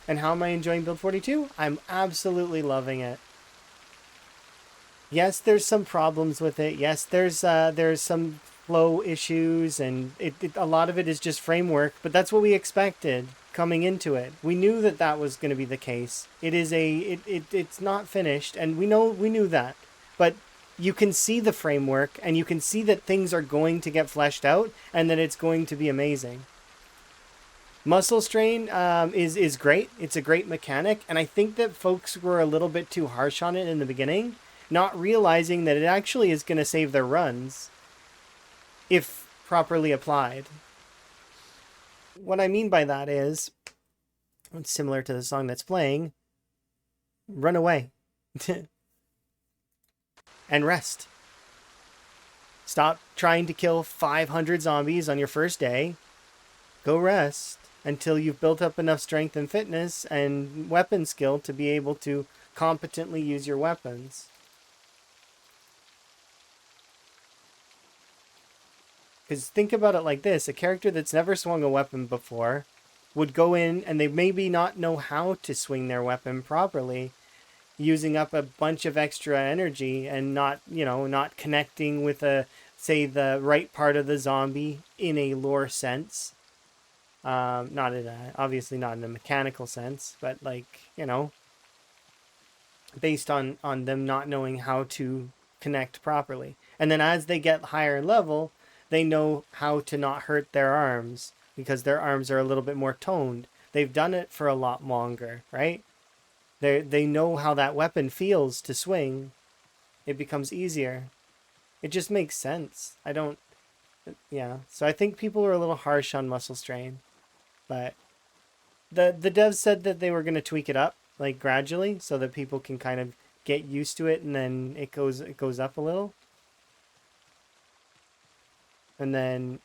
And how am I enjoying build 42? I'm absolutely loving it. Yes, there's some problems with it. Yes, there's some flow issues, and a lot of it is just framework, but that's what we expected coming into it. We knew that was going to be the case. It's not finished, and we knew that. But you can see the framework, and you can see that things are going to get fleshed out, and that it's going to be amazing. Muscle strain is great. It's a great mechanic, and I think that folks were a little bit too harsh on it in the beginning, not realizing that it actually is going to save their runs if properly applied. What I mean by that is, it's similar to the song that's playing, Run away. And rest. Stop trying to kill 500 zombies on your first day. Go rest until you've built up enough strength and fitness and weapon skill to be able to competently use your weapons. Because think about it like this. A character that's never swung a weapon before would go in and they maybe not know how to swing their weapon properly, using up a bunch of extra energy and not, not connecting with say the right part of the zombie in a lore sense. Not in obviously not in a mechanical sense, but like, based on them not knowing how to connect properly. And then as they get higher level, they know how to not hurt their arms because their arms are a little bit more toned. They've done it for a lot longer, right? They know how that weapon feels to swing. It becomes easier. It just makes sense. I don't, yeah. So I think people were a little harsh on muscle strain, but the devs said that they were going to tweak it up like gradually so that people can kind of get used to it, and then it goes up a little. And then,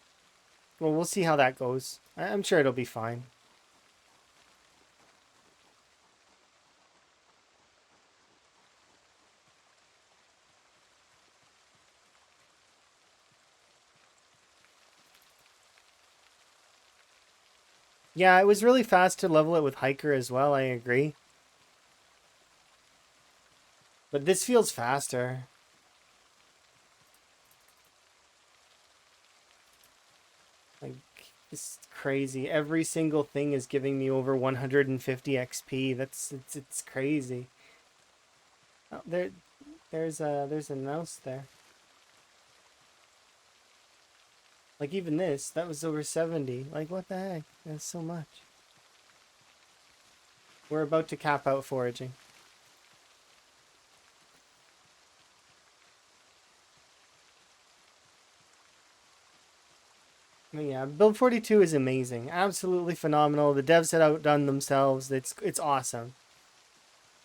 well, we'll see how that goes. I'm sure it'll be fine. Yeah, it was really fast to level it with Hiker as well, I agree. But this feels faster. Like, it's crazy. Every single thing is giving me over 150 XP. It's crazy. Oh, there's a mouse there. Like even this, that was over 70. Like what the heck? That's so much. We're about to cap out foraging. But yeah, build 42 is amazing. Absolutely phenomenal. The devs had outdone themselves. It's awesome.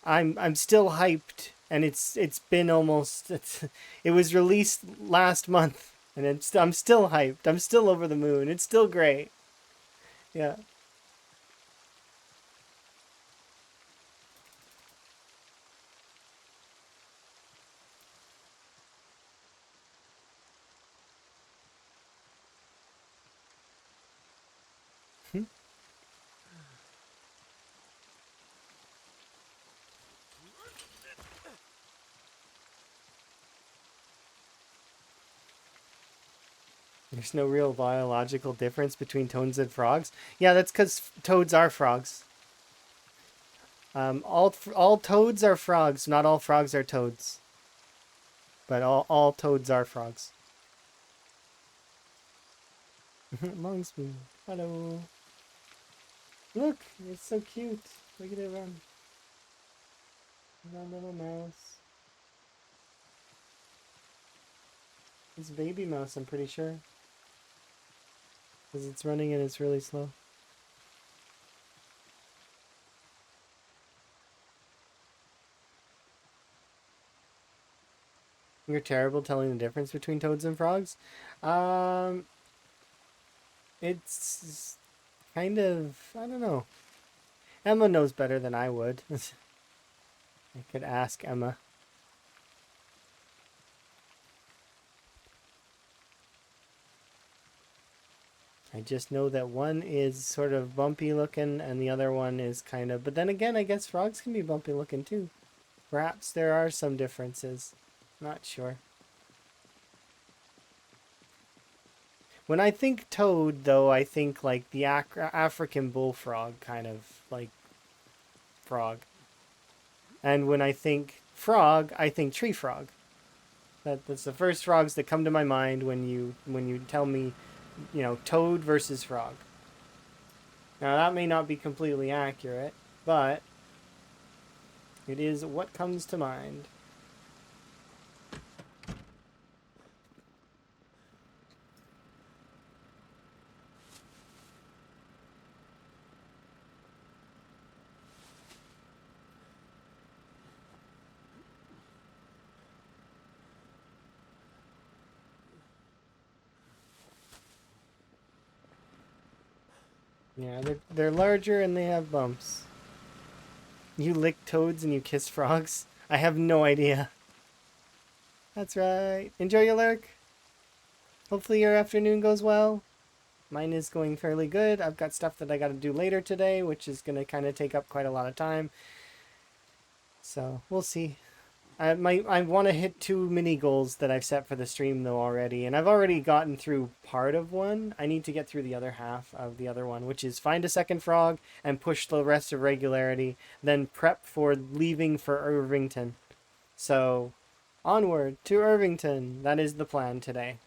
I'm still hyped, and it's been almost it was released last month, and I'm still hyped. I'm still over the moon. It's still great. Yeah. There's no real biological difference between toads and frogs. Yeah, that's because toads are frogs. All toads are frogs. Not all frogs are toads, but all toads are frogs. Long spoon. Hello. Look, it's so cute. Look at it run. That little mouse. It's a baby mouse, I'm pretty sure. Because it's running and it's really slow. You're terrible telling the difference between toads and frogs. Um, it's kind of, I don't know. Emma knows better than I would. I could ask Emma. I just know that one is sort of bumpy looking and the other one is kind of... But then again, I guess frogs can be bumpy looking too. Perhaps there are some differences. Not sure. When I think toad, though, I think like the African bullfrog kind of like frog. And when I think frog, I think tree frog. That's the first frogs that come to my mind when you tell me, toad versus frog. Now that may not be completely accurate, but it is what comes to mind. Yeah, they're larger and they have bumps. You lick toads and you kiss frogs? I have no idea. That's right. Enjoy your lurk. Hopefully your afternoon goes well. Mine is going fairly good. I've got stuff that I got to do later today, which is going to kind of take up quite a lot of time. So we'll see. I want to hit 2 mini goals that I've set for the stream though already, and I've already gotten through part of one. I need to get through the other half of the other one, which is find a second frog and push the rest of regularity, then prep for leaving for Irvington. So, onward to Irvington. That is the plan today.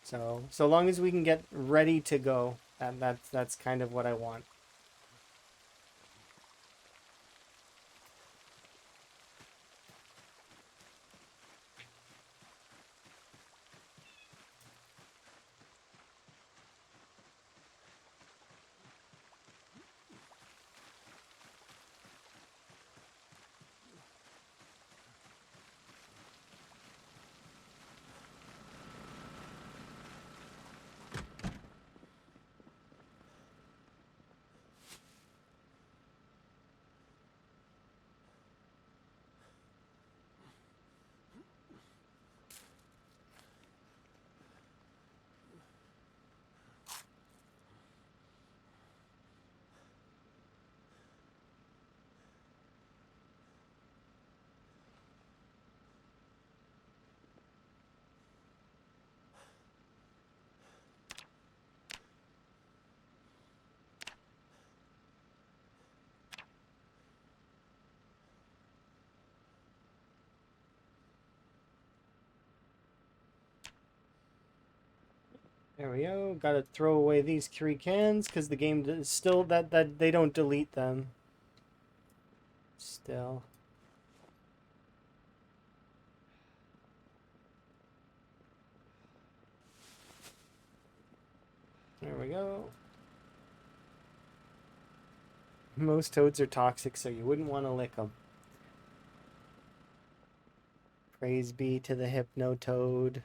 So long as we can get ready to go, that's kind of what I want. There we go. Got to throw away these 3 cans because the game is still that they don't delete them. Still. There we go. Most toads are toxic, so you wouldn't want to lick them. Praise be to the hypno toad.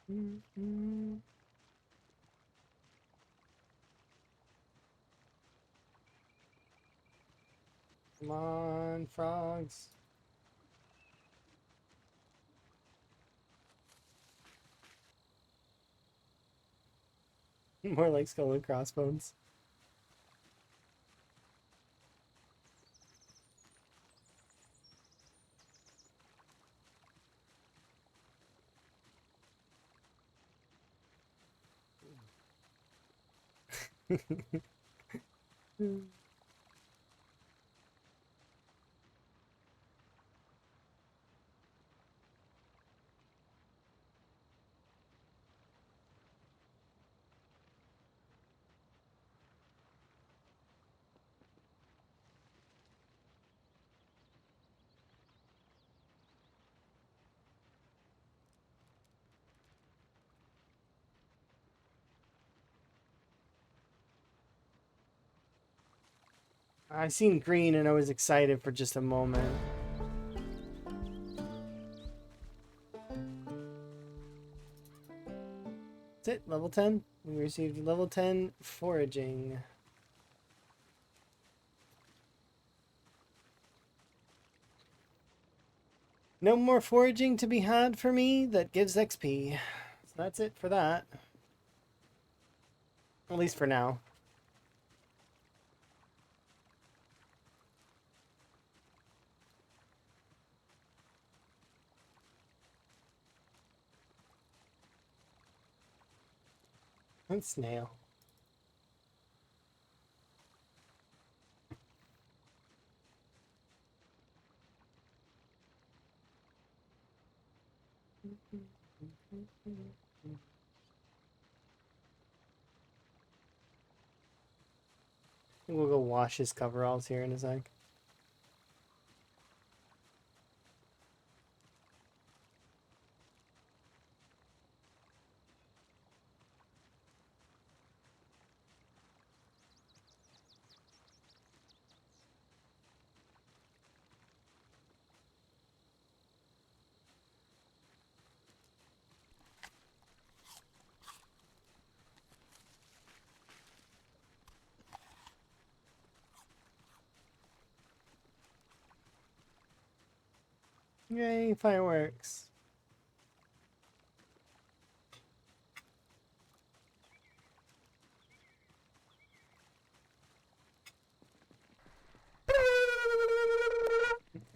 Mm-mm. Come on, frogs. More like skull and crossbones. I seen green and I was excited for just a moment. That's it, level 10. We received level 10 foraging. No more foraging to be had for me that gives XP. So that's it for that. At least for now. And snail. We'll go wash his coveralls here in a sec. Yay, fireworks.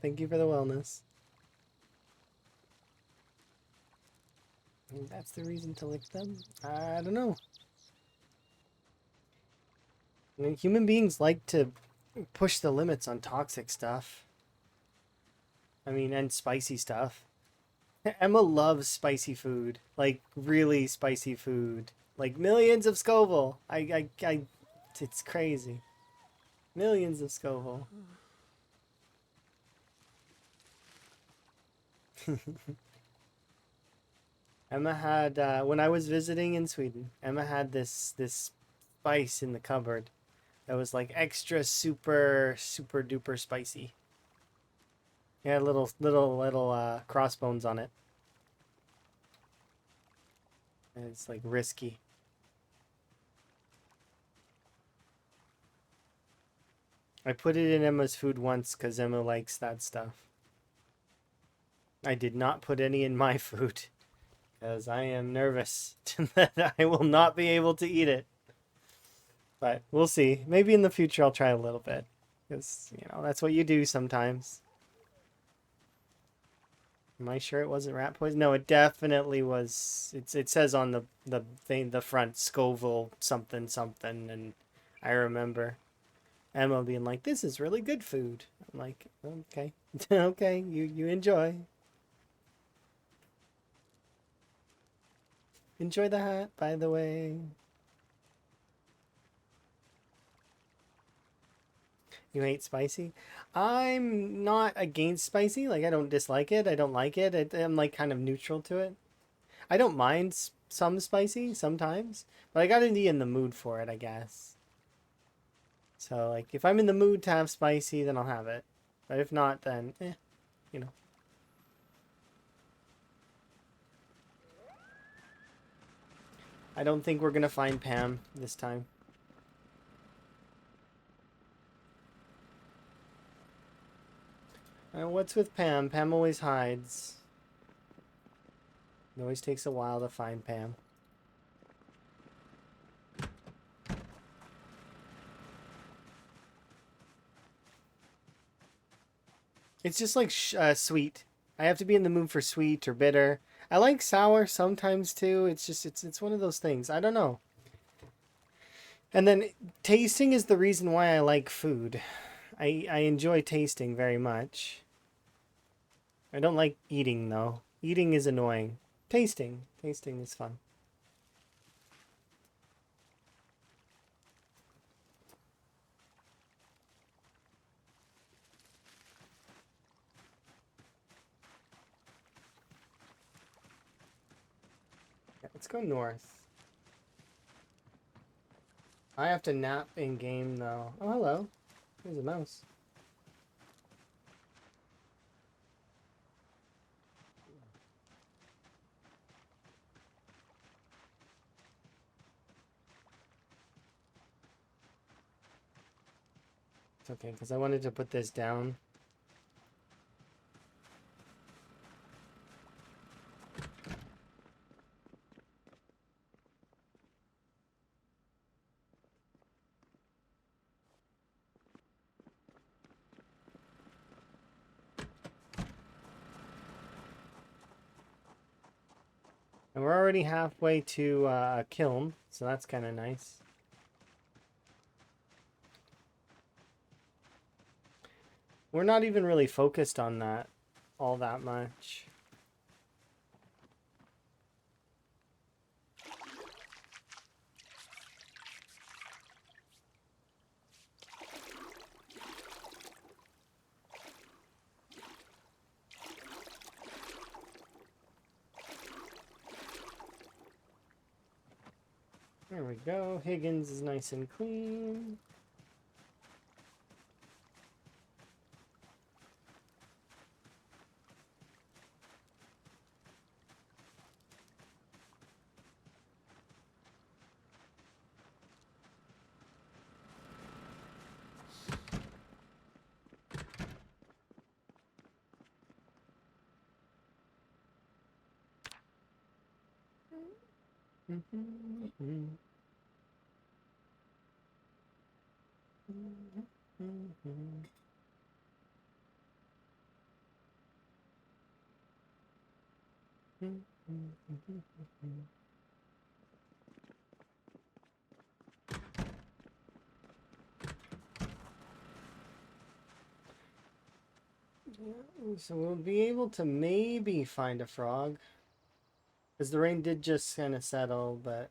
Thank you for the wellness. That's the reason to lick them? I don't know. I mean, human beings like to push the limits on toxic stuff. I mean, and spicy stuff. Emma loves spicy food. Like, really spicy food. Like, millions of Scoville. It's crazy. Millions of Scoville. Emma had, when I was visiting in Sweden, Emma had this spice in the cupboard that was like extra super duper spicy. It had little crossbones on it. And it's like risky. I put it in Emma's food once because Emma likes that stuff. I did not put any in my food because I am nervous that I will not be able to eat it. But we'll see. Maybe in the future I'll try a little bit because, you know, that's what you do sometimes. Am I sure it wasn't rat poison? No, it definitely was. It says on the thing, the front, Scoville something something, and I remember Emma being like, "This is really good food." I'm like, "Okay, okay, you enjoy. Enjoy the hat, by the way." You hate spicy? I'm not against spicy. Like, I don't dislike it. I don't like it. I'm like kind of neutral to it. I don't mind some spicy sometimes, but I gotta be in the mood for it, I guess. So, like, if I'm in the mood to have spicy, then I'll have it. But if not, then, you know. I don't think we're gonna find Pam this time. What's with Pam? Pam always hides. It always takes a while to find Pam. It's just like sweet. I have to be in the mood for sweet or bitter. I like sour sometimes too. It's just it's one of those things. I don't know. And then tasting is the reason why I like food. I enjoy tasting very much. I don't like eating though. Eating is annoying. Tasting is fun. Yeah, let's go north. I have to nap in game though. Oh, hello. There's a mouse. It's okay, because I wanted to put this down. And we're already halfway to a kiln, so that's kind of nice. We're not even really focused on that all that much. There we go. Higgins is nice and clean. So we'll be able to maybe find a frog. Because the rain did just kind of settle, but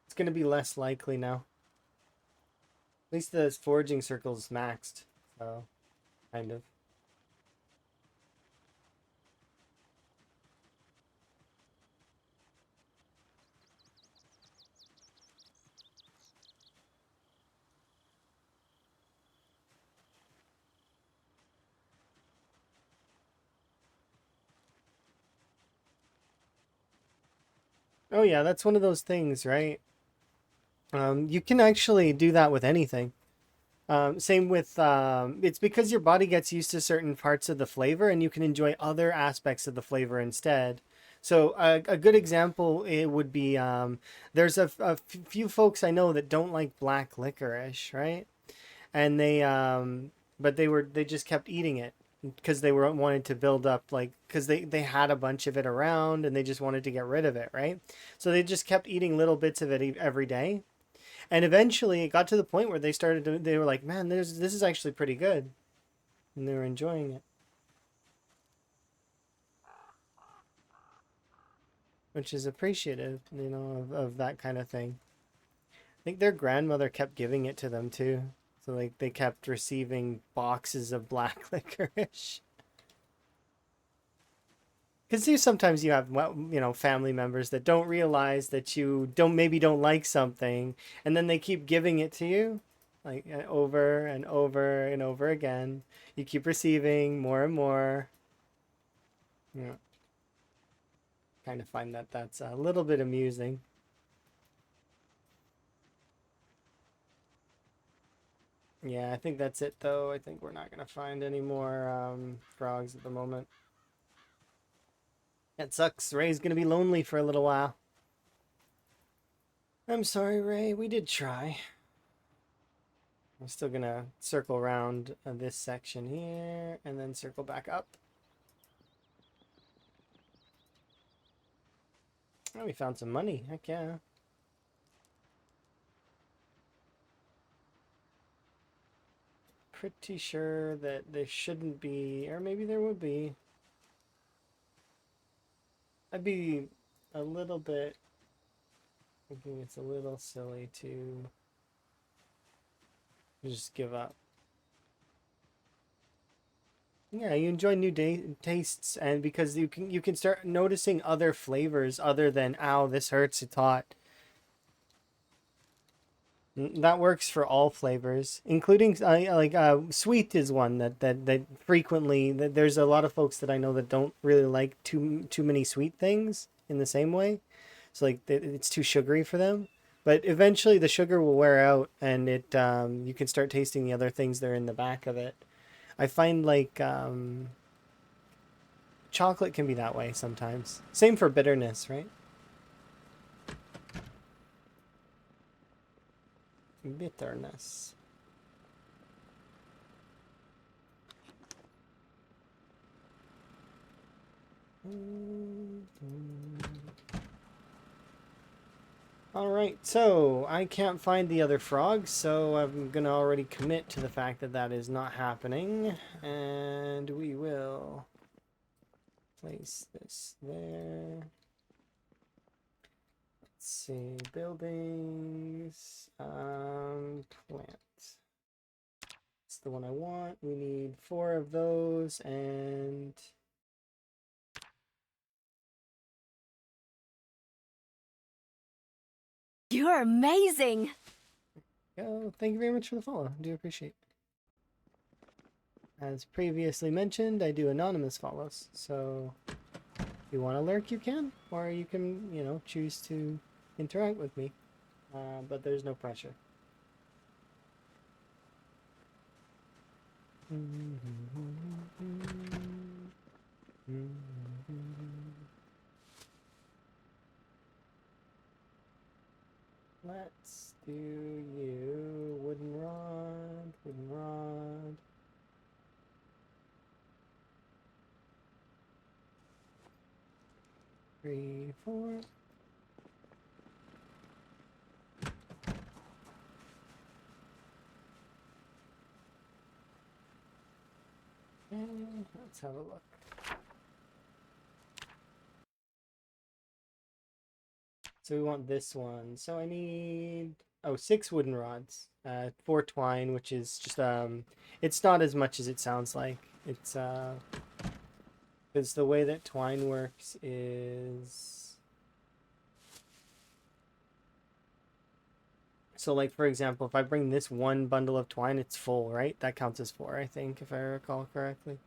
it's going to be less likely now. At least the foraging circle's maxed, so kind of. Oh yeah, that's one of those things, right? You can actually do that with anything. Same with it's because your body gets used to certain parts of the flavor, and you can enjoy other aspects of the flavor instead. So a good example it would be there's a few folks I know that don't like black licorice, right? And but they just kept eating it because they were wanted to build up like because they had a bunch of it around and they just wanted to get rid of it, right? So they just kept eating little bits of it every day, and eventually it got to the point where they were like, man, this is actually pretty good, and they were enjoying it, which is appreciative, of that kind of thing. I think their grandmother kept giving it to them too, so like they kept receiving boxes of black licorice. Because sometimes you have, well, family members that don't realize that you don't like something, and then they keep giving it to you, like over and over and over again. You keep receiving more and more. Yeah, kind of find that that's a little bit amusing. Yeah, I think that's it though. I think we're not gonna find any more frogs at the moment. That sucks. Ray's gonna be lonely for a little while. I'm sorry, Ray. We did try. I'm still gonna circle around this section here and then circle back up. Oh, we found some money. Heck yeah. Pretty sure that there shouldn't be, or maybe there would be. I'd be a little bit thinking it's a little silly to just give up. Yeah, you enjoy new tastes, and because you can start noticing other flavors other than ow, this hurts, it's hot. That works for all flavors, including like sweet is one that frequently there's a lot of folks that I know that don't really like too many sweet things in the same way. So like it's too sugary for them. But eventually the sugar will wear out, and it you can start tasting the other things that are in the back of it. I find like chocolate can be that way sometimes. Same for bitterness, right? Bitterness. All right, so I can't find the other frogs, so I'm gonna already commit to the fact that that is not happening, and we will place this there. Let's see, buildings, plant. It's the one I want. We need 4 of those, and You are amazing. Yo, thank you very much for the follow. I do appreciate it. As previously mentioned, I do anonymous follows. So if you want to lurk, you can. Or you can, you know, choose to interact with me. But there's no pressure. Let's do you. Wooden rod, wooden rod. Three, four. And let's have a look. So we want this one. So I need 6 wooden rods, 4 twine, which is just it's not as much as it sounds like. It's because the way that twine works is, so like for example, if I bring this one bundle of twine, it's full, right? That counts as 4, I think, if I recall correctly.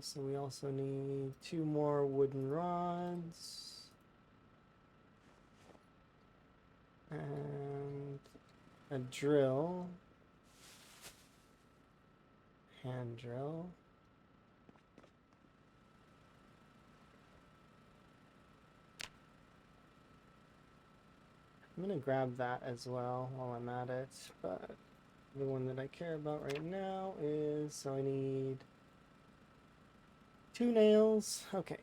So we also need 2 more wooden rods. And a drill. Hand drill. I'm gonna grab that as well while I'm at it, but the one that I care about right now is, so I need 2 nails. Okay.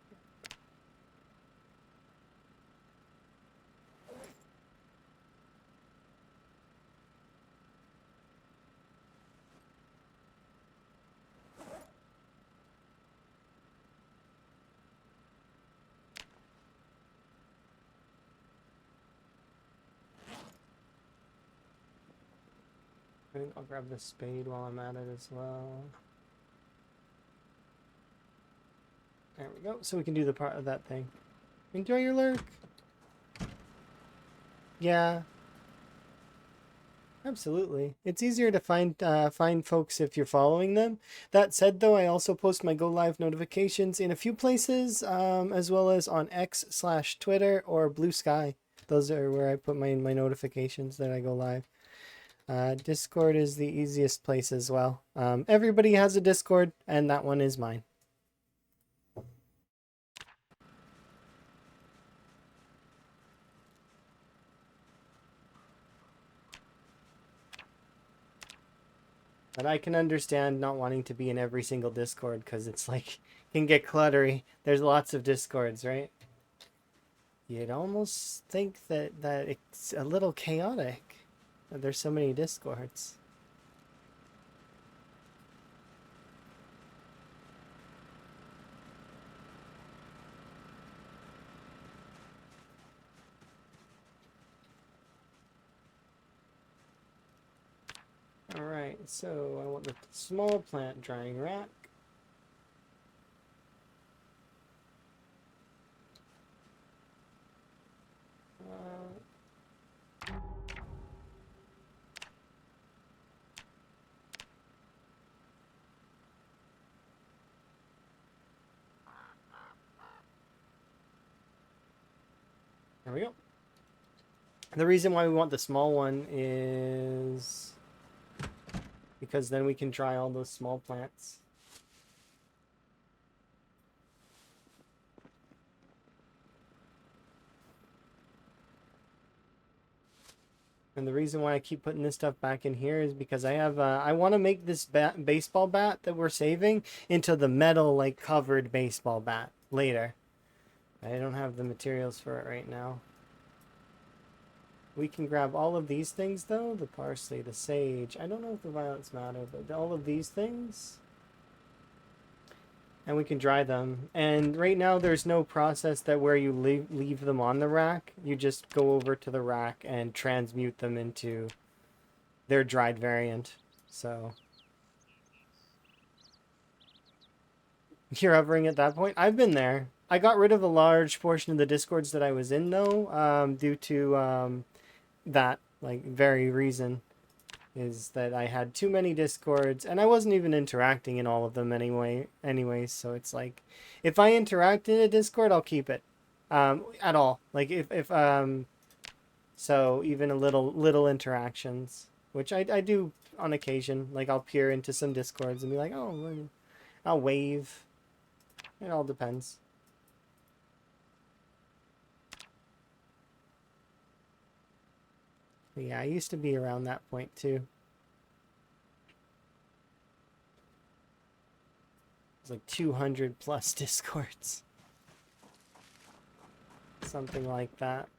I think I'll grab the spade while I'm at it as well. There we go. So we can do the part of that thing. Enjoy your lurk. Yeah. Absolutely. It's easier to find folks if you're following them. That said, though, I also post my go live notifications in a few places, as well as on X/Twitter or Blue Sky. Those are where I put my notifications that I go live. Discord is the easiest place as well. Everybody has a Discord, and that one is mine. But I can understand not wanting to be in every single Discord because it's like, can get cluttery. There's lots of Discords, right? You'd almost think that it's a little chaotic. That there's so many Discords. Alright, so I want the small plant drying rack. There we go. The reason why we want the small one is because then we can dry all those small plants. And the reason why I keep putting this stuff back in here is because I have I want to make this baseball bat that we're saving into the metal like covered baseball bat later. I don't have the materials for it right now. We can grab all of these things though, the parsley, the sage. I don't know if the violets matter, but all of these things. And we can dry them. And right now there's no process that where you leave them on the rack. You just go over to the rack and transmute them into their dried variant. So you're hovering at that point? I've been there. I got rid of a large portion of the discords that I was in though, due to that like very reason is that I had too many discords and I wasn't even interacting in all of them anyways, so it's like if I interact in a discord, I'll keep it at all. Like if so even a little interactions, which I do on occasion, like I'll peer into some discords and be like, "Oh, I'll wave." It all depends. But yeah, I used to be around that point too. It's like 200 plus discords. Something like that.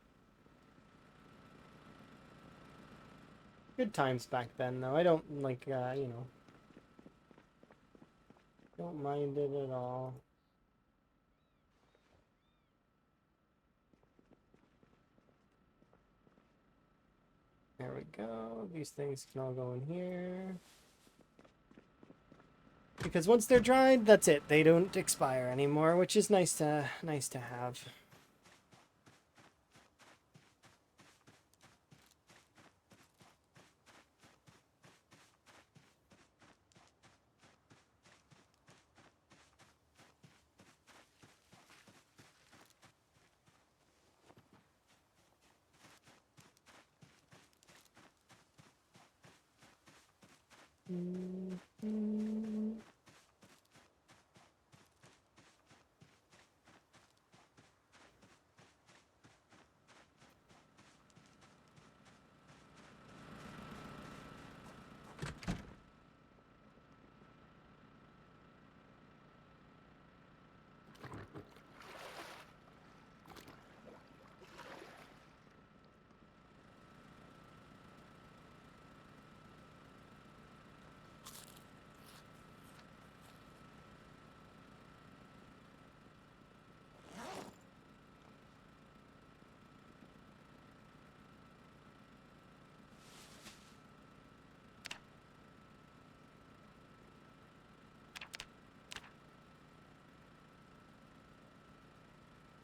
Good times back then, though. I don't like, don't mind it at all. There we go. These things can all go in here. Because once they're dried, that's it. They don't expire anymore, which is nice to have.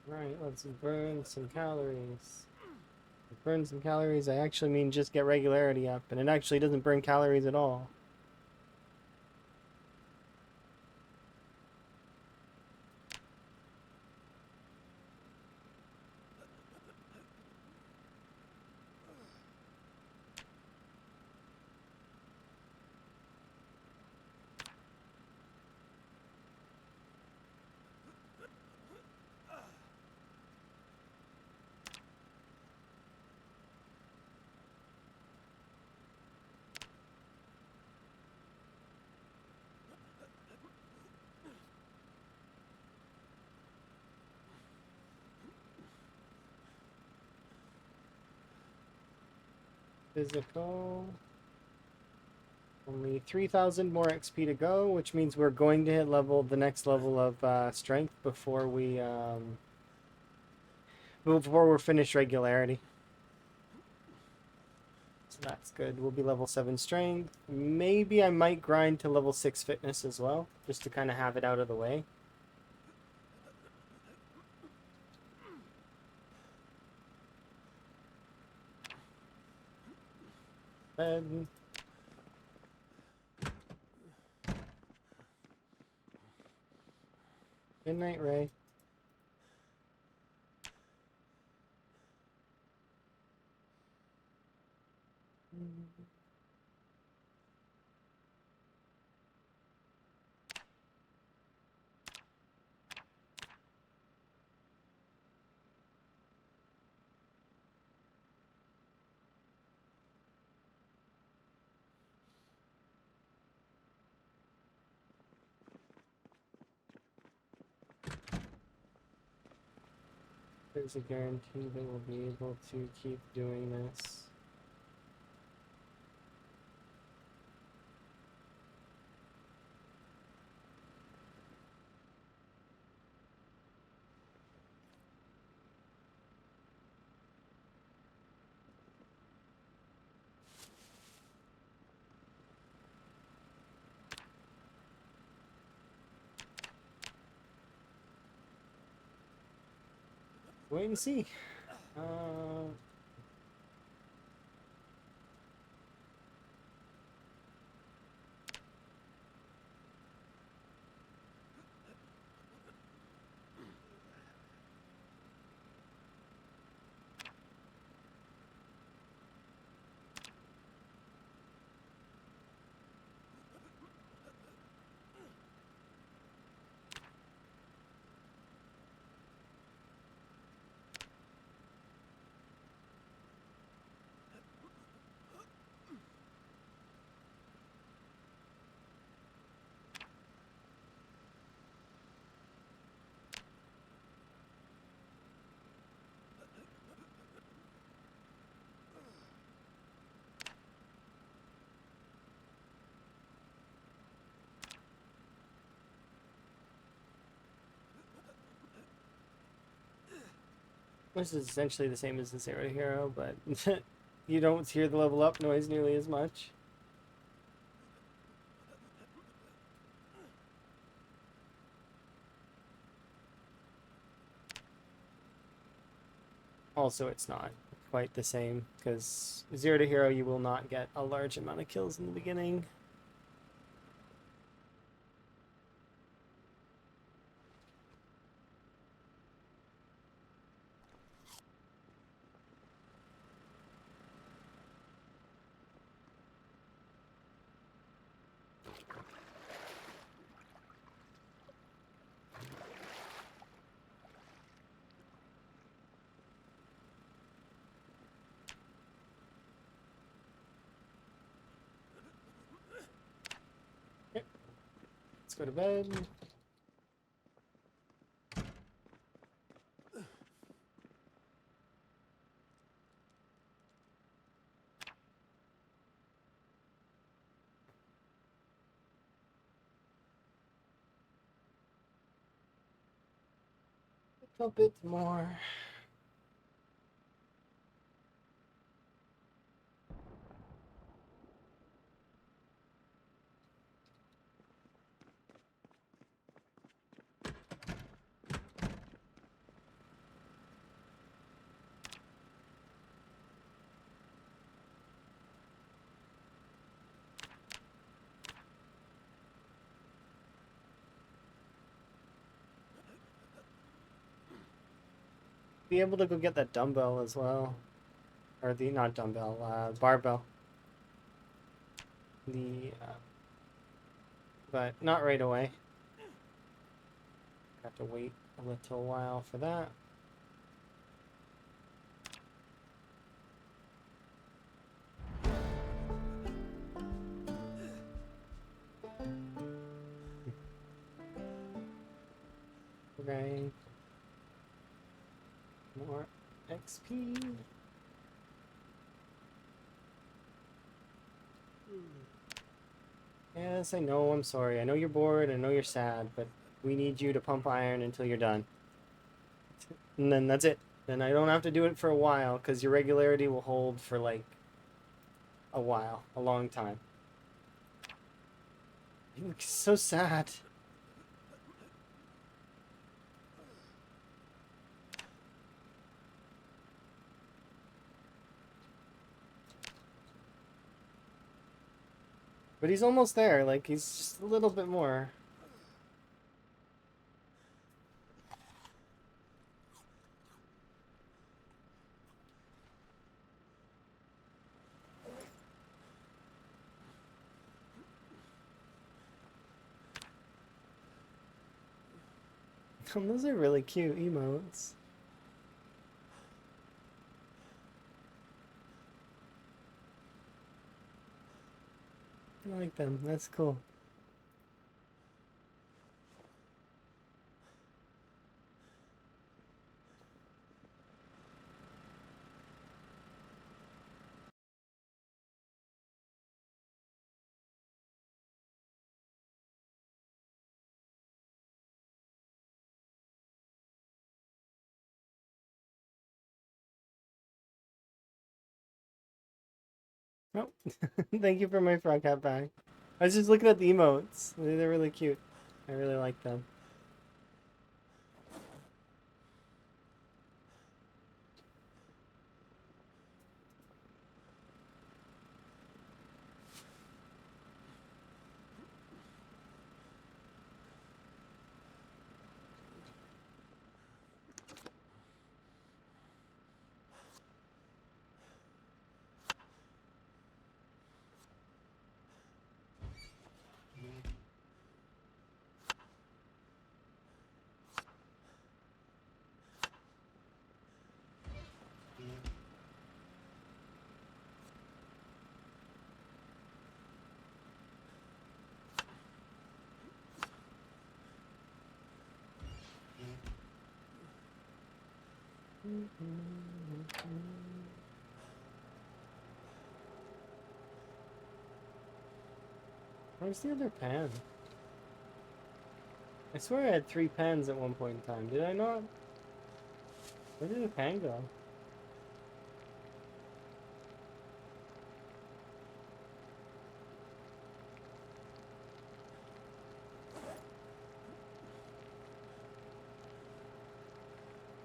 Right, let's burn some calories. Burn some calories, I actually mean just get regularity up, and it actually doesn't burn calories at all. Physical. Only 3,000 more XP to go, which means we're going to hit the next level of strength before we're finished regularity. So that's good. We'll be level 7 strength. Maybe I might grind to level 6 fitness as well, just to kind of have it out of the way. Bed. Good night, Ray. There's a guarantee that we'll be able to keep doing this. wait and see. This is essentially the same as the Zero Hero, but you don't hear the level up noise nearly as much. Also, it's not quite the same, because Zero to Hero you will not get a large amount of kills in the beginning. Okay, let's go to bed. A bit more. Be able to go get that dumbbell as well. Or the, not dumbbell, barbell. But not right away. Have to wait a little while for that. Okay. More XP. Yes, I know, I'm sorry. I know you're bored, I know you're sad, but we need you to pump iron until you're done. And then that's it. Then I don't have to do it for a while, because your regularity will hold for like a while, a long time. You look so sad. But he's almost there, like he's just a little bit more. Those are really cute emotes. I like them. That's cool. Oh, thank you for my frog hat back. I was just looking at the emotes. They're really cute. I really like them. Where's the other pan? I swear I had 3 pans at one point in time. Did I not? Where did the pan go?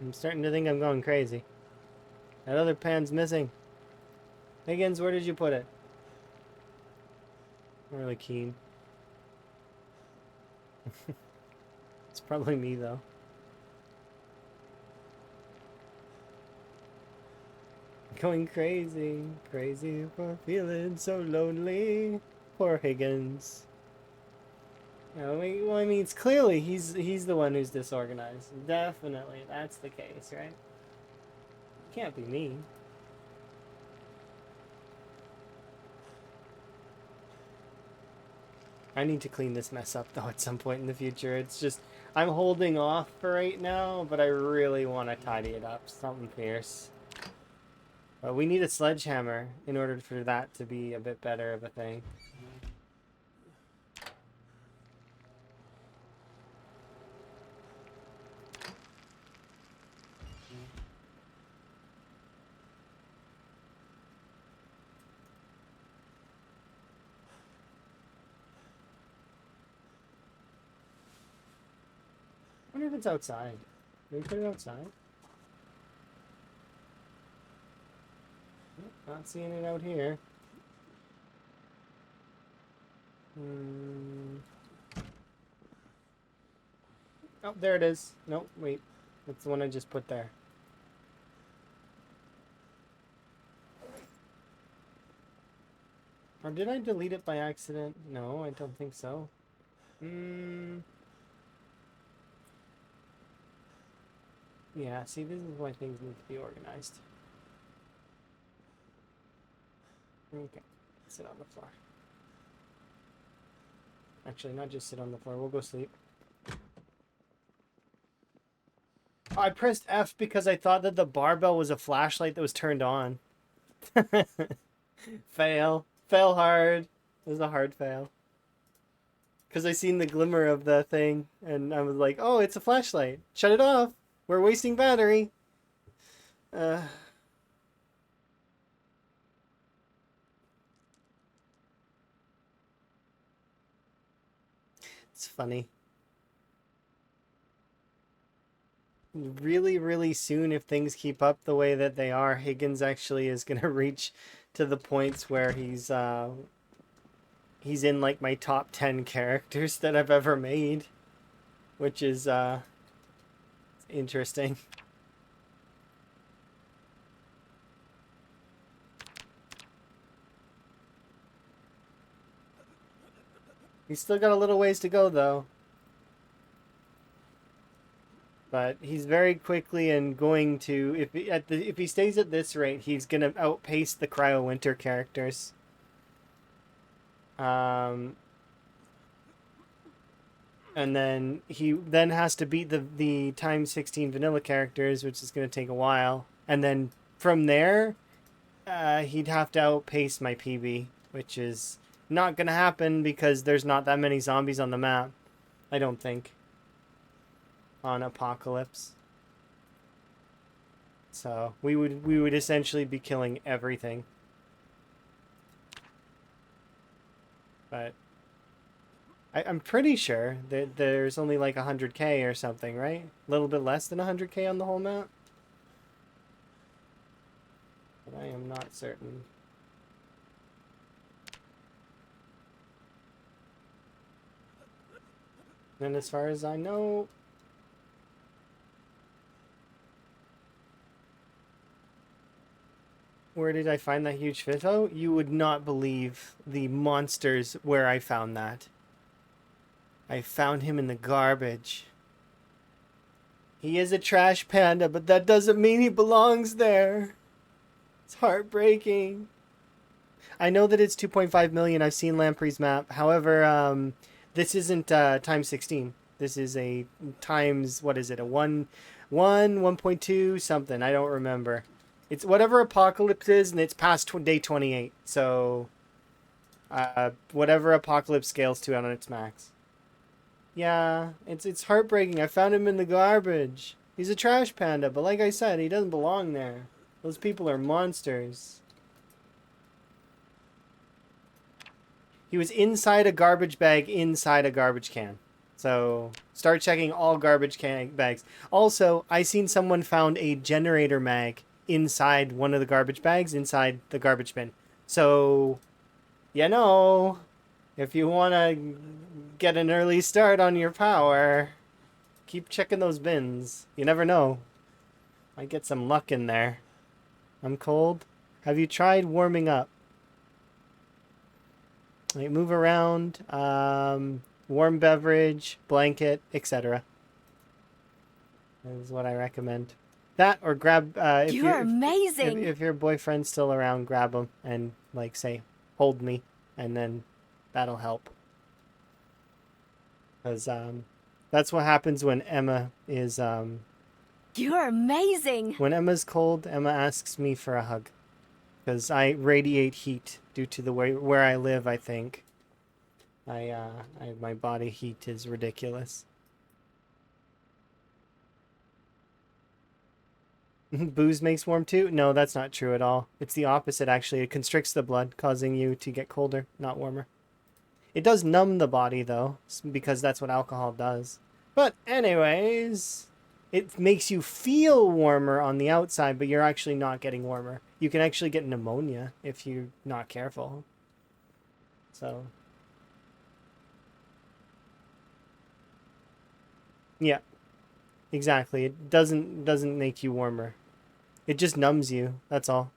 I'm starting to think I'm going crazy. That other pan's missing. Higgins, where did you put it? I'm really keen. It's probably me, though. Going crazy, crazy for feeling so lonely. Poor Higgins. Well, I mean, it's clearly he's the one who's disorganized. Definitely, that's the case, right? Can't be me. I need to clean this mess up, though, at some point in the future. It's just, I'm holding off for right now, but I really want to tidy it up. Something fierce. But we need a sledgehammer in order for that to be a bit better of a thing. I wonder if it's outside. Can we put it outside? Nope, not seeing it out here. Oh, there it is. Nope, wait. That's the one I just put there. Or did I delete it by accident? No, I don't think so. Yeah, see, this is why things need to be organized. Okay, sit on the floor. Actually, not just sit on the floor, we'll go sleep. Oh, I pressed F because I thought that the barbell was a flashlight that was turned on. Fail. Fail hard. It was a hard fail. Because I seen the glimmer of the thing, and I was like, oh, it's a flashlight. Shut it off. We're wasting battery. It's funny. Really, really soon, if things keep up the way that they are, Higgins actually is going to reach to the points where he's in like my top 10 characters that I've ever made, which is interesting. He's still got a little ways to go, though. But he's very quickly and going to, if he stays at this rate, he's gonna outpace the Cryo Winter characters. And then he then has to beat the times 16 vanilla characters, which is gonna take a while. And then from there, he'd have to outpace my PB, which is not gonna happen because there's not that many zombies on the map. I don't think. On Apocalypse. So we would essentially be killing everything. But I'm pretty sure that there's only like 100k or something, right? A little bit less than 100k on the whole map. But I am not certain. And as far as I know, where did I find that huge Fitto? You would not believe the monsters where I found that. I found him in the garbage. He is a trash panda, but that doesn't mean he belongs there. It's heartbreaking. I know that it's 2.5 million. I've seen Lamprey's map. However, this isn't times 16. This is a times, what is it? A 1.2 something. I don't remember. It's whatever Apocalypse is, and it's past day 28. So, whatever Apocalypse scales to on its max. Yeah, it's heartbreaking. I found him in the garbage. He's a trash panda, but like I said, he doesn't belong there. Those people are monsters. He was inside a garbage bag inside a garbage can. So start checking all garbage can bags. Also, I seen someone found a generator mag inside one of the garbage bags inside the garbage bin. So, you know, if you want to get an early start on your power, keep checking those bins. You never know. Might get some luck in there. I'm cold. Have you tried warming up? Like move around, warm beverage, blanket, etc. That is what I recommend. That or grab if You're you amazing. if your boyfriend's still around, grab him and like say, "Hold me," and then that'll help. Because that's what happens when Emma is You're amazing. when Emma's cold. Emma asks me for a hug because I radiate heat due to the way where I live. I think my body heat is ridiculous. Booze makes warm too? No, that's not true at all. It's the opposite, actually. It constricts the blood, causing you to get colder, not warmer. It does numb the body, though, because that's what alcohol does. But anyways, it makes you feel warmer on the outside, but you're actually not getting warmer. You can actually get pneumonia if you're not careful. So, yeah, exactly. It doesn't make you warmer. It just numbs you. That's all.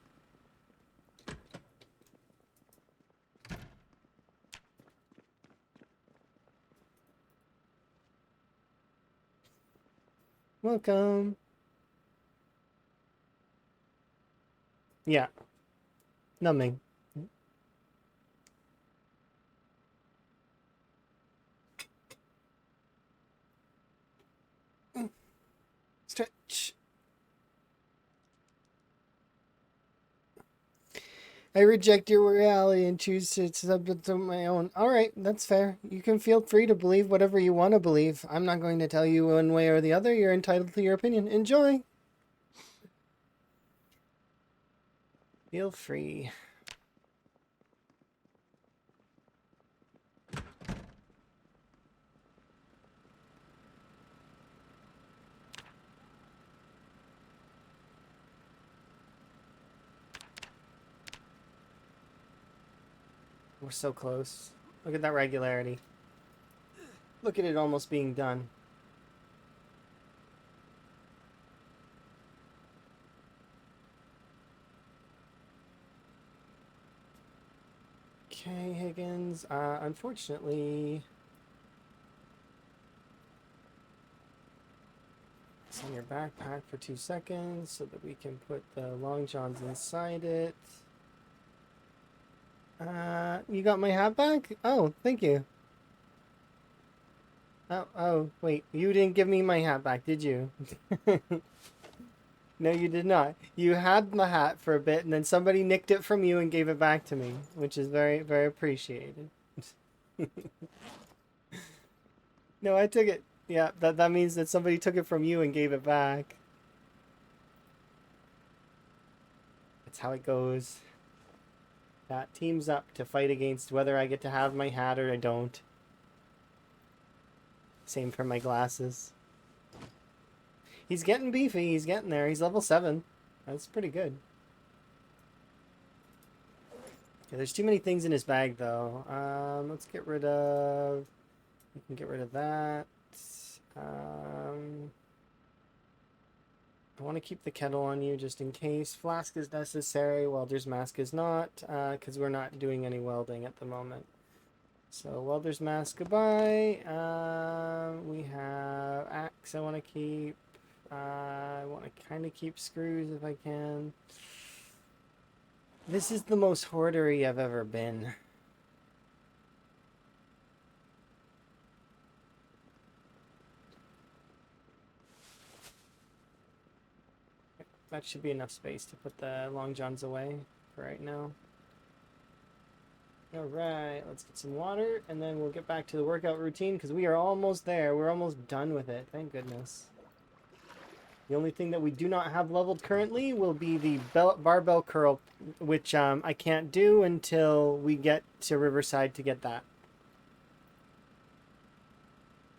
Welcome. Yeah, numbing. Stretch. I reject your reality and choose to submit to my own. All right, that's fair. You can feel free to believe whatever you want to believe. I'm not going to tell you one way or the other. You're entitled to your opinion. Enjoy. Feel free. We're so close. Look at that regularity. Look at it almost being done. Okay, Higgins. Unfortunately, it's on your backpack for 2 seconds so that we can put the long johns inside it. You got my hat back? Oh, thank you. Oh, wait. You didn't give me my hat back, did you? No, you did not. You had the hat for a bit, and then somebody nicked it from you and gave it back to me, which is very, very appreciated. No, I took it. Yeah, that means that somebody took it from you and gave it back. That's how it goes. That teams up to fight against whether I get to have my hat or I don't. Same for my glasses. He's getting beefy. He's getting there. He's level 7. That's pretty good. Okay, there's too many things in his bag, though. Let's get rid of... We can get rid of that. I want to keep the kettle on you just in case. Flask is necessary. Welder's mask is not, because we're not doing any welding at the moment. So welder's mask, goodbye. We have axe I want to keep. I want to kind of keep screws if I can. This is the most hoardery I've ever been. that should be enough space to put the long johns away for right now. All right, let's get some water, and then we'll get back to the workout routine because we are almost there. We're almost done with it. Thank goodness. The only thing that we do not have leveled currently will be the barbell curl, which I can't do until we get to Riverside to get that.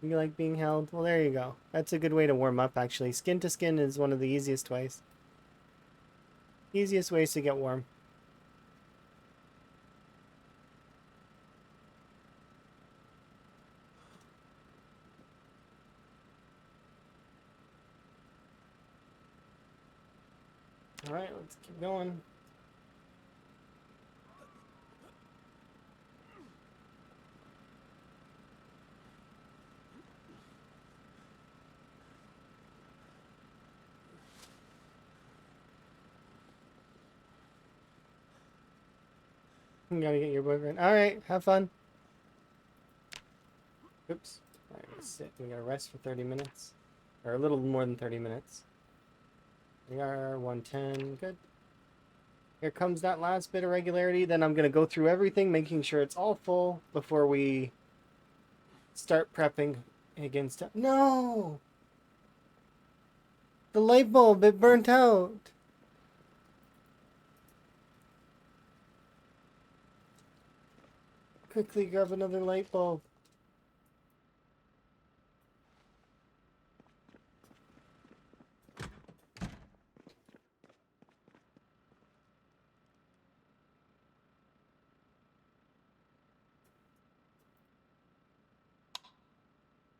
You like being held? Well, there you go. That's a good way to warm up, actually. Skin to skin is one of the easiest ways. Easiest ways to get warm. All right, let's keep going. You gotta get your boyfriend. All right, have fun. Oops. All right, let's sit. We gotta rest for 30 minutes. Or a little more than 30 minutes. We are 110. Good. Here comes that last bit of regularity. Then I'm going to go through everything, making sure it's all full before we start prepping against... No! The light bulb, it burnt out. Quickly grab another light bulb.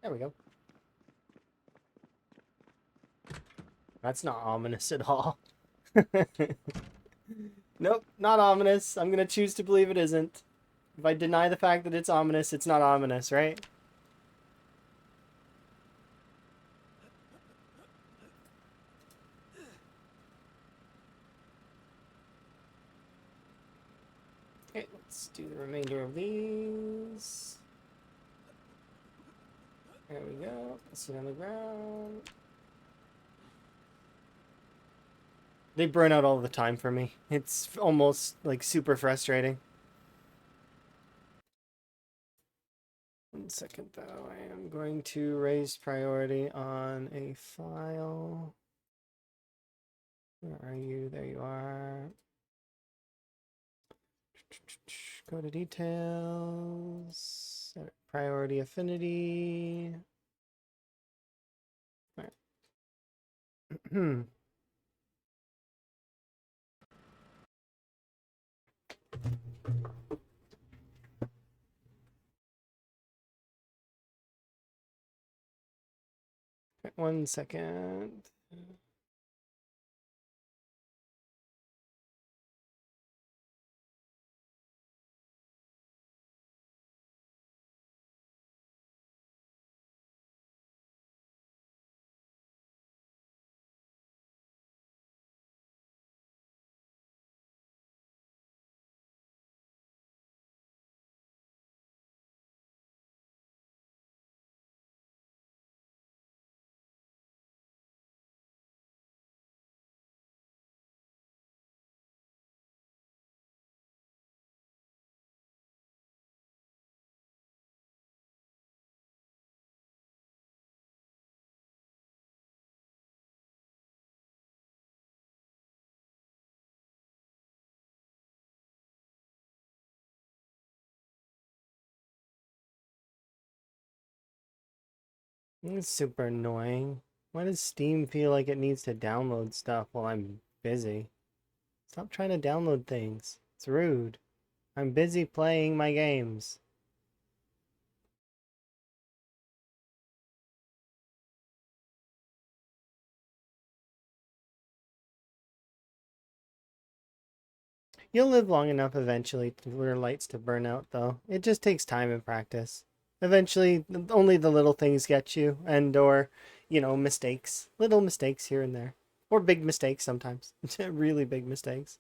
There we go. That's not ominous at all. Nope, not ominous. I'm gonna choose to believe it isn't. If I deny the fact that it's ominous, it's not ominous, right? Okay, let's do the remainder of these. There we go. Sit on the ground. They burn out all the time for me. It's almost like super frustrating. 1 second though, I am going to raise priority on a file. Where are you? There you are. Go to details. Set priority affinity. All right. 1 second. It's super annoying. Why does Steam feel like it needs to download stuff while I'm busy? Stop trying to download things. It's rude. I'm busy playing my games. You'll live long enough eventually for lights to burn out, though. It just takes time and practice. Eventually, only the little things get you, and or, mistakes. Little mistakes here and there. Or big mistakes sometimes. Really big mistakes.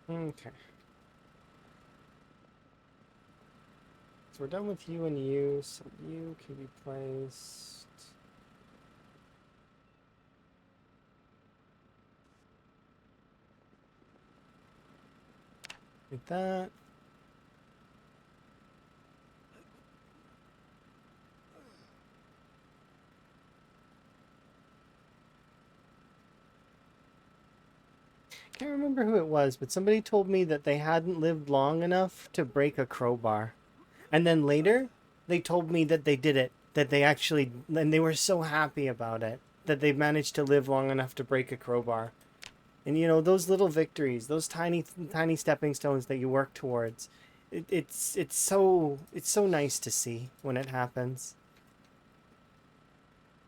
Okay. So we're done with you and you, so you can be placed like that. Can't remember who it was, but somebody told me that they hadn't lived long enough to break a crowbar. And then later, they told me that they did it, that they actually, and they were so happy about it, that they managed to live long enough to break a crowbar. And you know, those little victories, those tiny stepping stones that you work towards, it's so nice to see when it happens.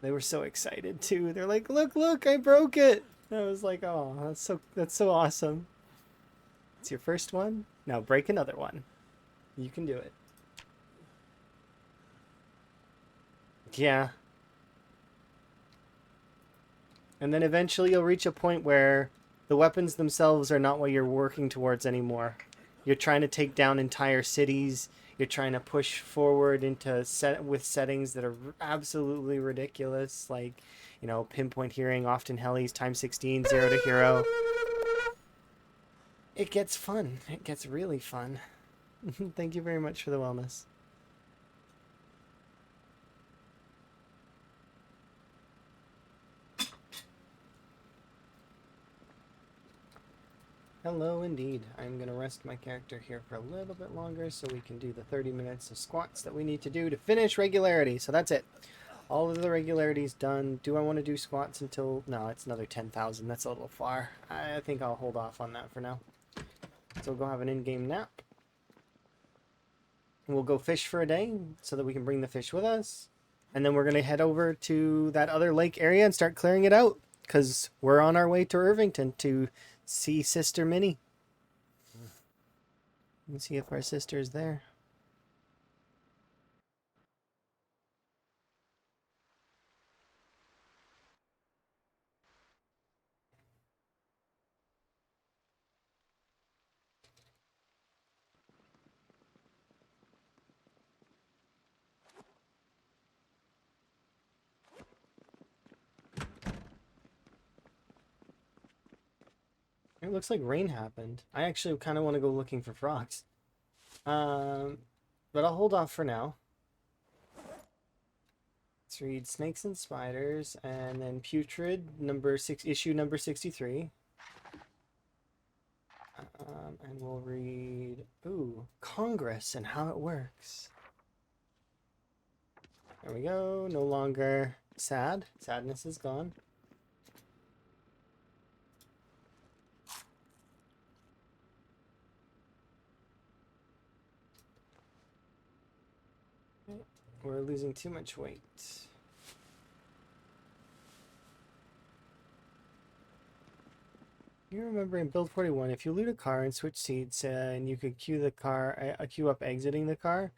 They were so excited too. They're like, look, I broke it. And I was like, oh, that's so awesome. It's your first one. Now break another one. You can do it. Yeah. And then eventually you'll reach a point where the weapons themselves are not what you're working towards anymore. You're trying to take down entire cities. You're trying to push forward into settings that are absolutely ridiculous, like, you know, pinpoint hearing, often helis, time 16, zero to hero. It gets fun. It gets really fun. Thank you very much for the wellness. Hello, indeed. I'm going to rest my character here for a little bit longer so we can do the 30 minutes of squats that we need to do to finish regularity. So that's it. All of the regularities done. Do I want to do squats until... No, it's another 10,000. That's a little far. I think I'll hold off on that for now. So we'll go have an in-game nap. We'll go fish for a day so that we can bring the fish with us. And then we're going to head over to that other lake area and start clearing it out. Because we're on our way to Irvington to see Sister Minnie. Let's see if our sister's there. It looks like rain happened. I actually kind of want to go looking for frogs. Um, but I'll hold off for now. Let's read Snakes and Spiders, and then Putrid, issue number 63. And we'll read, Congress and how it works. There we go. No longer sad. Sadness is gone. We're losing too much weight. You remember in Build 41, if you loot a car and switch seats, and you could queue up exiting the car.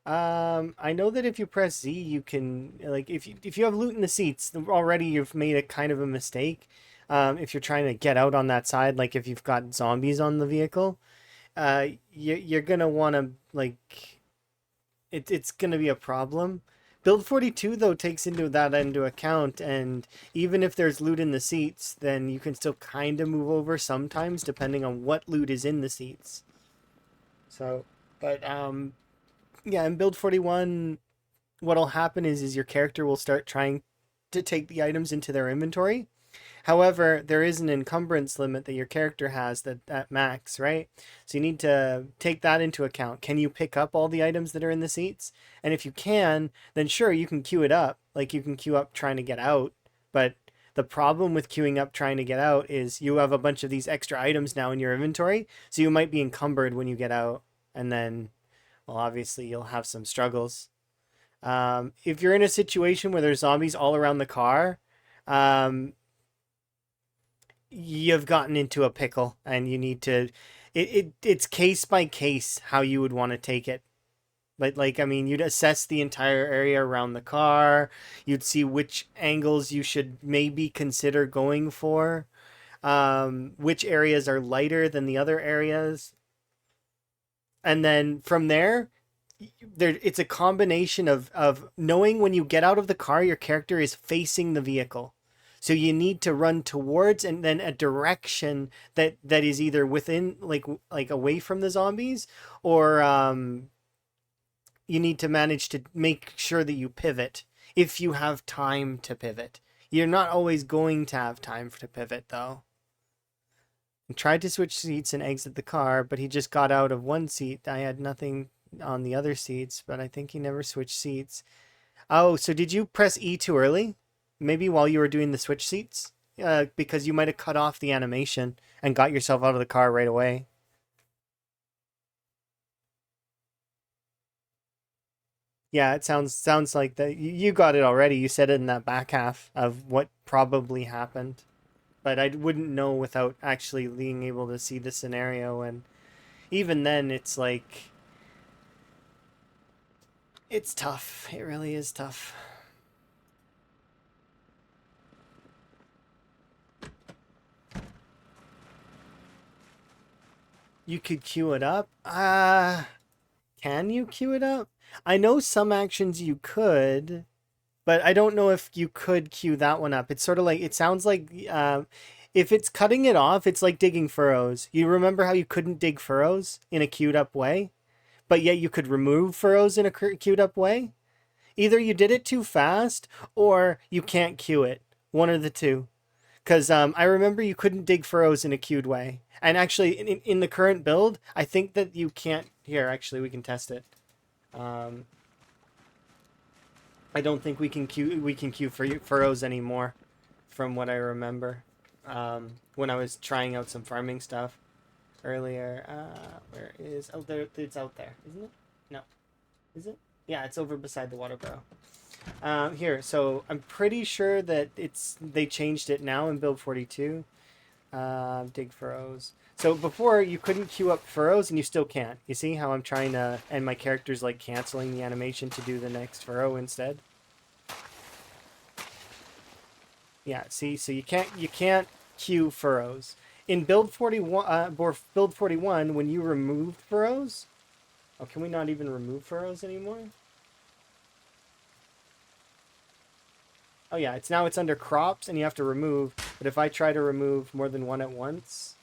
I know that if you press Z, you can, like, if you have loot in the seats, already you've made a kind of a mistake. If you're trying to get out on that side, like if you've got zombies on the vehicle, you're gonna want to, like, it's gonna be a problem. Build 42 though takes into account, and even if there's loot in the seats, then you can still kind of move over sometimes depending on what loot is in the seats. So, but yeah, in Build 41, what'll happen is your character will start trying to take the items into their inventory. However, there is an encumbrance limit that your character has that at max, right? So you need to take that into account. Can you pick up all the items that are in the seats? And if you can, then sure, you can queue it up. Like you can queue up trying to get out. But the problem with queuing up trying to get out is you have a bunch of these extra items now in your inventory. So you might be encumbered when you get out. And then, well, obviously you'll have some struggles. If you're in a situation where there's zombies all around the car, you've gotten into a pickle and you need to it's case by case how you would want to take it. But like, I mean, you'd assess the entire area around the car. You'd see which angles you should maybe consider going for. which areas are lighter than the other areas. And then from there, it's a combination of knowing when you get out of the car, your character is facing the vehicle. So you need to run towards and then a direction that is either within like away from the zombies or you need to manage to make sure that you pivot if you have time to pivot. You're not always going to have time to pivot though. I tried to switch seats and exit the car, but he just got out of one seat. I had nothing on the other seats, but I think he never switched seats. Oh, so did you press E too early? Maybe while you were doing the switch seats? Because you might have cut off the animation and got yourself out of the car right away. Yeah, it sounds like that. You got it already. You said it in that back half of what probably happened. But I wouldn't know without actually being able to see the scenario. And even then, it's like, it's tough. It really is tough. You could queue it up. Can you queue it up? I know some actions you could, but I don't know if you could queue that one up. It's sort of like, it sounds like if it's cutting it off, it's like digging furrows. You remember how you couldn't dig furrows in a queued up way, but yet you could remove furrows in a queued up way? Either you did it too fast or you can't queue it. One of the two. Because I remember you couldn't dig furrows in a queued way. And actually, in the current build, I think that you can't. Here, actually, we can test it. Um, I don't think we can queue furrows anymore, from what I remember. When I was trying out some farming stuff earlier. Where is? Oh, there, it's out there, isn't it? No, is it? Yeah, it's over beside the water barrel. Here, so I'm pretty sure that they changed it now in build 42. Dig furrows. So before you couldn't queue up furrows and you still can't. You see how I'm trying to, and my character's like canceling the animation to do the next furrow instead. Yeah, see, so you can't queue furrows. In build 41, build 41, when you removed furrows, oh, can we not even remove furrows anymore? Oh yeah, it's under crops and you have to remove, but if I try to remove more than one at once,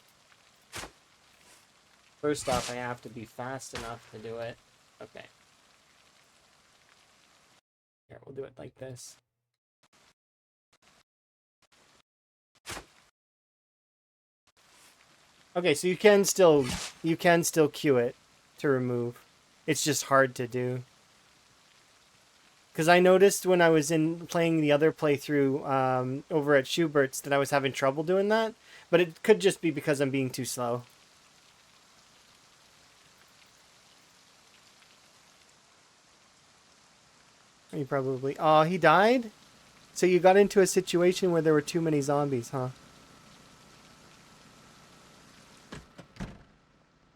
first off I have to be fast enough to do it. Okay. Here, we'll do it like this. Okay, so you can still queue it to remove. It's just hard to do. Because I noticed when I was in playing the other playthrough over at Schubert's that I was having trouble doing that, but it could just be because I'm being too slow. He probably... Oh, he died? So you got into a situation where there were too many zombies, huh?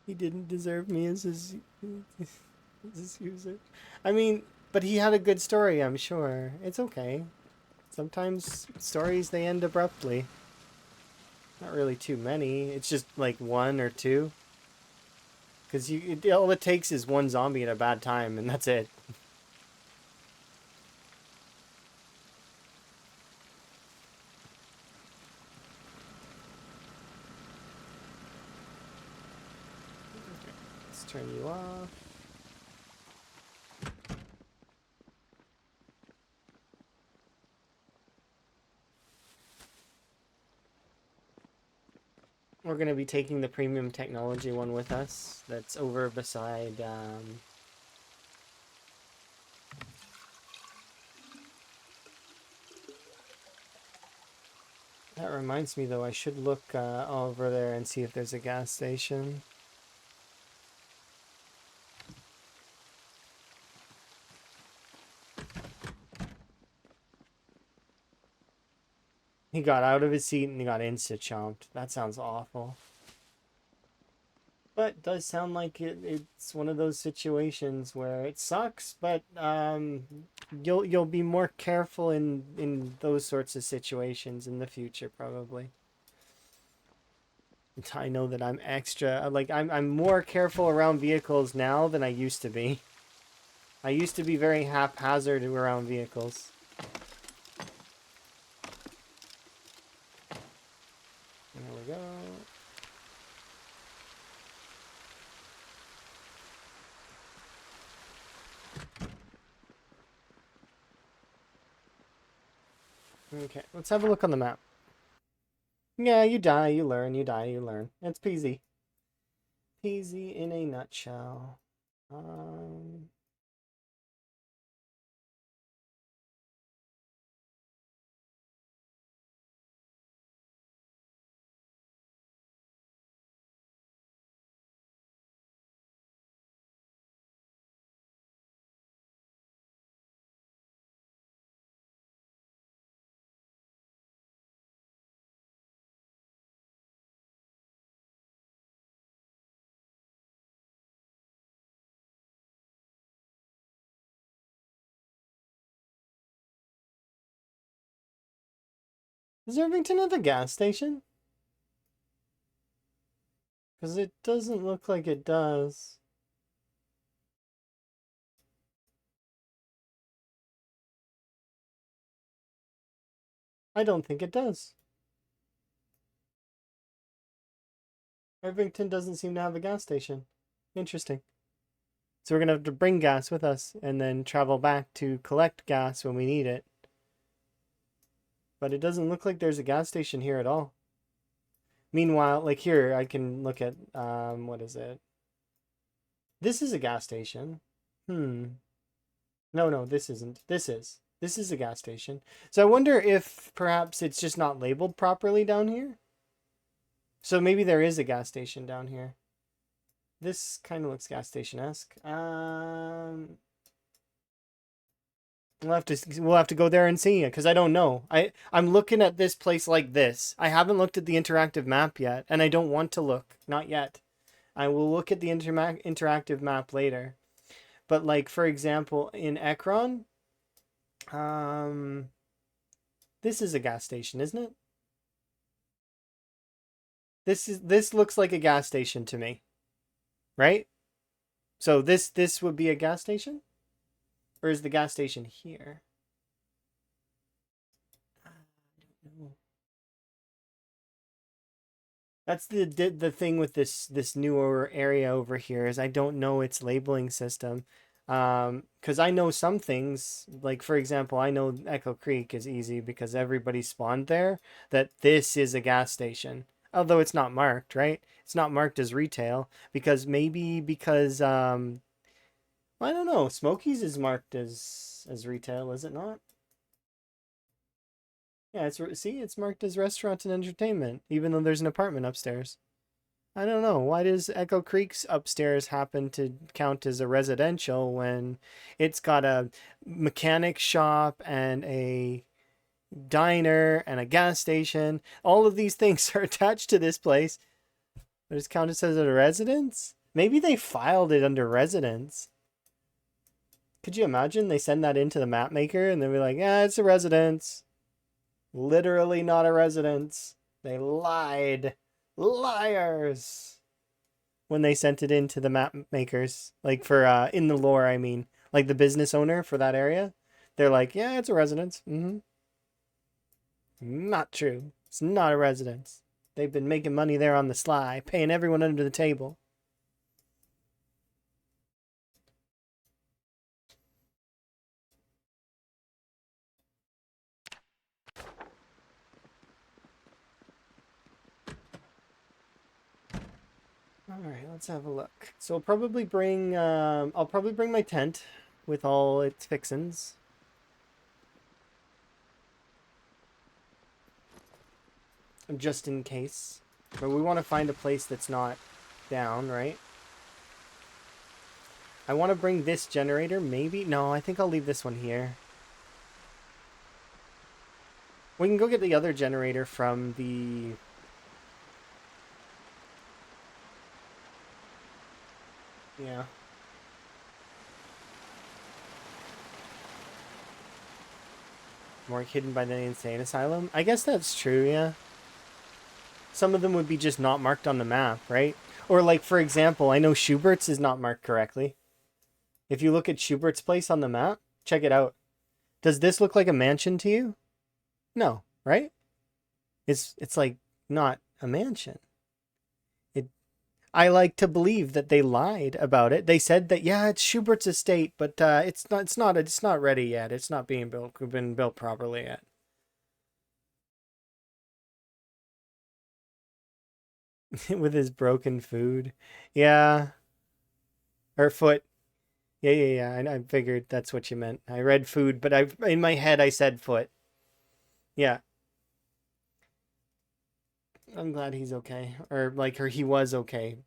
He didn't deserve me as his user. I mean, but he had a good story, I'm sure. It's okay. Sometimes stories, they end abruptly. Not really too many. It's just like one or two. Because all it takes is one zombie at a bad time, and that's it. Let's turn you off. We're going to be taking the premium technology one with us. That's over beside... That reminds me, though, I should look over there and see if there's a gas station. He got out of his seat and he got insta-chomped. That sounds awful. But it does sound like it's one of those situations where it sucks, but you'll be more careful in those sorts of situations in the future, probably. I know that I'm extra, like, I'm more careful around vehicles now than I used to be. I used to be very haphazard around vehicles. There we go. Okay, let's have a look on the map. Yeah, you die, you learn, you die, you learn. It's peasy. Peasy in a nutshell. Does Irvington have a gas station? Because it doesn't look like it does. I don't think it does. Irvington doesn't seem to have a gas station. Interesting. So we're going to have to bring gas with us and then travel back to collect gas when we need it. But it doesn't look like there's a gas station here at all. Meanwhile, like here, I can look at, what is it? This is a gas station. No, this isn't. This is. This is a gas station. So I wonder if perhaps it's just not labeled properly down here. So maybe there is a gas station down here. This kind of looks gas station-esque. We'll have to go there and see it because I don't know. I'm looking at this place like this. I haven't looked at the interactive map yet, and I don't want to look. Not yet. I will look at the interactive map later. But like for example, in Ekron, this is a gas station, isn't it? This looks like a gas station to me. Right? So this would be a gas station? Or is the gas station here? I don't know. That's the thing with this newer area over here is I don't know its labeling system. Because I know some things, like for example, I know Echo Creek is easy because everybody spawned there, that this is a gas station. Although it's not marked, right? It's not marked as retail because I don't know. Smokies is marked as retail, is it not? Yeah, it's marked as restaurant and entertainment, even though there's an apartment upstairs. I don't know. Why does Echo Creek's upstairs happen to count as a residential when it's got a mechanic shop and a diner and a gas station? All of these things are attached to this place. But it's counted as a residence? Maybe they filed it under residence. Could you imagine they send that into the map maker and they'll be like, yeah, it's a residence. Literally not a residence. They lied. Liars. When they sent it into the map makers. Like for, in the lore, I mean. Like the business owner for that area. They're like, yeah, it's a residence. Not true. It's not a residence. They've been making money there on the sly, paying everyone under the table. All right, let's have a look. So I'll probably bring my tent with all its fixins. Just in case. But we want to find a place that's not down, right? I want to bring this generator, maybe? No, I think I'll leave this one here. We can go get the other generator from the... Yeah. More hidden by the insane asylum? I guess that's true, yeah. some of them would be just not marked on the map, right? Or like, for example, I know Schubert's is not marked correctly. If you look at Schubert's place on the map, check it out. Does this look like a mansion to you? No, right? It's like not a mansion. It I like to believe that they lied about it. They said that yeah, it's Schubert's estate, but it's not ready yet. It's not been built properly yet. With his broken food. Yeah, or foot. Yeah. I figured that's what you meant. I read food, but I in my head I said foot. Yeah, I'm glad he's okay, or he was okay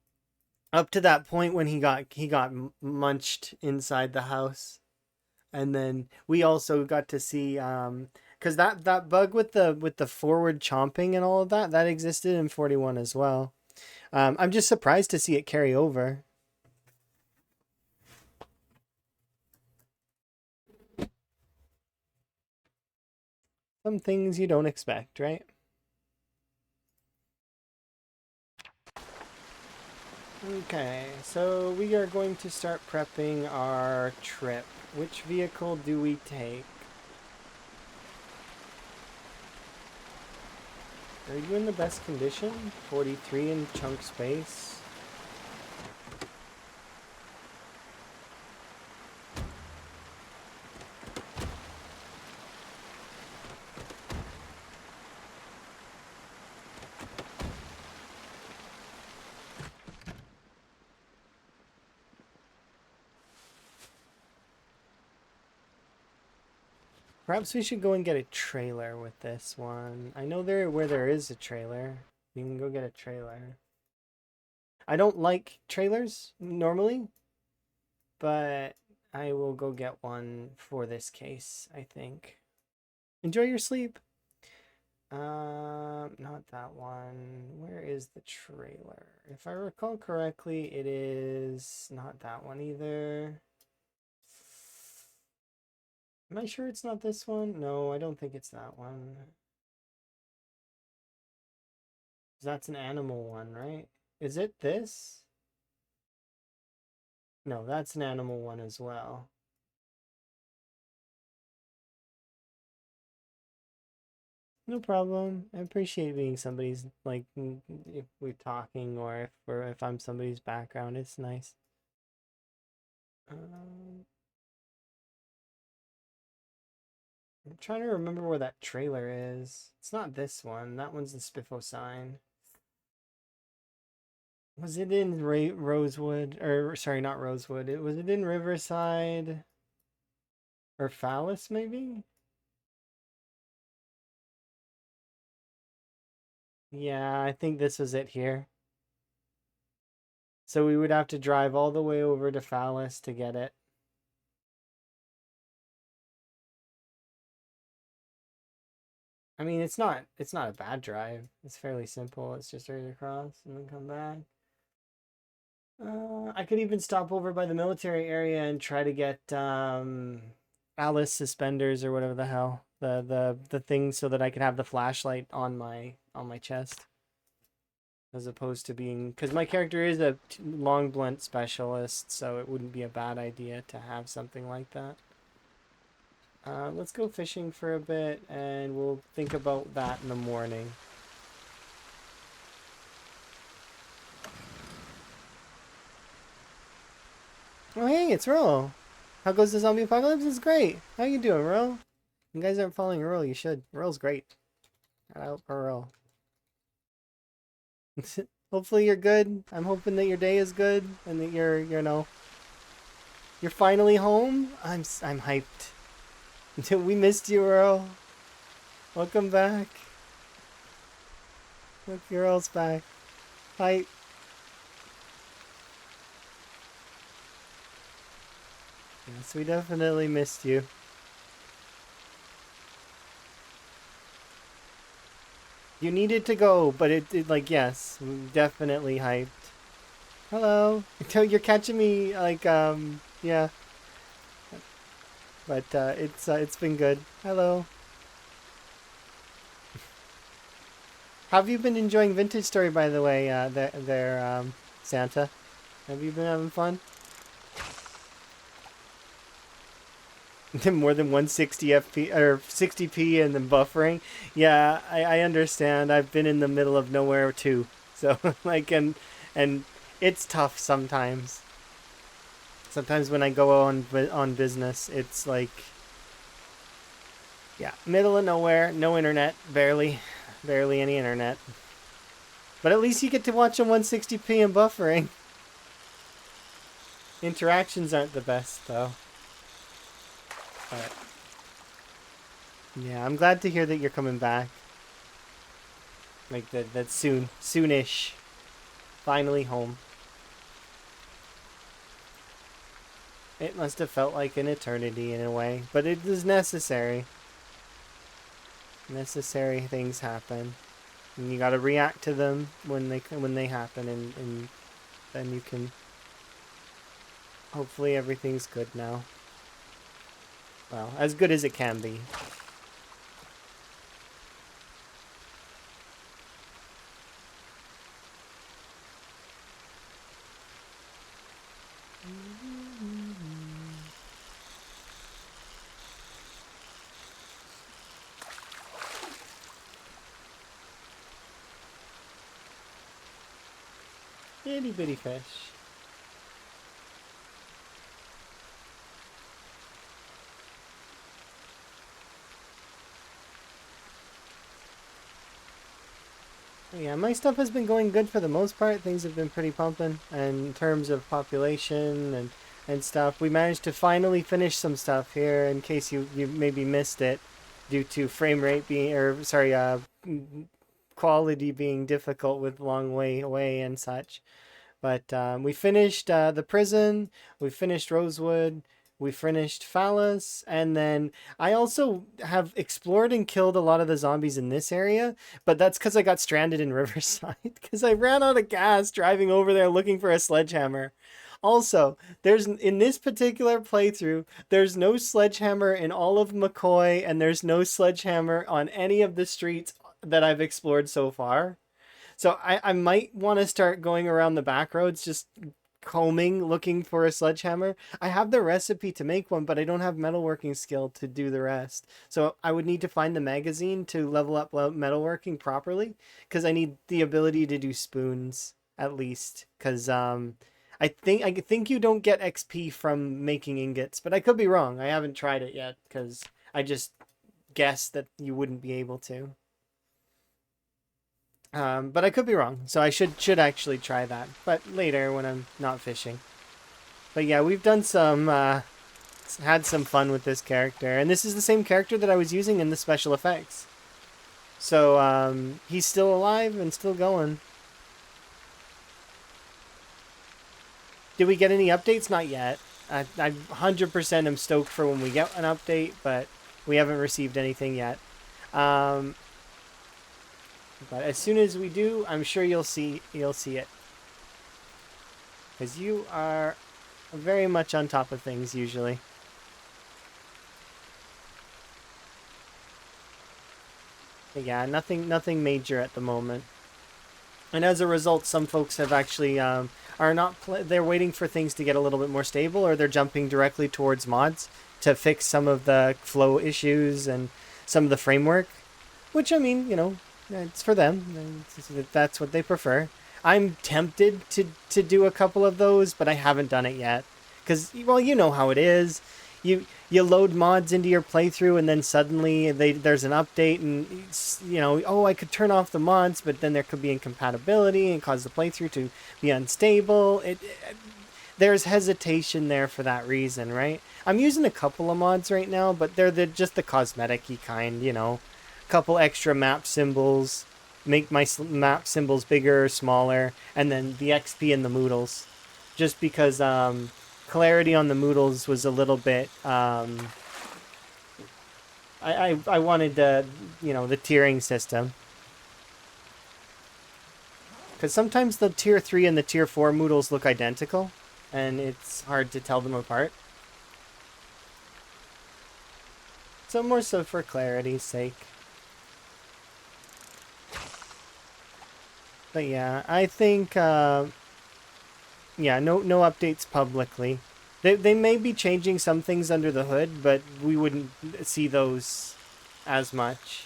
up to that point when he got munched inside the house, and then we also got to see because that bug with the forward chomping and all of that existed in 41 as well. I'm just surprised to see it carry over. Some things you don't expect, right? Okay, so we are going to start prepping our trip. Which vehicle do we take? Are you in the best condition? 43 in chunk space. Perhaps we should go and get a trailer with this one. I know where there is a trailer. We can go get a trailer. I don't like trailers normally, but I will go get one for this case, I think. Enjoy your sleep. Not that one. Where is the trailer? If I recall correctly, it is not that one either. Am I sure it's not this one? No, I don't think it's that one. That's an animal one, right? Is it this? No, that's an animal one as well. No problem. I appreciate being somebody's like if we're talking or if I'm somebody's background. It's nice. Um, I'm trying to remember where that trailer is. It's not this one. That one's the Spiffo sign. Was it in Rosewood? Or sorry, not Rosewood. Was it in Riverside or Phallus maybe? Yeah, I think this was it here. So we would have to drive all the way over to Phallus to get it. I mean, it's not a bad drive. It's fairly simple. It's just right across and then come back. I could even stop over by the military area and try to get Alice suspenders or whatever the hell the thing so that I could have the flashlight on my chest as opposed to being because my character is a long blunt specialist, so it wouldn't be a bad idea to have something like that. Let's go fishing for a bit, and we'll think about that in the morning. Oh, hey, it's Ro. How goes the zombie apocalypse? It's great. How you doing, Ro? You guys aren't following Earl, you should. Earl's great. Shout out Earl. Hopefully you're good. I'm hoping that your day is good and that you're finally home. I'm hyped. We missed you, Earl. Welcome back. Look, Earl's back. Hi. Yes, we definitely missed you. You needed to go, but it like yes, definitely hyped. Hello. You're catching me like yeah, but it's been good. Hello. Have you been enjoying Vintage Story, by the way, Santa? Have you been having fun? More than 160 FP or 60p and then buffering. Yeah, I understand. I've been in the middle of nowhere too. So like and it's tough sometimes. Sometimes when I go on business, it's like yeah, middle of nowhere, no internet, barely any internet. But at least you get to watch on 160p and buffering. Interactions aren't the best though. But yeah, I'm glad to hear that you're coming back. Like that soonish. Finally home. It must have felt like an eternity in a way, but it is necessary. Necessary things happen, and you got to react to them when they happen, and then you can. Hopefully everything's good now. Well, as good as it can be. Itty bitty fish. Yeah, my stuff has been going good for the most part. Things have been pretty pumping, and in terms of population and stuff, we managed to finally finish some stuff here. In case you maybe missed it, due to frame rate being or sorry, quality being difficult with long way away and such. But we finished the prison, we finished Rosewood, we finished Phallus, and then I also have explored and killed a lot of the zombies in this area, but that's because I got stranded in Riverside because I ran out of gas driving over there looking for a sledgehammer. Also, there's in this particular playthrough, there's no sledgehammer in all of McCoy, and there's no sledgehammer on any of the streets that I've explored so far. So I might want to start going around the back roads, just combing, looking for a sledgehammer. I have the recipe to make one, but I don't have metalworking skill to do the rest. So I would need to find the magazine to level up metalworking properly, because I need the ability to do spoons at least. Because I think you don't get XP from making ingots, but I could be wrong. I haven't tried it yet because I just guessed that you wouldn't be able to. But I could be wrong, so I should actually try that. But later when I'm not fishing. But yeah, we've done some had some fun with this character, and this is the same character that I was using in the special effects. So he's still alive and still going. Did we get any updates? Not yet. I 100% am stoked for when we get an update, but we haven't received anything yet. Um, but as soon as we do, I'm sure you'll see it. Because you are very much on top of things usually. But yeah, nothing major at the moment. And as a result, some folks have actually are not they're waiting for things to get a little bit more stable, or they're jumping directly towards mods to fix some of the flow issues and some of the framework. Which I mean, it's for them. That's what they prefer. I'm tempted to do a couple of those, but I haven't done it yet. Because, well, you know how it is. You load mods into your playthrough, and then suddenly there's an update, and oh, I could turn off the mods, but then there could be incompatibility and cause the playthrough to be unstable. There's hesitation there for that reason, right? I'm using a couple of mods right now, but they're just the cosmetic-y kind, couple extra map symbols, make my map symbols bigger or smaller, and then the XP and the Moodles. Just because clarity on the Moodles was a little bit... I wanted the tiering system. Because sometimes the tier 3 and the tier 4 Moodles look identical, and it's hard to tell them apart. So more so for clarity's sake. But yeah, I think yeah, no updates publicly. They may be changing some things under the hood, but we wouldn't see those as much.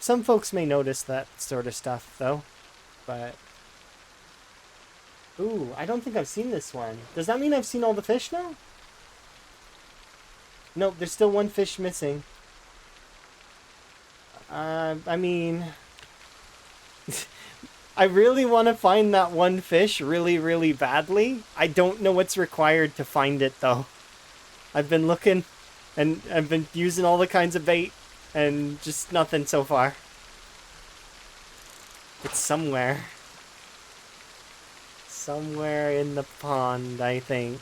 Some folks may notice that sort of stuff though, but ooh, I don't think I've seen this one. Does that mean I've seen all the fish now? Nope, there's still one fish missing. I mean, I really want to find that one fish really, really badly. I don't know what's required to find it though. I've been looking and I've been using all the kinds of bait and just nothing so far. It's somewhere. Somewhere in the pond, I think.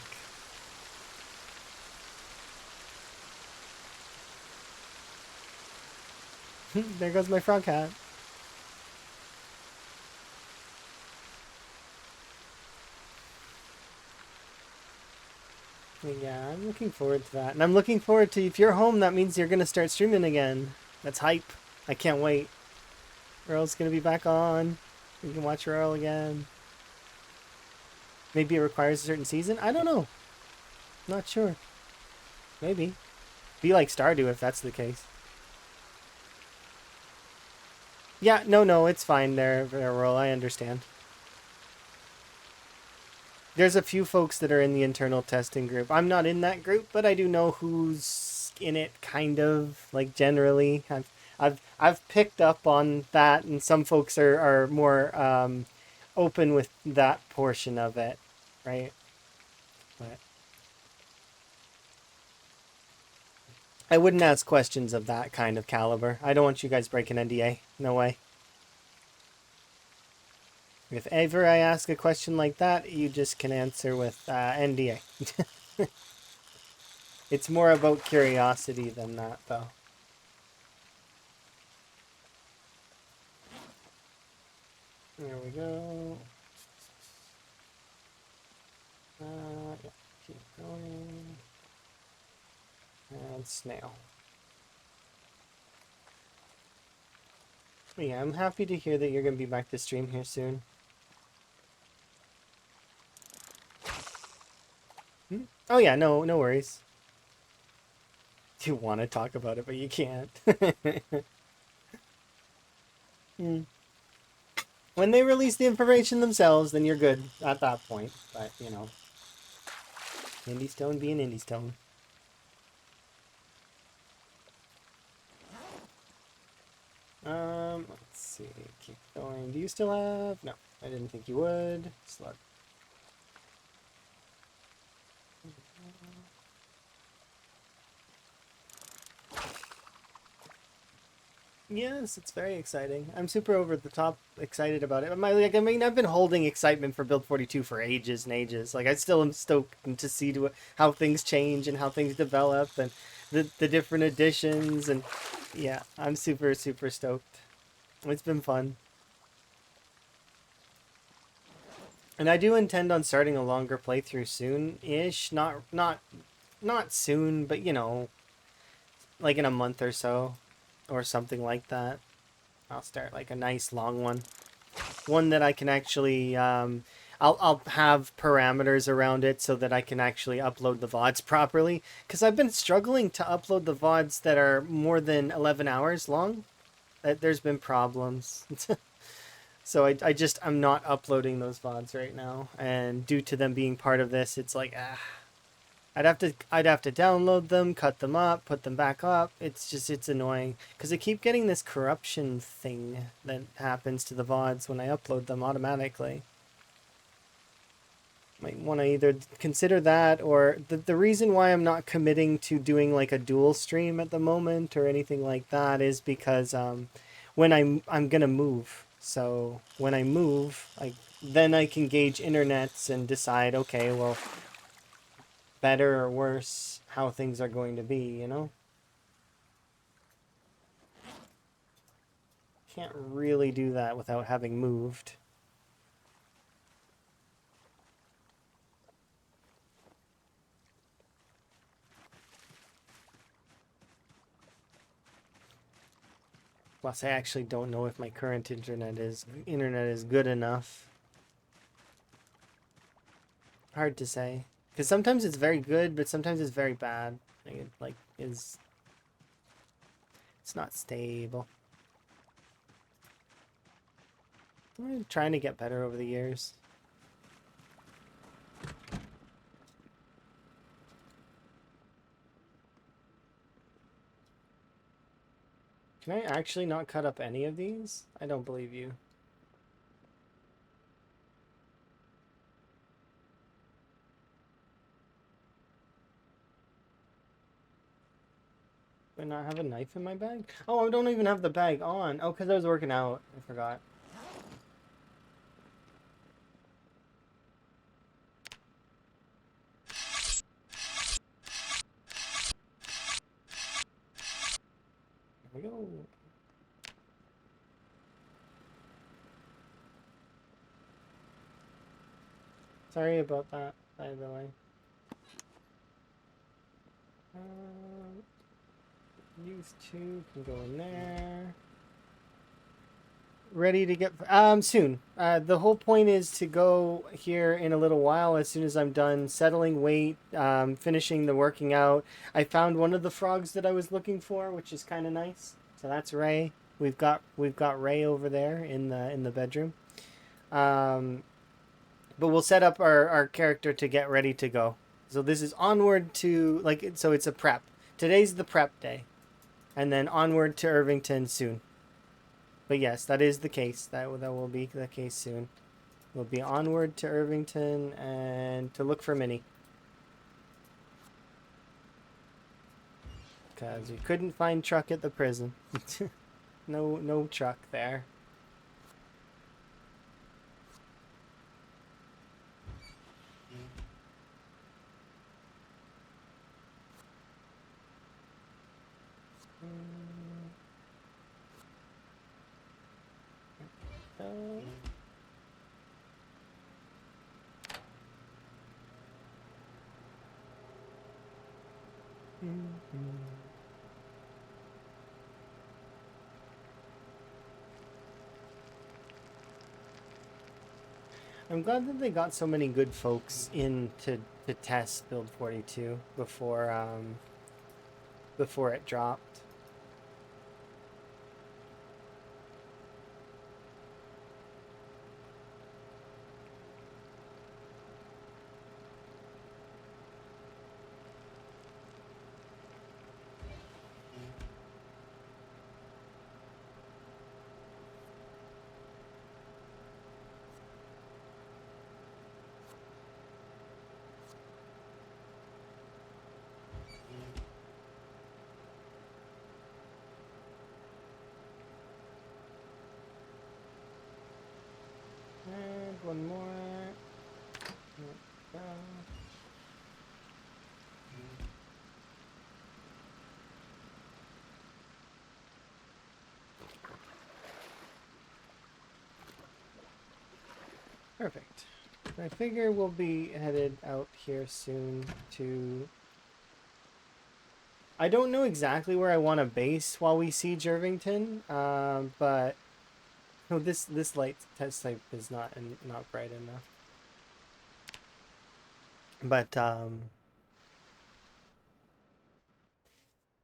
There goes my frog hat. Yeah, I'm looking forward to that. And I'm looking forward to, if you're home, that means you're going to start streaming again. That's hype. I can't wait. Earl's going to be back on. We can watch Earl again. Maybe it requires a certain season? I don't know. Not sure. Maybe. Be like Stardew if that's the case. Yeah, no, it's fine there, Earl. I understand. There's a few folks that are in the internal testing group. I'm not in that group, but I do know who's in it, kind of, like generally. I've picked up on that, and some folks are more open with that portion of it, right? But I wouldn't ask questions of that kind of caliber. I don't want you guys breaking NDA. No way. If ever I ask a question like that, you just can answer with NDA. It's more about curiosity than that, though. There we go. Yeah, keep going. And snail. But yeah, I'm happy to hear that you're going to be back to stream here soon. Oh yeah, no worries. You want to talk about it, but you can't. When they release the information themselves, then you're good at that point. But, you know, Indie Stone being Indie Stone. Let's see. Keep going. Do you still have? No, I didn't think you would. Slug. Yes, it's very exciting. I'm super over the top excited about it. I mean, I've been holding excitement for Build 42 for ages and ages. Like, I still am stoked to see how things change and how things develop and the different additions. And yeah, I'm super, super stoked. It's been fun. And I do intend on starting a longer playthrough soon-ish. Not soon, but you know, like in a month or so, or something like that. I'll start like a nice long one that I can actually I'll have parameters around it so that I can actually upload the VODs properly, because I've been struggling to upload the VODs that are more than 11 hours long. There's been problems. So I'm not uploading those VODs right now, and due to them being part of this, it's like I'd have to download them, cut them up, put them back up. It's annoying because I keep getting this corruption thing that happens to the VODs when I upload them automatically. Might want to either consider that, or the reason why I'm not committing to doing like a dual stream at the moment or anything like that is because when I'm gonna move. So when I move, then I can gauge internets and decide, okay, well, better or worse, how things are going to be, you know? Can't really do that without having moved. Plus, I actually don't know if my current internet is good enough. Hard to say. Because sometimes it's very good, but sometimes it's very bad. It's not stable. I'm trying to get better over the years. Can I actually not cut up any of these? I don't believe you. Do I not have a knife in my bag? Oh, I don't even have the bag on. Oh, because I was working out. I forgot. There we go. Sorry about that, by the way. These two can go in there. Ready to get soon. The whole point is to go here in a little while as soon as I'm done settling weight, finishing the working out. I found one of the frogs that I was looking for, which is kind of nice. So that's Ray. We've got Ray over there in the bedroom. But we'll set up our character to get ready to go. So this is onward to so it's a prep. Today's the prep day. And then onward to Irvington soon. But yes, that is the case. That will be the case soon. We'll be onward to Irvington and to look for Minnie. Because we couldn't find truck at the prison. No truck there. I'm glad that they got so many good folks in to test Build 42 before it dropped. And one more. Perfect. I figure we'll be headed out here soon to... I don't know exactly where I want to base while we siege Irvington, but no, this light test type is not bright enough. But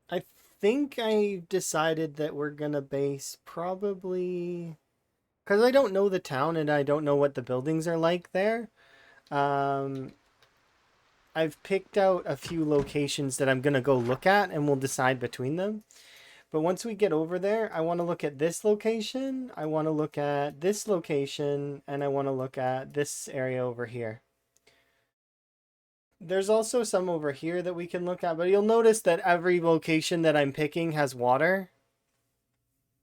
I think I decided that we're gonna base probably because I don't know the town and I don't know what the buildings are like there. I've picked out a few locations that I'm gonna go look at and we'll decide between them. But once we get over there, I want to look at this location, I want to look at this location, and I want to look at this area over here. There's also some over here that we can look at, but you'll notice that every location that I'm picking has water.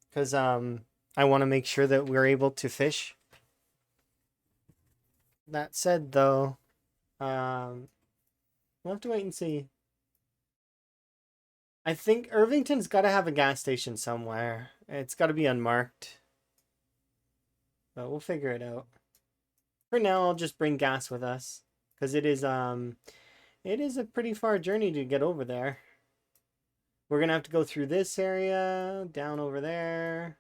Because I want to make sure that we're able to fish. That said, though, we'll have to wait and see. I think Irvington's got to have a gas station somewhere. It's got to be unmarked. But we'll figure it out. For now, I'll just bring gas with us. Because it is a pretty far journey to get over there. We're gonna have to go through this area, down over there.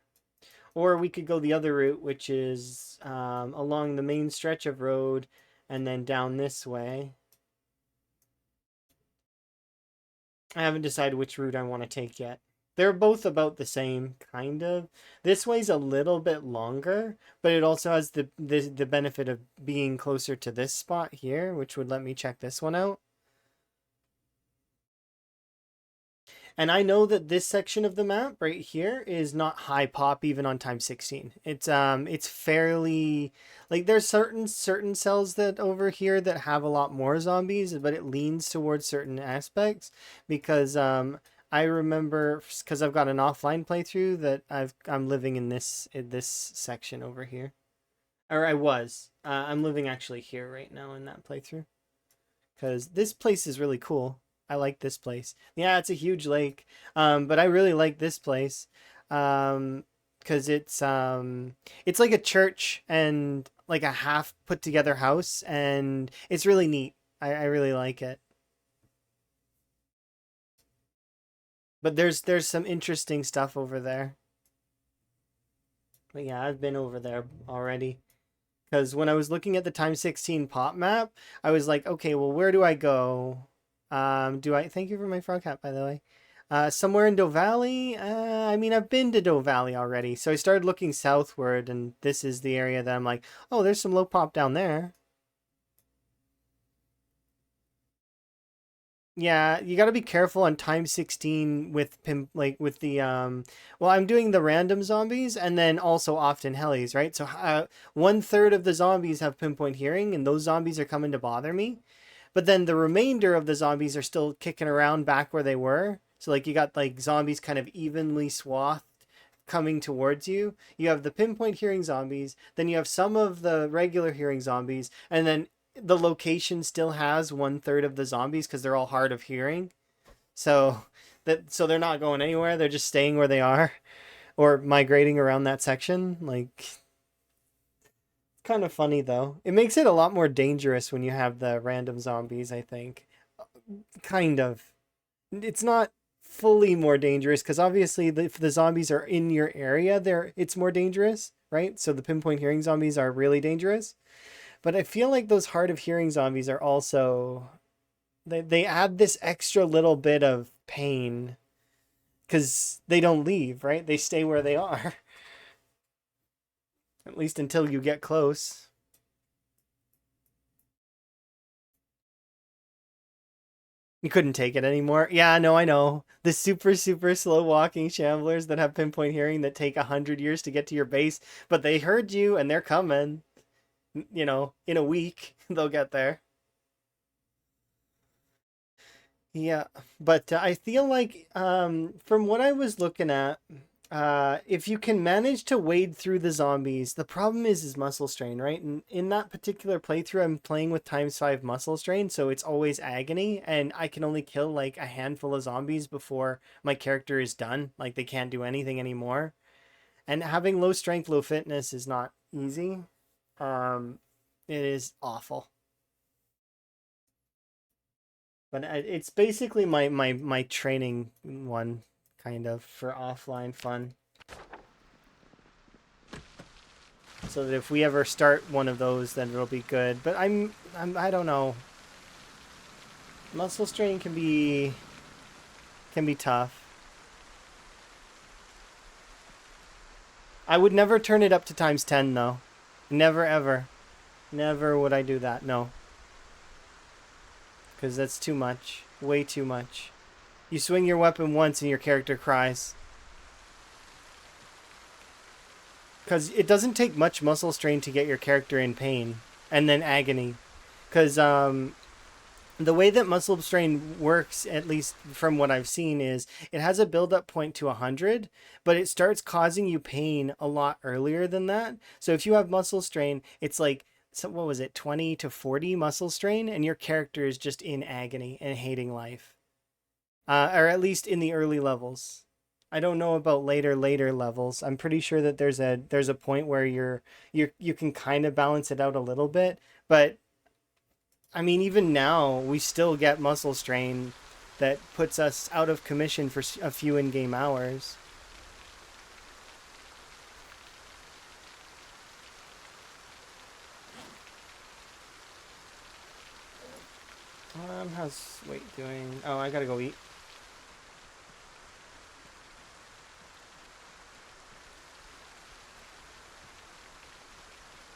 Or we could go the other route, which is along the main stretch of road and then down this way. I haven't decided which route I want to take yet. They're both about the same, kind of. This way's a little bit longer, but it also has the benefit of being closer to this spot here, which would let me check this one out. And I know that this section of the map right here is not high pop even on time 16. It's fairly like there's certain cells that over here that have a lot more zombies, but it leans towards certain aspects because I remember because I've got an offline playthrough that I'm living in this section over here. Or I was. I'm living actually here right now in that playthrough because this place is really cool. I like this place. Yeah, it's a huge lake, but I really like this place because it's like a church and like a half put together house, and it's really neat. I really like it. But there's some interesting stuff over there. But yeah, I've been over there already. Because when I was looking at the time 16 pop map, I was like, okay, well, where do I go? Do I thank you for my frog hat, by the way? Somewhere in Doe Valley? I mean, I've been to Doe Valley already. So I started looking southward, and this is the area that I'm like, oh, there's some low pop down there. Yeah, you got to be careful on time 16 with like with the well, I'm doing the random zombies and then also often helis, right? So 1/3 of the zombies have pinpoint hearing and those zombies are coming to bother me. But then the remainder of the zombies are still kicking around back where they were. So like you got like zombies kind of evenly swathed coming towards you. You have the pinpoint hearing zombies, then you have some of the regular hearing zombies, and then the location still has 1/3 of the zombies because they're all hard of hearing. So so they're not going anywhere. They're just staying where they are or migrating around that section. Like kind of funny though. It makes it a lot more dangerous when you have the random zombies, I think. Kind of. It's not fully more dangerous because obviously if the zombies are in your area, it's more dangerous, right? So the pinpoint hearing zombies are really dangerous. But I feel like those hard of hearing zombies are also they add this extra little bit of pain because they don't leave, right? They stay where they are. At least until you get close. You couldn't take it anymore. Yeah, no, I know. The super slow walking shamblers that have pinpoint hearing that take 100 years to get to your base, but they heard you and they're coming. You know, in a week they'll get there. Yeah, but I feel like from what I was looking at, if you can manage to wade through the zombies, the problem is muscle strain, right? And in that particular playthrough, I'm playing with ×5 muscle strain, so it's always agony, and I can only kill like a handful of zombies before my character is done. Like they can't do anything anymore. And having low strength, low fitness is not easy. Um, it is awful. But it's basically my training one kind of for offline fun. So that if we ever start one of those, then it'll be good. But I don't know. Muscle strain can be tough. I would never turn it up to ×10 though. Never ever. Never would I do that. No. Because that's too much. Way too much. You swing your weapon once and your character cries. Because it doesn't take much muscle strain to get your character in pain. And then agony. Because the way that muscle strain works, at least from what I've seen, is it has a build-up point to 100, but it starts causing you pain a lot earlier than that. So if you have muscle strain, it's like, so what was it, 20 to 40 muscle strain, and your character is just in agony and hating life. Or at least in the early levels. I don't know about later levels. I'm pretty sure that there's a point where you can kind of balance it out a little bit, but I mean even now we still get muscle strain that puts us out of commission for a few in-game hours. How's Wait doing? Oh, I gotta go eat.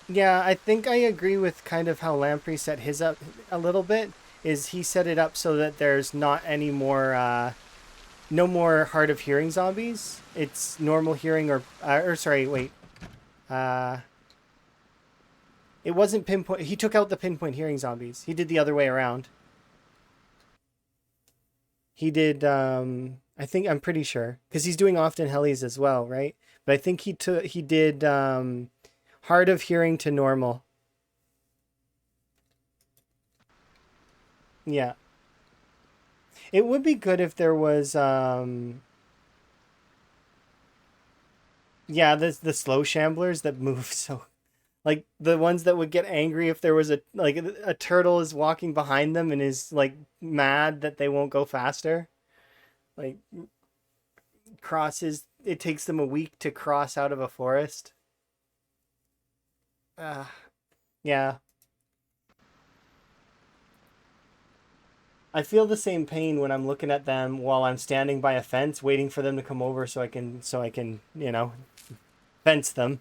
Yeah, I think I agree with kind of how Lamprey set his up a little bit. Is he set it up so that there's not any more, no more hard of hearing zombies. It's normal hearing or sorry, wait. Uh, it wasn't pinpoint. He took out the pinpoint hearing zombies. He did the other way around. He did. I'm pretty sure because he's doing often helis as well, right? But I think he did hard of hearing to normal. Yeah, it would be good if there was yeah, the slow shamblers that move so, like the ones that would get angry if there was a turtle is walking behind them and is like mad that they won't go faster. Like crosses, it takes them a week to cross out of a forest. Uh, yeah. I feel the same pain when I'm looking at them while I'm standing by a fence waiting for them to come over so I can, fence them.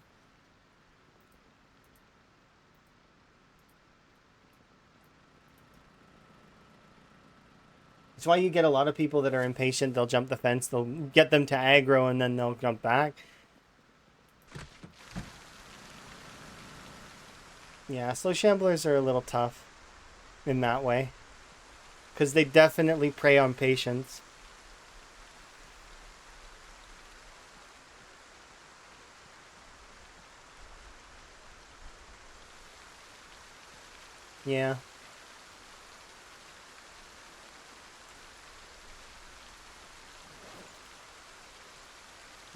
It's why you get a lot of people that are impatient. They'll jump the fence, they'll get them to aggro, and then they'll jump back. Yeah, slow shamblers are a little tough in that way because they definitely prey on patience. Yeah.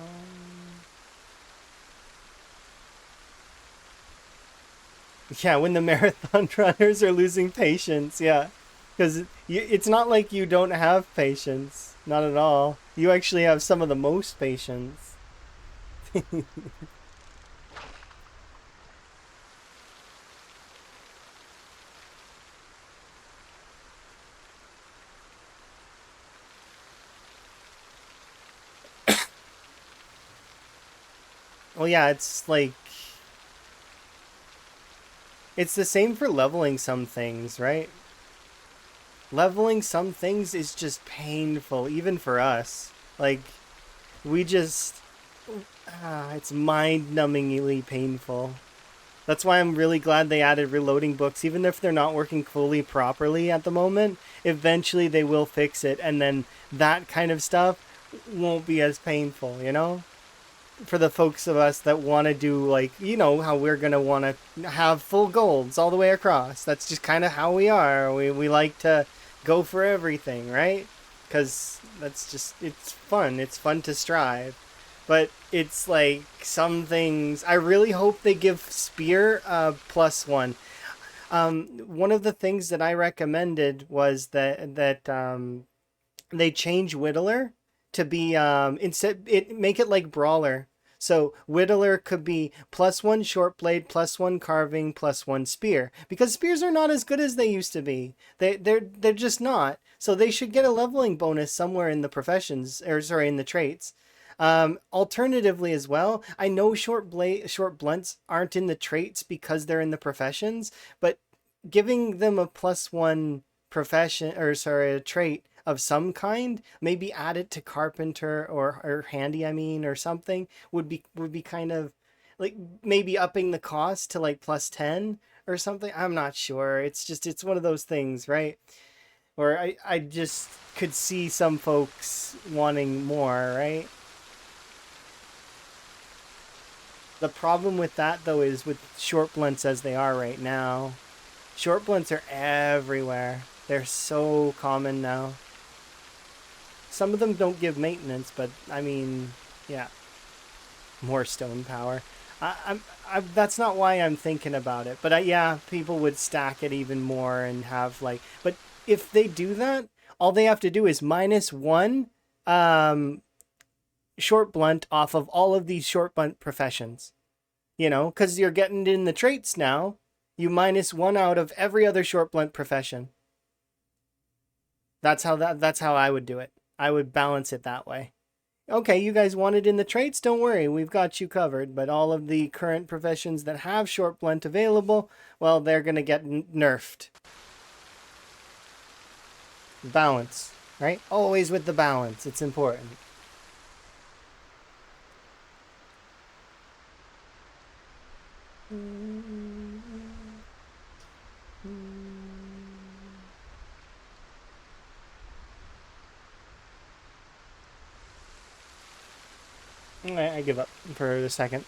Um, yeah, when the marathon runners are losing patience, yeah. Because it's not like you don't have patience. Not at all. You actually have some of the most patience. Well, yeah, it's the same for leveling some things, right? Leveling some things is just painful, even for us. Like, we just. It's mind numbingly painful. That's why I'm really glad they added reloading books, even if they're not working fully properly at the moment. Eventually, they will fix it, and then that kind of stuff won't be as painful, For the folks of us that want to do, like, how we're going to want to have full golds all the way across. That's just kind of how we are. We like to go for everything, right? Because it's fun. It's fun to strive. But it's like some things. I really hope they give Spear a +1. One of the things that I recommended was that they change Whittler to be instead it make it like Brawler. So Whittler could be +1 short blade, +1 carving, +1 spear. Because spears are not as good as they used to be. They're just not. So they should get a leveling bonus somewhere in the professions, or sorry, in the traits. Alternatively, as well, I know short blunts aren't in the traits because they're in the professions, but giving them a +1 profession, or sorry, a trait of some kind, maybe add it to carpenter or handy, I mean, or something would be kind of like maybe upping the cost to like +10 or something. I'm not sure. It's one of those things, right? Or I just could see some folks wanting more, right? The problem with that though is with short blunts as they are right now. Short blunts are everywhere. They're so common now. Some of them don't give maintenance, but I mean, yeah, more stone power. That's not why I'm thinking about it. But yeah, people would stack it even more and have like. But if they do that, all they have to do is minus one short blunt off of all of these short blunt professions. You know, because you're getting in the traits now. You minus one out of every other short blunt profession. That's how I would do it. I would balance it that way. Okay, you guys want it in the traits? Don't worry, we've got you covered. But all of the current professions that have short blunt available, well, they're gonna get nerfed. Balance, right? Always with the balance. It's important. I give up for a second.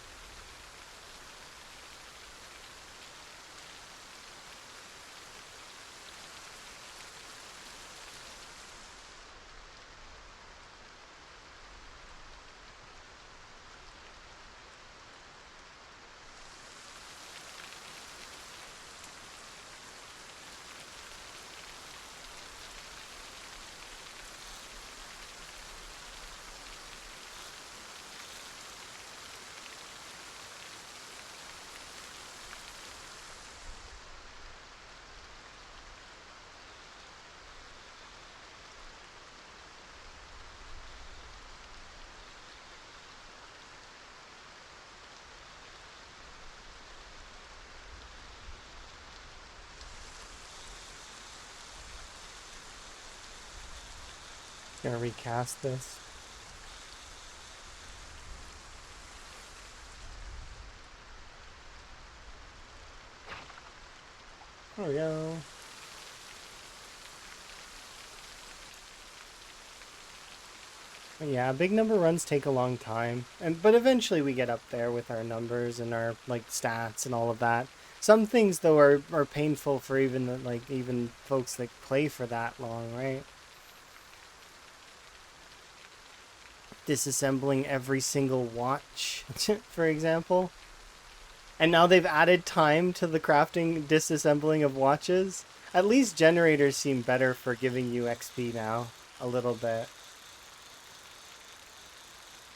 Gonna recast this. There we go. Yeah, big number runs take a long time, but eventually we get up there with our numbers and our like stats and all of that. Some things though are painful for even folks that play for that long, right? Disassembling every single watch, for example. And now they've added time to the crafting disassembling of watches. At least generators seem better for giving you XP now, a little bit.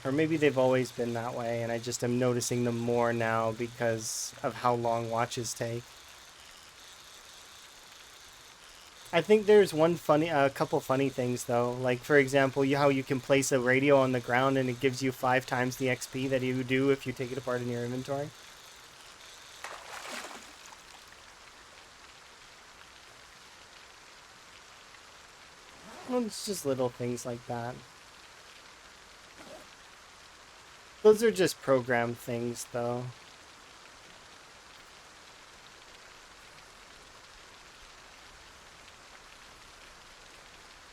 Or maybe they've always been that way, and I just am noticing them more now because of how long watches take. I think there's a couple funny things though. Like for example, how you can place a radio on the ground and it gives you 5 times the XP that you do if you take it apart in your inventory. Well, it's just little things like that. Those are just program things, though.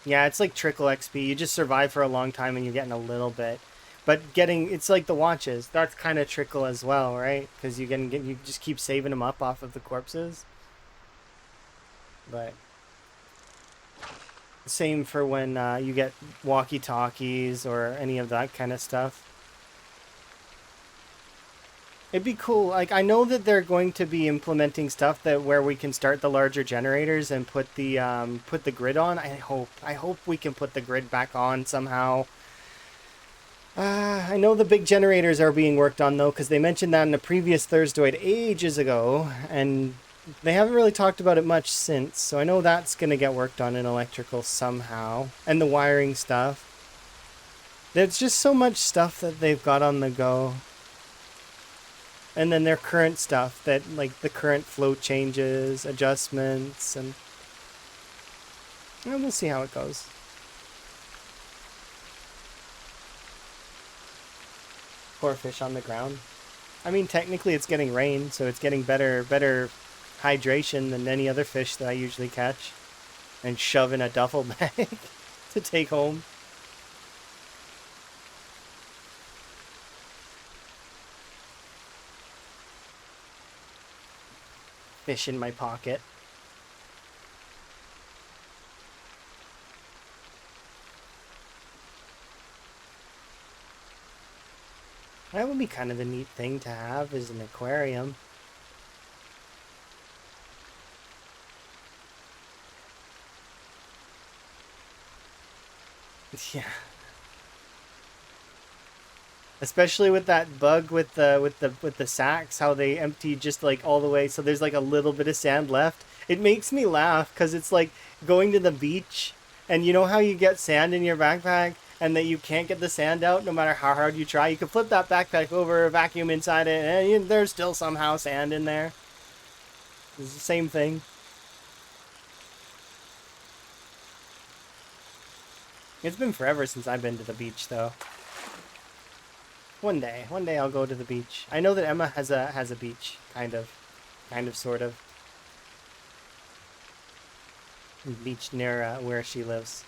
Yeah, it's like trickle XP. You just survive for a long time and you're getting a little bit. But it's like the watches. That's kind of trickle as well, right? Because you just keep saving them up off of the corpses. But same for when you get walkie-talkies or any of that kind of stuff. It'd be cool. Like I know that they're going to be implementing stuff where we can start the larger generators and put the grid on. I hope we can put the grid back on somehow. I know the big generators are being worked on though, because they mentioned that in a previous Thursdoid ages ago, and they haven't really talked about it much since. So I know that's gonna get worked on in electrical somehow, and the wiring stuff. There's just so much stuff that they've got on the go. And then their current stuff, that like the current flow changes, adjustments, and we'll see how it goes. Poor fish on the ground. I mean, technically it's getting rain, so it's getting better hydration than any other fish that I usually catch and shove in a duffel bag to take home. Fish in my pocket. That would be kind of a neat thing to have, is an aquarium. Yeah. Especially with that bug with the sacks, how they empty just like all the way, so there's like a little bit of sand left. It makes me laugh because it's like going to the beach, and you know how you get sand in your backpack, and that you can't get the sand out no matter how hard you try. You can flip that backpack over, vacuum inside it, and there's still somehow sand in there. It's the same thing. It's been forever since I've been to the beach, though. One day I'll go to the beach. I know that Emma has a beach, kind of, sort of. Beach near where she lives.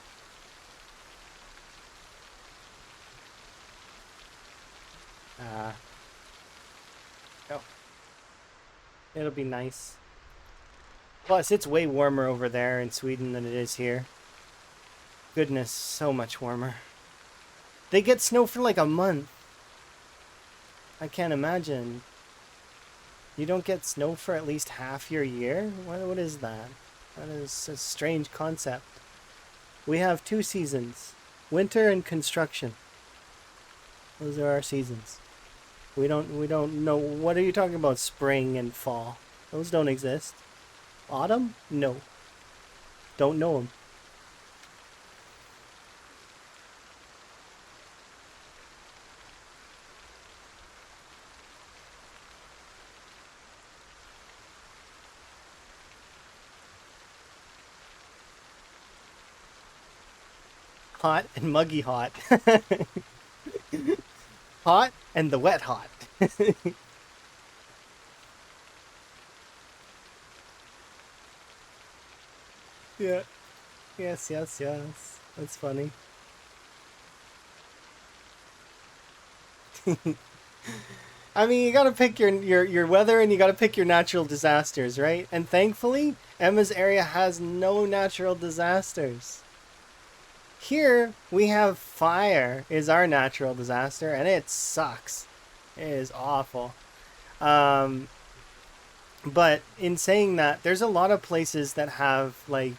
Uh, oh, it'll be nice. Plus, it's way warmer over there in Sweden than it is here. Goodness, so much warmer. They get snow for like a month. I can't imagine. You don't get snow for at least half your year? What is that? That is a strange concept. We have two seasons. Winter and construction. Those are our seasons. We don't know. What are you talking about? Spring and fall. Those don't exist. Autumn? No. Don't know them. Hot and muggy hot. Hot and the wet hot. Yeah. Yes, yes, yes. That's funny. I mean, you gotta pick your weather and you gotta pick your natural disasters, right? And thankfully, Emma's area has no natural disasters. Here, we have fire is our natural disaster, and it sucks. It is awful. Um, but in saying that, there's a lot of places that have like,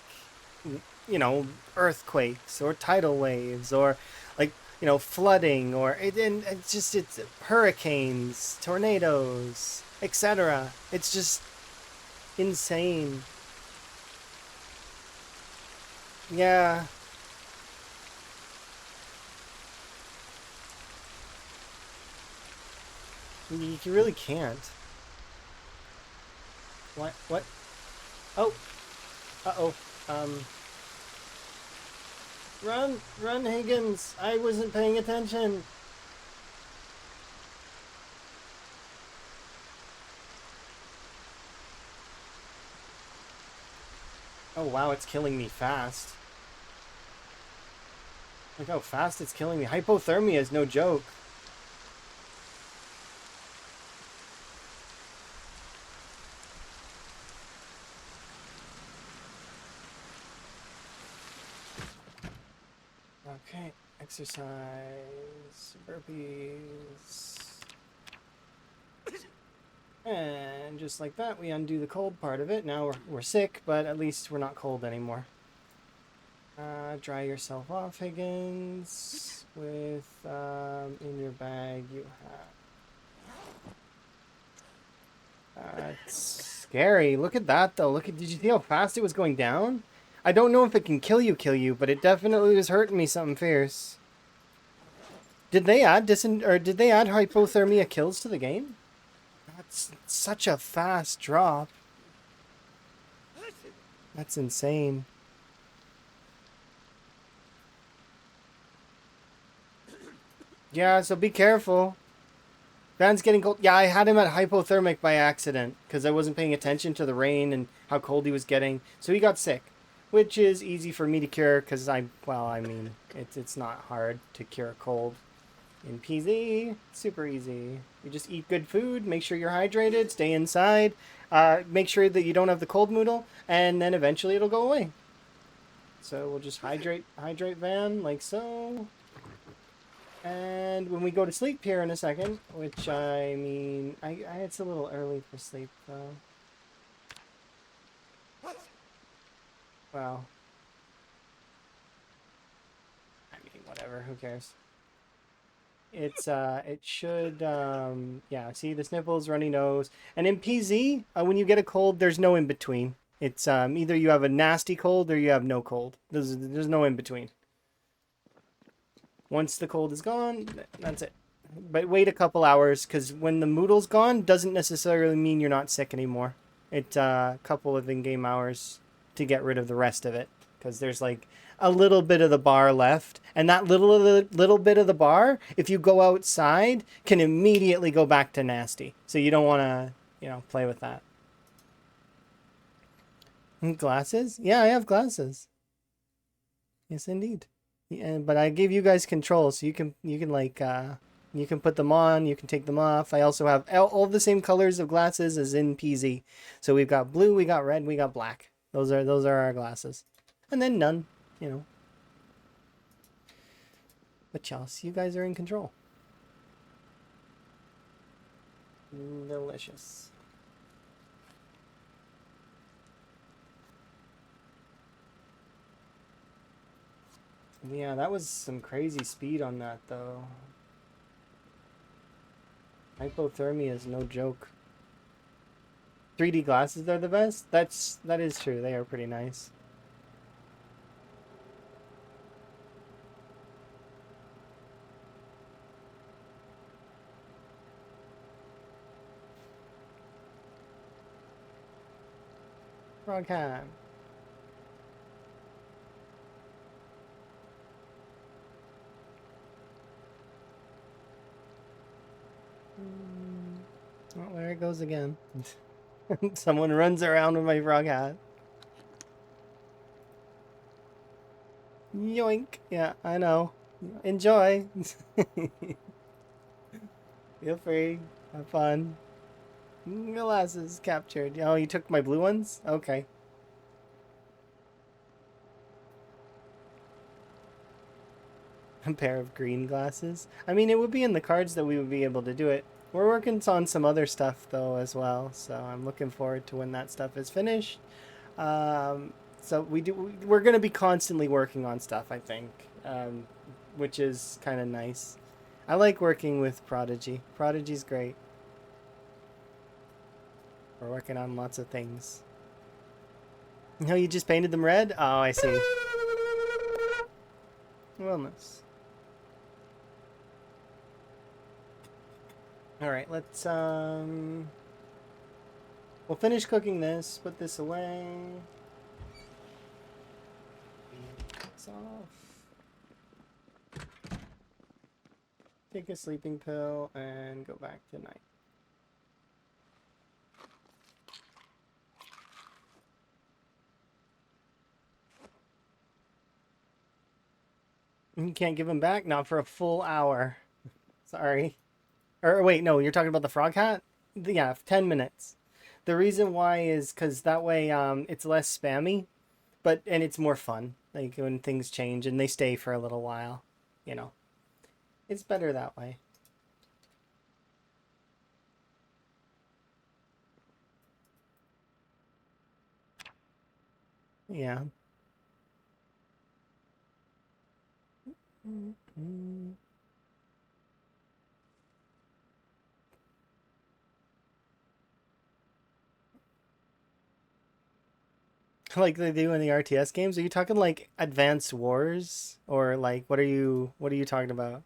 earthquakes or tidal waves or like, flooding or and it's hurricanes, tornadoes, etc. It's just insane. Yeah, you really can't. What? What? Oh, uh-oh. Um, run, Higgins. I wasn't paying attention. Oh, wow, it's killing me fast. Look how fast it's killing me. Hypothermia is no joke. Okay, exercise, burpees. And just like that, we undo the cold part of it. Now we're sick, but at least we're not cold anymore. Dry yourself off, Higgins. With, in your bag, you have... it's scary. Look at that, though. Did you see how fast it was going down? I don't know if it can kill you, but it definitely was hurting me something fierce. Did they add did they add hypothermia kills to the game? That's such a fast drop. That's insane. Yeah, so be careful. Van's getting cold. Yeah, I had him at hypothermic by accident because I wasn't paying attention to the rain and how cold he was getting. So he got sick, which is easy for me to cure because I mean, it's not hard to cure a cold. In PZ, super easy. You just eat good food, make sure you're hydrated, stay inside, make sure that you don't have the cold noodle, and then eventually it'll go away. So we'll just hydrate Van like so. And when we go to sleep here in a second, which I mean, it's a little early for sleep though. Well, I mean, whatever, who cares? It should, yeah, see the sniffles, runny nose. And in PZ, when you get a cold, there's no in between. It's either you have a nasty cold or you have no cold. There's no in between. Once the cold is gone, that's it. But wait a couple hours, because when the Moodle's gone, doesn't necessarily mean you're not sick anymore. It's a couple of in-game hours to get rid of the rest of it, because there's like a little bit of the bar left, and that little bit of the bar, if you go outside, can immediately go back to nasty. So you don't want to, play with that. Glasses? Yeah, I have glasses. Yes, indeed. Yeah, but I gave you guys control, so you can like you can put them on, you can take them off. I also have all the same colors of glasses as in PZ. So we've got blue, we got red, we got black. Those are our glasses. And then none, you know. But Chelsea, you guys are in control. Delicious. Yeah, that was some crazy speed on that though. Hypothermia is no joke. 3D glasses are the best? That is true. They are pretty nice. Froghan. Oh, there it goes again. Someone runs around with my frog hat. Yoink. Yeah, I know. Enjoy. Feel free. Have fun. Glasses captured. Oh, you took my blue ones? Okay. A pair of green glasses. I mean, it would be in the cards that we would be able to do it. We're working on some other stuff though as well, so I'm looking forward to when that stuff is finished. So we're going to be constantly working on stuff, I think, which is kind of nice. I like working with Prodigy. Prodigy's great. We're working on lots of things. No, you just painted them red? Oh, I see. Wellness. All right, we'll finish cooking this, put this away. It's off. Take a sleeping pill and go back to night. You can't give him back? Not for a full hour. Sorry. Or wait, no, you're talking about the frog hat? Yeah, 10 minutes. The reason why is because that way it's less spammy, and it's more fun. Like when things change and they stay for a little while, you know. It's better that way. Yeah. Like they do in the RTS games? Are you talking like Advanced Wars or like what are you talking about?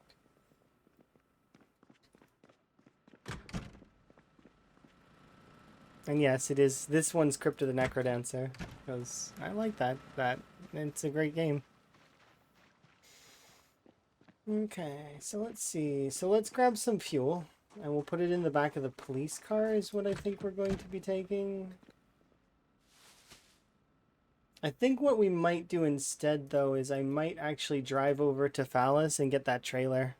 And yes, it is. This one's Crypt of the Necrodancer because I like that it's a great game. Okay, so let's see. So let's grab some fuel and we'll put it in the back of the police car is what I think we're going to be taking. I think what we might do instead though is I might actually drive over to Phallus and get that trailer.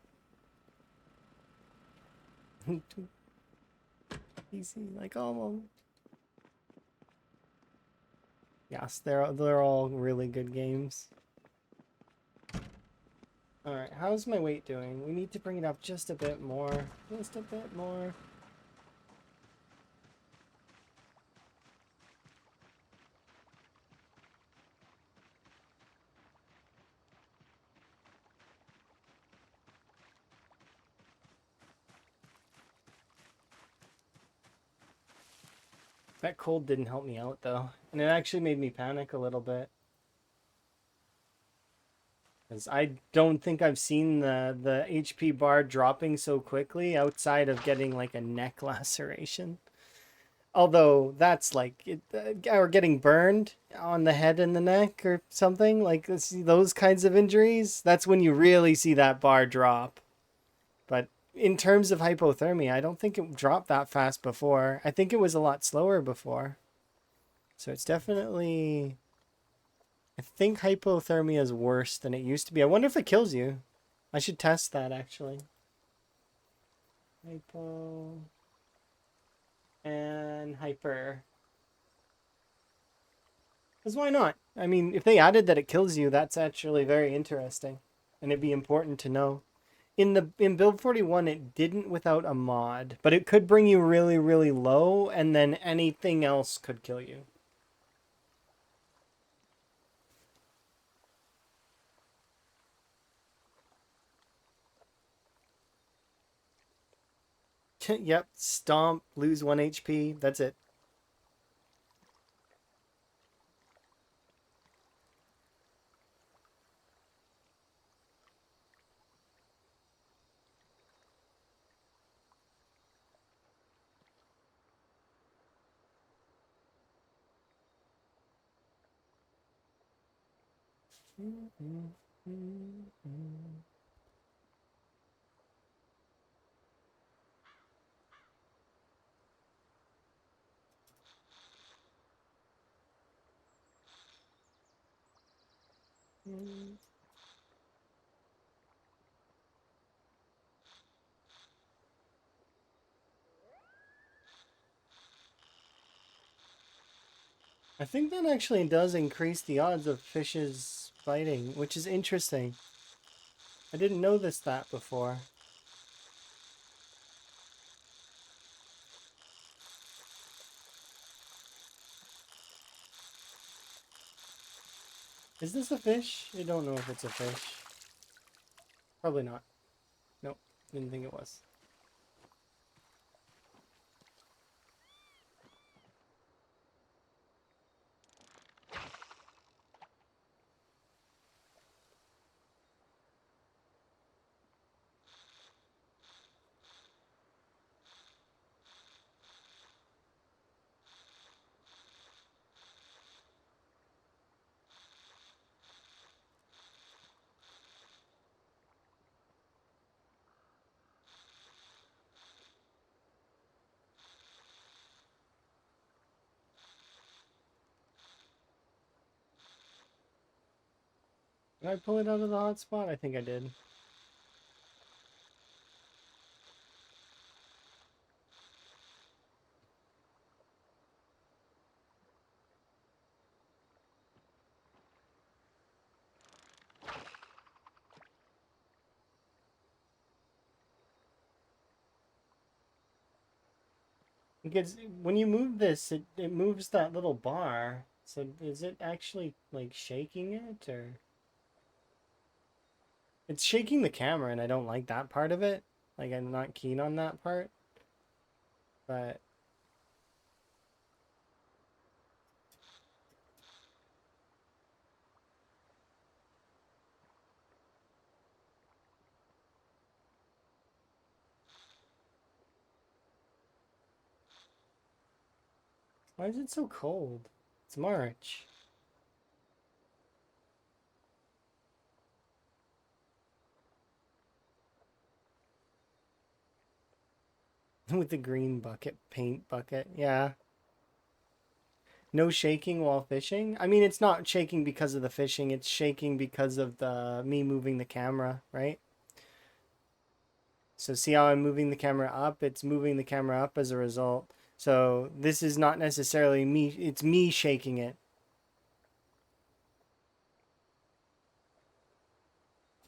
Easy, like almost. Yes, they're all really good games. All right, how's my weight doing? We need to bring it up just a bit more. Just a bit more. That cold didn't help me out though, and it actually made me panic a little bit. Because I don't think I've seen the HP bar dropping so quickly outside of getting like a neck laceration. Although that's like it, or getting burned on the head and the neck or something like those kinds of injuries. That's when you really see that bar drop. But in terms of hypothermia, I don't think it dropped that fast before. I think it was a lot slower before. So it's definitely. I think hypothermia is worse than it used to be. I wonder if it kills you. I should test that actually. Hypo and hyper. Because why not? I mean, if they added that it kills you, that's actually very interesting. And it'd be important to know. In build 41 it didn't without a mod, but it could bring you really, really low, and then anything else could kill you. Yep, stomp, lose 1 HP, that's it. I think that actually does increase the odds of fishes biting, which is interesting. I didn't notice that before. Is this a fish? I don't know if it's a fish. Probably not. Nope, didn't think it was. Did I pull it out of the hotspot? I think I did. Because when you move this, it moves that little bar. So is it actually like shaking it, or it's shaking the camera, and I don't like that part of it. Like I'm not keen on that part. But why is it so cold? It's March. With the green bucket, paint bucket. Yeah. No shaking while fishing. I mean, it's not shaking because of the fishing. It's shaking because of the me moving the camera, right? So see how I'm moving the camera up? It's moving the camera up as a result. So this is not necessarily me. It's me shaking it.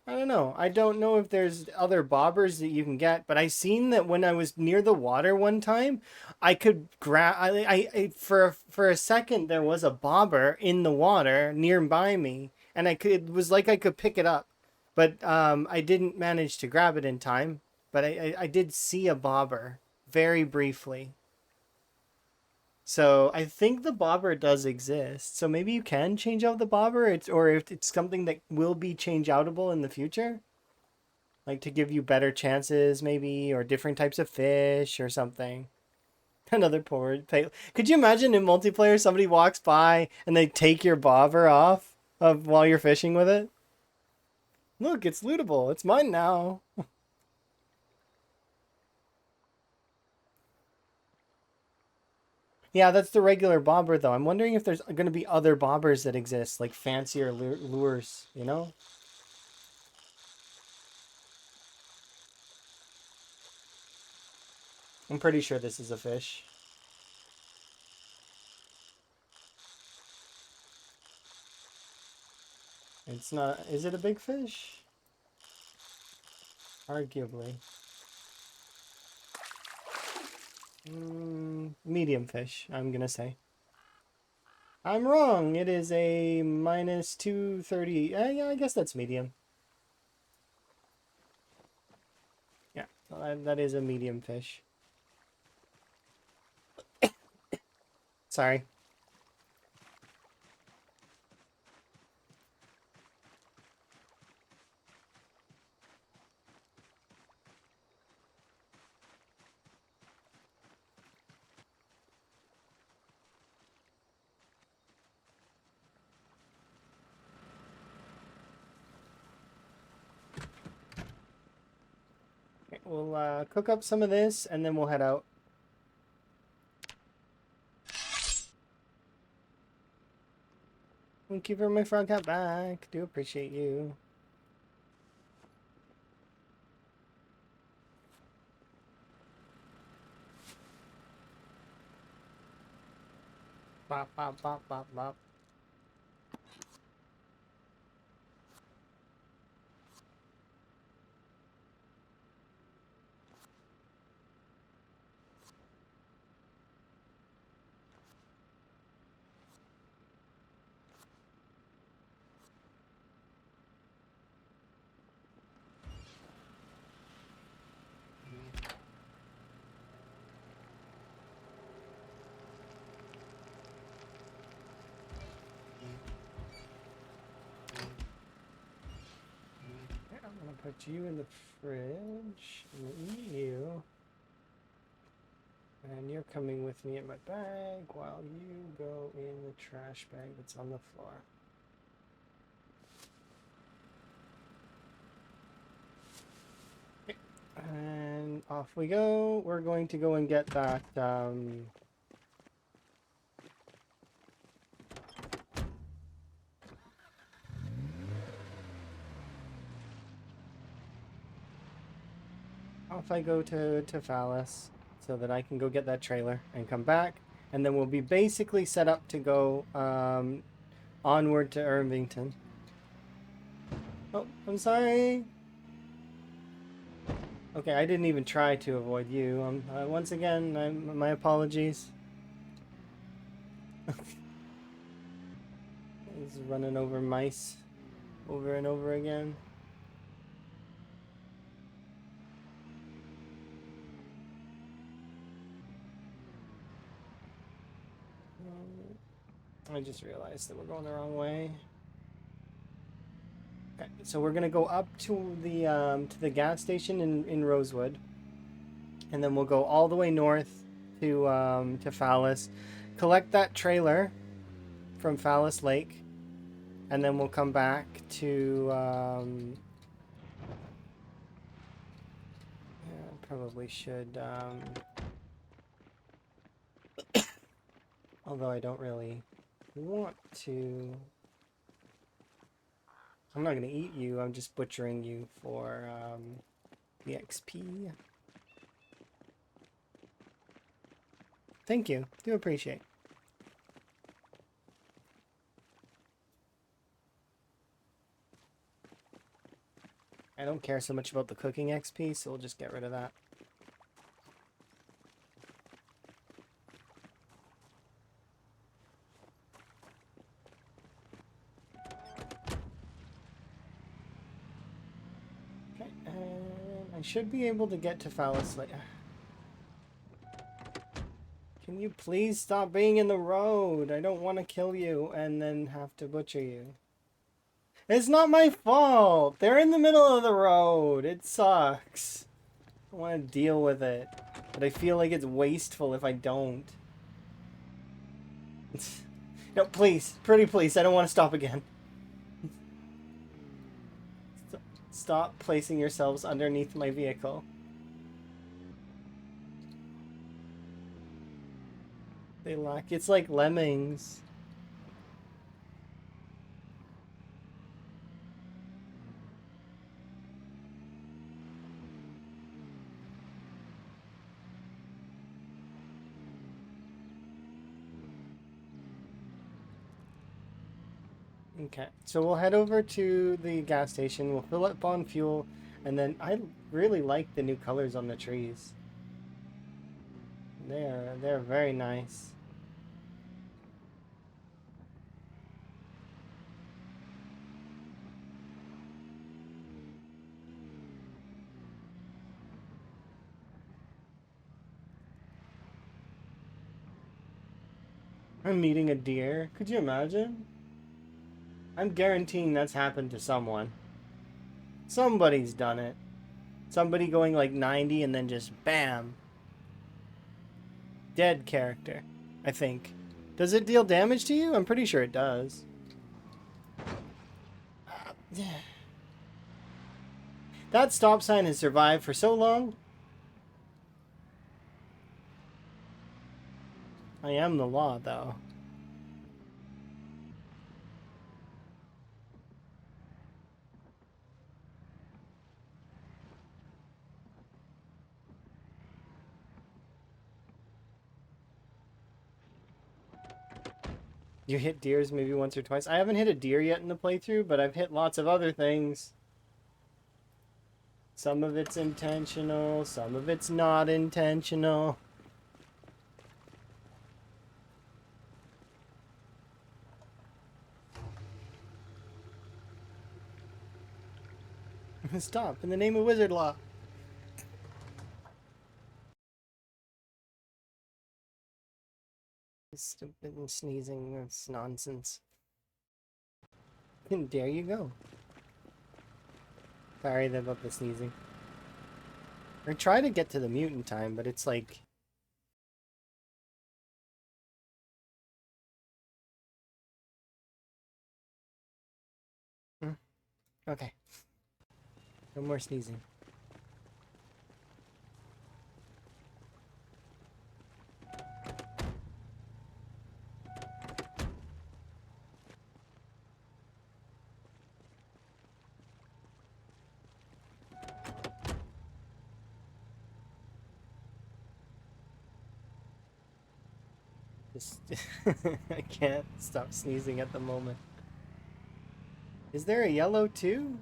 I don't know. I don't know if there's other bobbers that you can get, but I seen that when I was near the water one time, I could grab. For a second there was a bobber in the water nearby me, and I could. It was like I could pick it up, but I didn't manage to grab it in time. But I did see a bobber very briefly. So I think the bobber does exist. So maybe you can change out the bobber, or if it's something that will be change outable in the future, like to give you better chances, maybe, or different types of fish or something. Another poor pay. Could you imagine in multiplayer somebody walks by and they take your bobber off of while you're fishing with it? Look, it's lootable. It's mine now. Yeah, that's the regular bobber though. I'm wondering if there's going to be other bobbers that exist, like fancier lures, you know? I'm pretty sure this is a fish. It's not. Is it a big fish? Arguably. Medium fish, I'm gonna say. I'm wrong. It is a minus 230. Yeah, I guess that's medium. Yeah, so that is a medium fish. Sorry. Okay, we'll cook up some of this and then we'll head out. Thank you for my frog hat back. Do appreciate you. Bop, bop, bop, bop, bop. Okay, I'm gonna put you in the fridge. And you. And you're coming with me in my bag while you go in the trash bag that's on the floor. Okay. And off we go. We're going to go and get that off I go to Phallus so that I can go get that trailer and come back. And then we'll be basically set up to go onward to Irvington. Oh, I'm sorry. Okay, I didn't even try to avoid you. Once again, my apologies. He's running over mice over and over again. I just realized that we're going the wrong way. Okay, so we're gonna go up to the gas station in Rosewood, and then we'll go all the way north to Phallus, collect that trailer from Phallus Lake, and then we'll come back to yeah, probably should although I don't really want to. I'm not gonna eat you, I'm just butchering you for the XP. Thank you, do appreciate. I don't care so much about the cooking XP, so we'll just get rid of that. Okay, and I should be able to get to Phallus Lake. Can you please stop being in the road? I don't want to kill you and then have to butcher you. It's not my fault. They're in the middle of the road. It sucks. I want to deal with it. But I feel like it's wasteful if I don't. No, please. Pretty please. I don't want to stop again. Stop placing yourselves underneath my vehicle. They lack. It's like lemmings. Okay, so we'll head over to the gas station. We'll fill up on fuel, and then I really like the new colors on the trees. They're very nice. I'm meeting a deer. Could you imagine? I'm guaranteeing that's happened to someone. Somebody's done it. Somebody going like 90 and then just bam. Dead character, I think. Does it deal damage to you? I'm pretty sure it does. That stop sign has survived for so long. I am the law, though. You hit deers maybe once or twice. I haven't hit a deer yet in the playthrough, but I've hit lots of other things. Some of it's intentional, some of it's not intentional. Stop, in the name of wizard law. Stupid and sneezing, that's nonsense. And there you go. Sorry about the sneezing. I try to get to the mutant time, but it's like... Okay. No more sneezing. Just I can't stop sneezing at the moment. Is there a yellow too?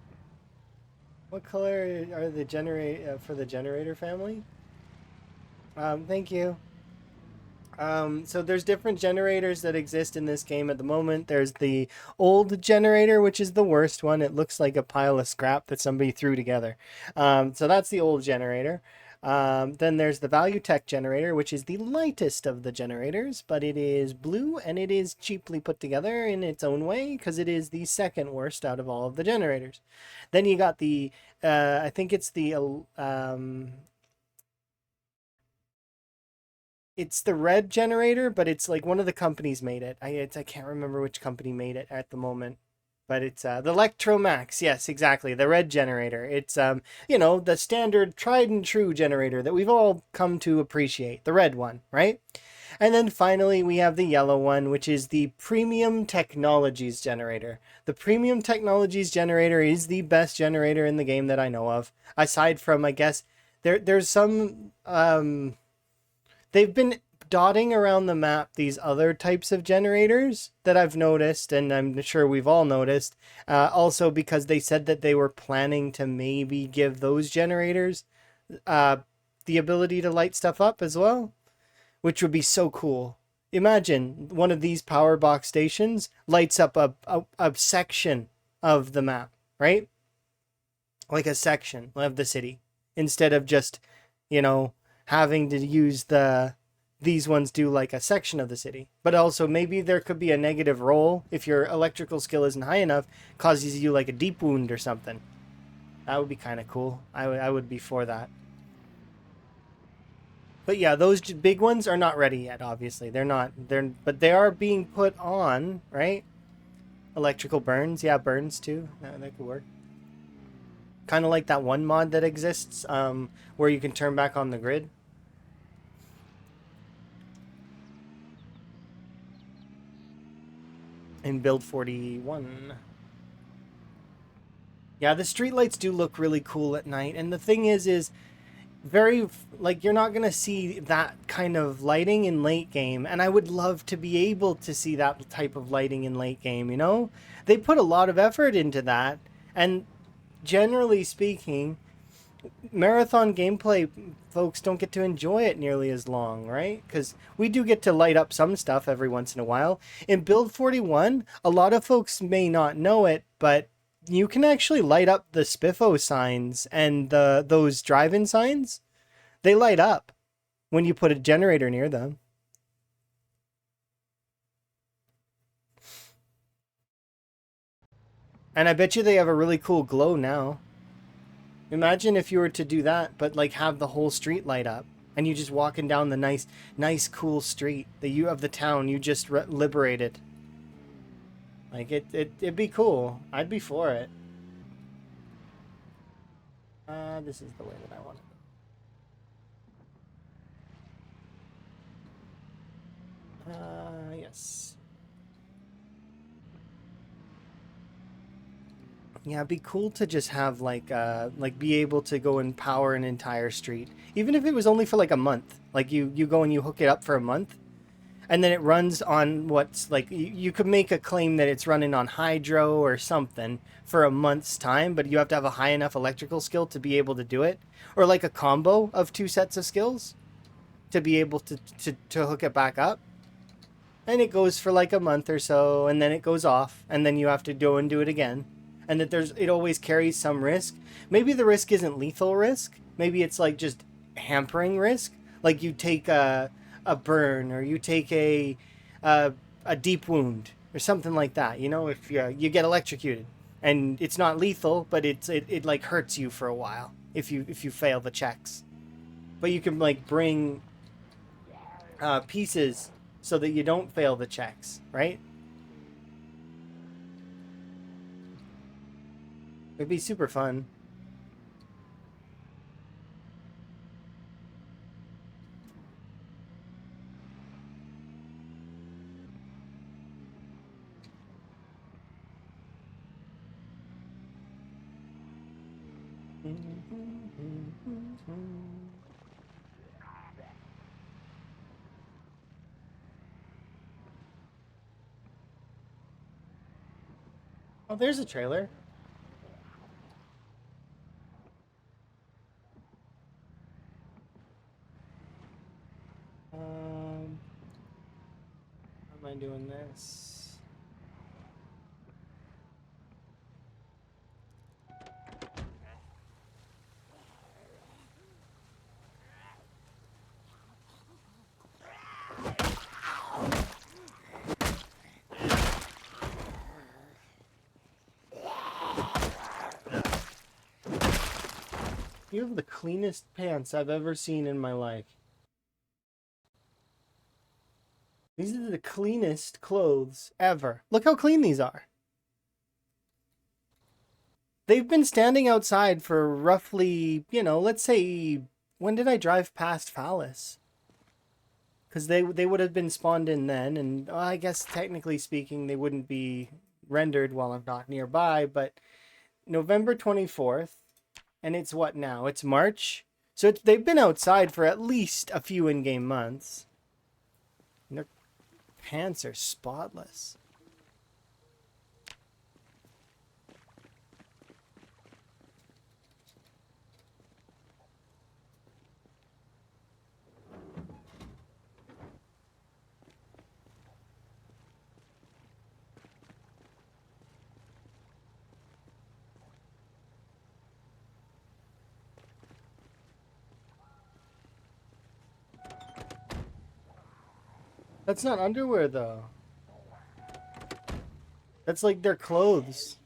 What color are the for the generator family? Thank you. So there's different generators that exist in this game at the moment. There's the old generator, which is the worst one. It looks like a pile of scrap that somebody threw together. So that's the old generator. Then there's the Value Tech generator, which is the lightest of the generators, but it is blue and it is cheaply put together in its own way because it is the second worst out of all of the generators. Then you got the, I think it's the red generator, but it's like one of the companies made it. I can't remember which company made it at the moment. But it's the Electromax. Yes, exactly. The red generator. It's the standard tried and true generator that we've all come to appreciate. The red one, right? And then finally we have the yellow one, which is the Premium Technologies generator. The Premium Technologies generator is the best generator in the game that I know of. Aside from, I guess, there's some they've been dotting around the map these other types of generators that I've noticed, and I'm sure we've all noticed, also because they said that they were planning to maybe give those generators the ability to light stuff up as well, which would be so cool. Imagine one of these power box stations lights up a section of the map, right? Like a section of the city, instead of just, having to use the these ones do like a section of the city. But also maybe there could be a negative roll if your electrical skill isn't high enough, causes you like a deep wound or something. That would be kind of cool. I would be for that. But yeah, those big ones are not ready yet. Obviously, they're not. But they are being put on, right? Electrical burns, yeah, burns too. That could work. Kind of like that one mod that exists, where you can turn back on the grid. In build 41. Yeah, the streetlights do look really cool at night, and the thing is very like you're not gonna see that kind of lighting in late game, and I would love to be able to see that type of lighting in late game. You know, they put a lot of effort into that, and generally speaking, marathon gameplay folks don't get to enjoy it nearly as long, right? Because we do get to light up some stuff every once in a while. In build 41, a lot of folks may not know it, but you can actually light up the spiffo signs and those drive-in signs. They light up when you put a generator near them. And I bet you they have a really cool glow now. Imagine if you were to do that, but like have the whole street light up, and you just walking down the nice, cool street that you of the town you just liberated. Like it'd be cool. I'd be for it. This is the way that I want it. Yes. Yeah, it'd be cool to just have like be able to go and power an entire street, even if it was only for like a month. Like you go and you hook it up for a month, and then it runs on what's like you could make a claim that it's running on hydro or something for a month's time, but you have to have a high enough electrical skill to be able to do it, or like a combo of two sets of skills to be able to hook it back up. And it goes for like a month or so, and then it goes off, and then you have to go and do it again. And that it always carries some risk. Maybe the risk isn't lethal risk. Maybe it's like just hampering risk. Like you take a burn, or you take a deep wound or something like that. You know, if you get electrocuted, and it's not lethal, but it like hurts you for a while if you fail the checks. But you can like bring pieces so that you don't fail the checks, right? It'd be super fun. Oh, there's a trailer. How am I doing this? You have the cleanest pants I've ever seen in my life. These are the cleanest clothes ever. Look how clean these are. They've been standing outside for roughly, let's say, when did I drive past Phallus? Because they would have been spawned in then, and I guess technically speaking, they wouldn't be rendered while I'm not nearby, but November 24th, and it's what now? It's March? So they've been outside for at least a few in-game months. And their pants are spotless. That's not underwear, though. That's like their clothes.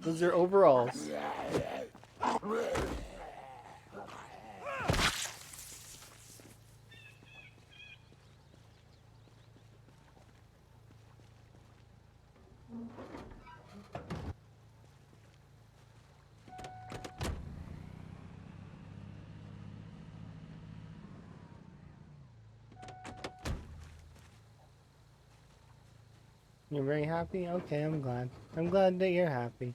Those are overalls. You're very happy? Okay, I'm glad. I'm glad that you're happy.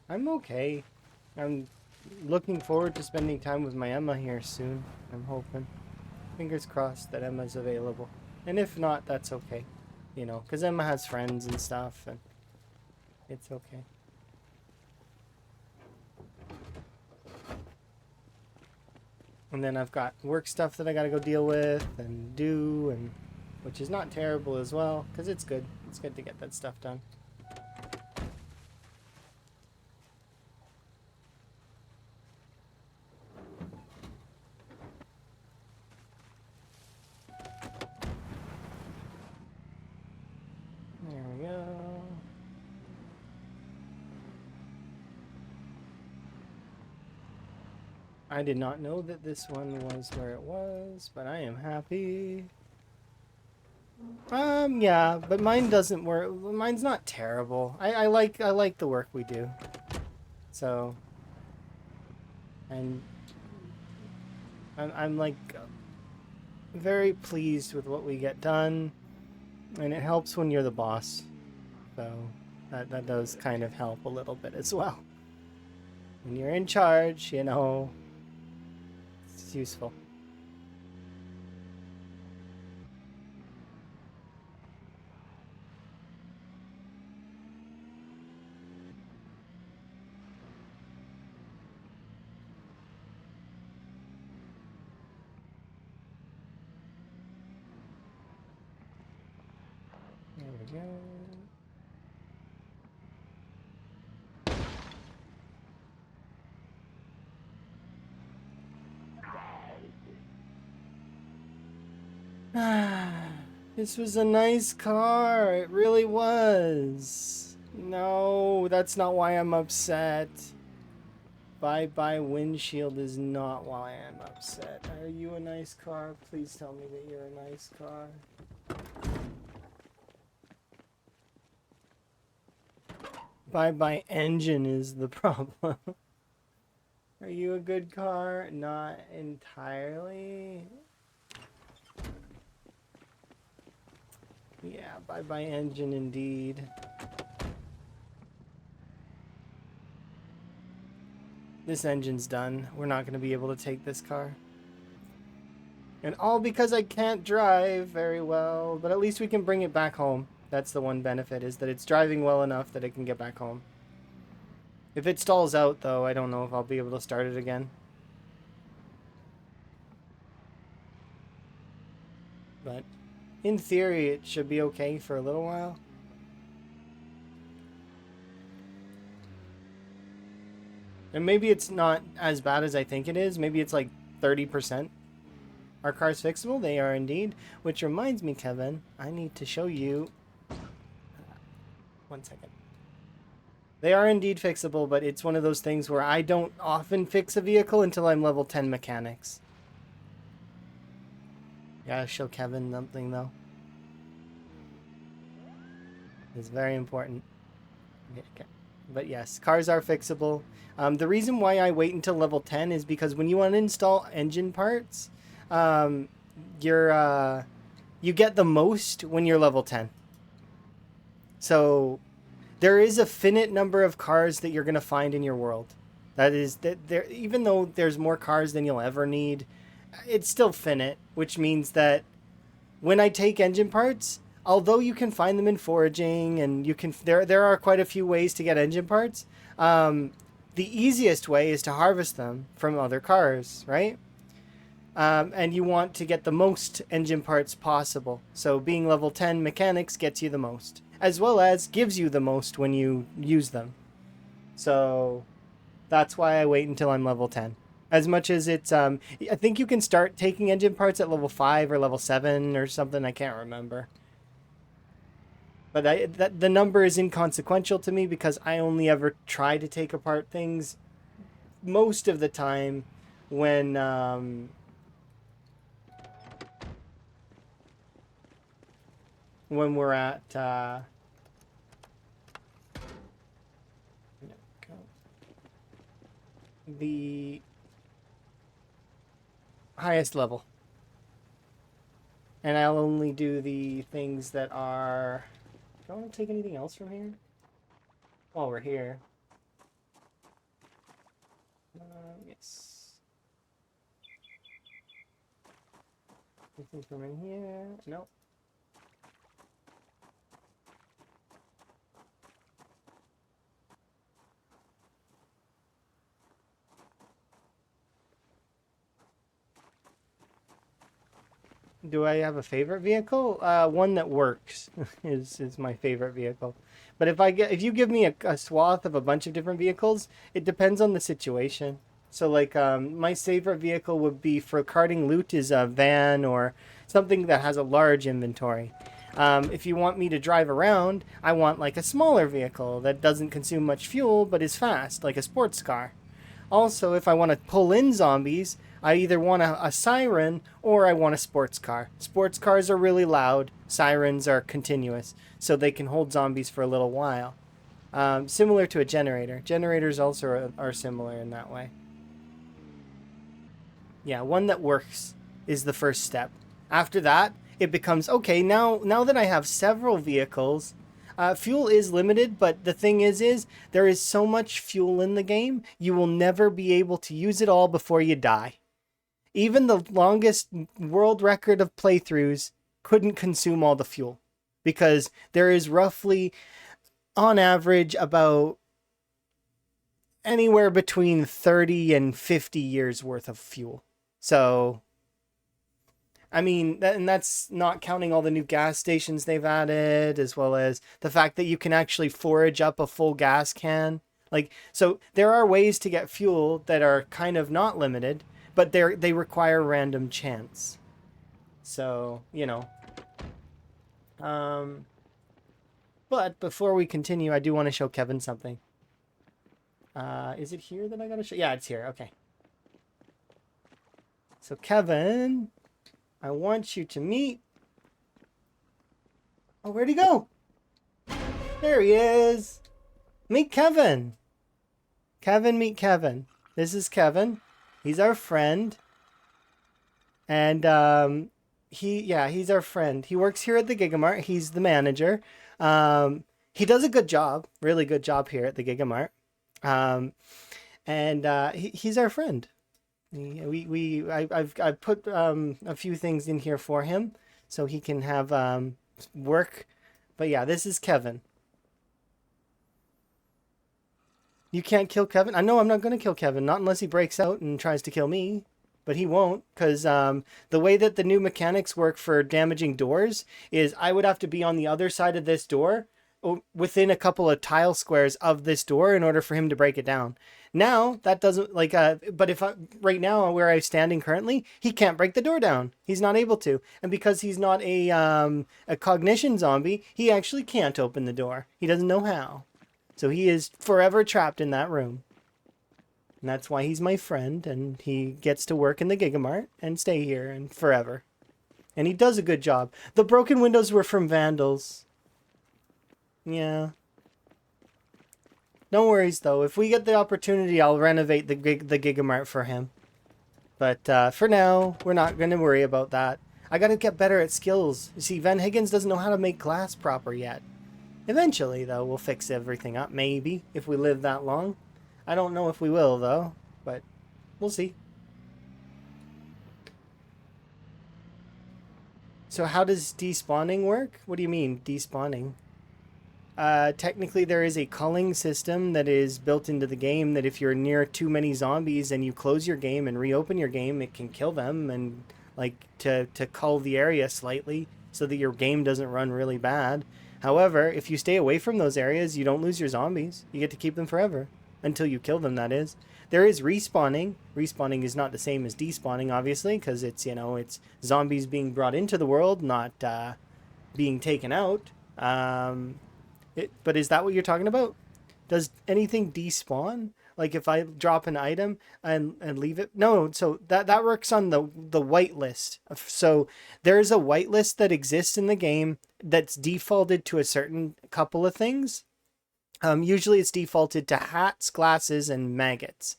I'm okay. I'm looking forward to spending time with my Emma here soon. I'm hoping. Fingers crossed that Emma's available. And if not, that's okay. You know, because Emma has friends and stuff, and it's okay. And then I've got work stuff that I gotta go deal with and do, and which is not terrible as well, because it's good. It's good to get that stuff done. There we go. I did not know that this one was where it was, but I am happy. Yeah, but mine doesn't work. Mine's not terrible. I like the work we do. So, and I'm like very pleased with what we get done, and it helps when you're the boss. So that does kind of help a little bit as well. When you're in charge, you know, it's useful. There we go. This was a nice car. It really was. No, that's not why I'm upset. Bye-bye windshield is not why I'm upset. Are you a nice car? Please tell me that you're a nice car. Bye-bye engine is the problem. Are you a good car? Not entirely. Yeah, bye-bye engine indeed. This engine's done. We're not going to be able to take this car. And all because I can't drive very well, but at least we can bring it back home. That's the one benefit, is that it's driving well enough that it can get back home. If it stalls out, though, I don't know if I'll be able to start it again. But in theory, it should be okay for a little while. And maybe it's not as bad as I think it is. Maybe it's like 30%. Are cars fixable? They are indeed. Which reminds me, Kevin, I need to show you. 1 second. They are indeed fixable, but it's one of those things where I don't often fix a vehicle until I'm level 10 mechanics. Gotta show Kevin something, though. It's very important. Okay. But yes, cars are fixable. The reason why I wait until level 10 is because when you uninstall engine parts, you get the most when you're level 10. So there is a finite number of cars that you're going to find in your world. That is that there, even though there's more cars than you'll ever need, it's still finite, which means that when I take engine parts, although you can find them in foraging and you can there are quite a few ways to get engine parts, the easiest way is to harvest them from other cars, right? And you want to get the most engine parts possible. So being level 10 mechanics gets you the most, as well as gives you the most when you use them. So that's why I wait until I'm level 10. As much as it's, I think you can start taking engine parts at level 5 or level 7 or something. I can't remember. But the number is inconsequential to me because I only ever try to take apart things most of the time when we're at the highest level. And I'll only do the things that are... Do I want to take anything else from here? While we're here. Yes. Anything from in here? Nope. Do I have a favorite vehicle? One that works is my favorite vehicle. But if you give me a swath of a bunch of different vehicles, it depends on the situation. So like my favorite vehicle would be for carting loot is a van or something that has a large inventory. If you want me to drive around, I want like a smaller vehicle that doesn't consume much fuel but is fast, like a sports car. Also, if I want to pull in zombies, I either want a siren or I want a sports car. Sports cars are really loud. Sirens are continuous, so they can hold zombies for a little while. Similar to a generator. Generators also are similar in that way. Yeah, one that works is the first step. After that, it becomes, okay, now that I have several vehicles, fuel is limited, but the thing is there is so much fuel in the game, you will never be able to use it all before you die. Even the longest world record of playthroughs couldn't consume all the fuel because there is roughly, on average, about anywhere between 30 and 50 years worth of fuel. So, I mean, and that's not counting all the new gas stations they've added, as well as the fact that you can actually forage up a full gas can. Like, so there are ways to get fuel that are kind of not limited, but they require random chance. So, you know. But before we continue, I do want to show Kevin something. Is it here that I gotta show? Yeah, it's here. Okay. So, Kevin, I want you to meet... Oh, where'd he go? There he is. Meet Kevin. Kevin, meet Kevin. This is Kevin. He's our friend. And he's our friend. He works here at the Gigamart. He's the manager. He does a good job, really good job here at the Gigamart. He's our friend. I've put a few things in here for him so he can have work. But yeah, this is Kevin. You can't kill Kevin? I know I'm not going to kill Kevin, not unless he breaks out and tries to kill me. But he won't, because the way that the new mechanics work for damaging doors is I would have to be on the other side of this door, within a couple of tile squares of this door in order for him to break it down. Now, that doesn't, like, but if right now, where I'm standing currently, he can't break the door down. He's not able to. And because he's not a cognition zombie, he actually can't open the door. He doesn't know how. So he is forever trapped in that room. And that's why he's my friend, and he gets to work in the Gigamart and stay here and forever. And he does a good job. The broken windows were from vandals. Yeah. No worries, though. If we get the opportunity, I'll renovate the Gigamart for him. But for now, we're not going to worry about that. I got to get better at skills. You see, Van Higgins doesn't know how to make glass proper yet. Eventually, though, we'll fix everything up, maybe, if we live that long. I don't know if we will, though, but we'll see. So how does despawning work? What do you mean, despawning? Technically, there is a culling system that is built into the game that if you're near too many zombies and you close your game and reopen your game, it can kill them and, like, to cull the area slightly so that your game doesn't run really bad. However, if you stay away from those areas, you don't lose your zombies. You get to keep them forever. until you kill them, that is. There is respawning. Respawning is not the same as despawning, obviously, because it's, you know, it's zombies being brought into the world, not being taken out. But is that what you're talking about? Does anything despawn? Like if I drop an item and leave it? No, so that works on the whitelist. So there's a whitelist that exists in the game that's defaulted to a certain couple of things. Usually it's defaulted to hats, glasses, and maggots.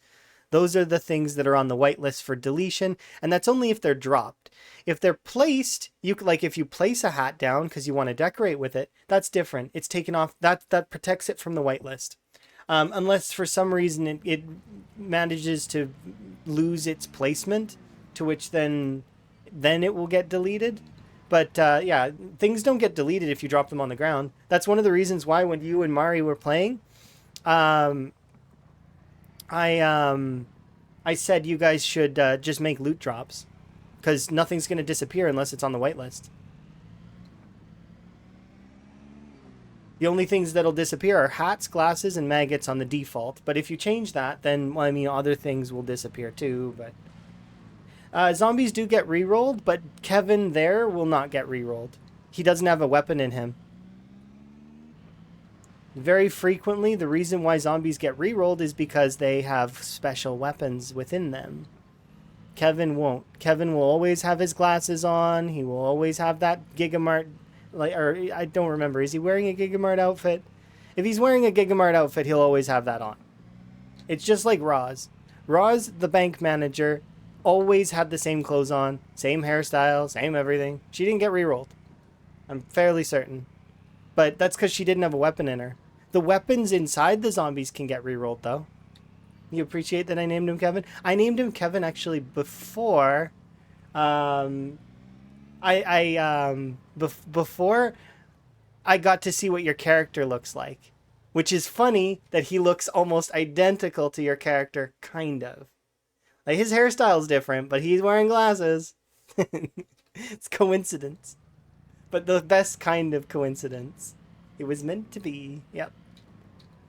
Those are the things that are on the whitelist for deletion, and that's only if they're dropped. If they're placed, you like if you place a hat down because you want to decorate with it, that's different. It's taken off. That protects it from the whitelist. Unless for some reason it manages to lose its placement, to which then it will get deleted. But yeah, things don't get deleted if you drop them on the ground. That's one of the reasons why when you and Mari were playing, um, I said you guys should just make loot drops, because nothing's going to disappear unless it's on the whitelist. The only things that'll disappear are hats, glasses, and maggots on the default. But if you change that, then, well, I mean, other things will disappear too. But zombies do get rerolled, but Kevin there will not get rerolled. He doesn't have a weapon in him. Very frequently, the reason why zombies get rerolled is because they have special weapons within them. Kevin won't. Kevin will always have his glasses on. He will always have that Gigamart, like, or I don't remember. Is he wearing a Gigamart outfit? If he's wearing a Gigamart outfit, he'll always have that on. It's just like Roz. Roz, the bank manager, always had the same clothes on, same hairstyle, same everything. She didn't get rerolled. I'm fairly certain. But that's because she didn't have a weapon in her. The weapons inside the zombies can get rerolled, though. You appreciate that I named him Kevin? I named him Kevin actually before, before I got to see what your character looks like, which is funny that he looks almost identical to your character, kind of. Like his hairstyle's different, but he's wearing glasses. It's coincidence, but the best kind of coincidence. It was meant to be. Yep.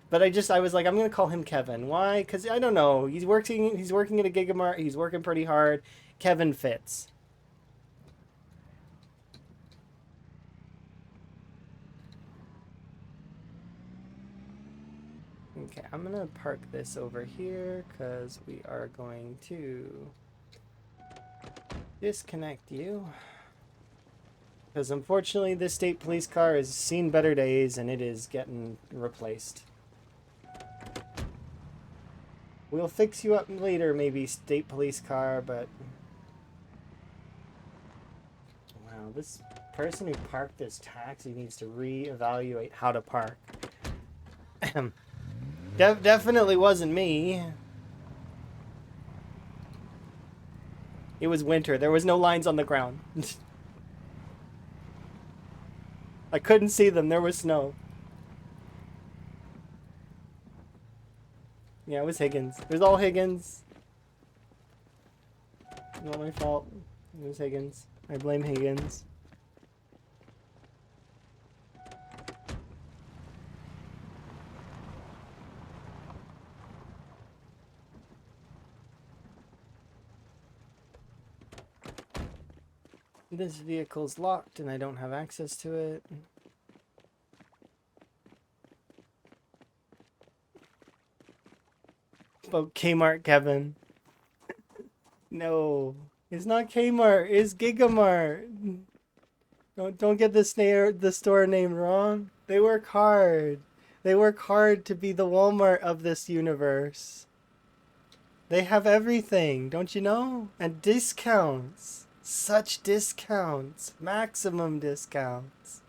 But I was like, I'm gonna call him Kevin. Why? Because I don't know. He's working at a Gigamart. He's working pretty hard. Kevin fits. Okay, I'm gonna park this over here because we are going to disconnect you. Because unfortunately, this state police car has seen better days and it is getting replaced. We'll fix you up later, maybe, state police car, but... Wow, this person who parked this taxi needs to reevaluate how to park. Definitely wasn't me. It was winter. There was no lines on the ground. I couldn't see them. There was snow. Yeah, it was Higgins. It was all Higgins. Not my fault. It was Higgins. I blame Higgins. This vehicle's locked and I don't have access to it. About Kmart, Kevin. No, it's not Kmart. It's Gigamart. Don't get the store name wrong. They work hard. They work hard to be the Walmart of this universe. They have everything, don't you know? And discounts. Such discounts. Maximum discounts.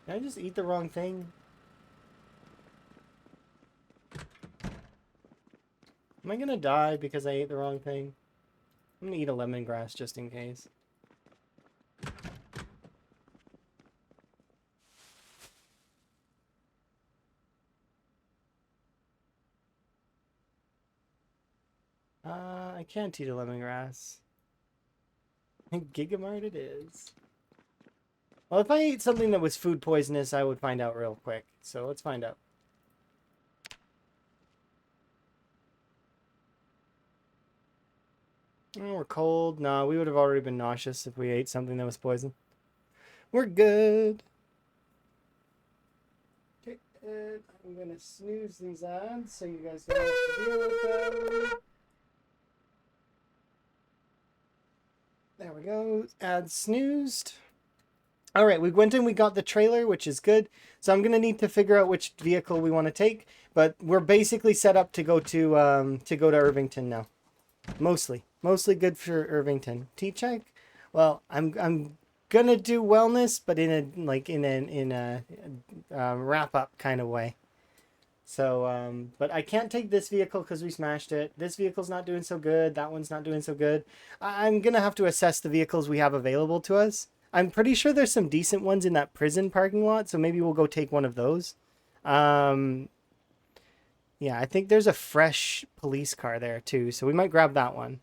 Did I just eat the wrong thing? Am I gonna die because I ate the wrong thing? I'm gonna eat a lemongrass just in case. I can't eat a lemongrass. Gigamart it is. Well, if I ate something that was food poisonous, I would find out real quick. So let's find out. Oh, we're cold. No, we would have already been nauseous if we ate something that was poison. We're good. Okay, I'm gonna snooze these ads so you guys don't have to deal with them. There we go. Ads snoozed. All right, we went in, we got the trailer, which is good. So I'm gonna need to figure out which vehicle we want to take, but we're basically set up to go to Irvington now. Mostly good for Irvington. T-check. Well, I'm gonna do wellness, but in a wrap up kind of way. So, but I can't take this vehicle because we smashed it. This vehicle's not doing so good. That one's not doing so good. I'm gonna have to assess the vehicles we have available to us. I'm pretty sure there's some decent ones in that prison parking lot, so maybe we'll go take one of those. Um, yeah, I think there's a fresh police car there too, so we might grab that one.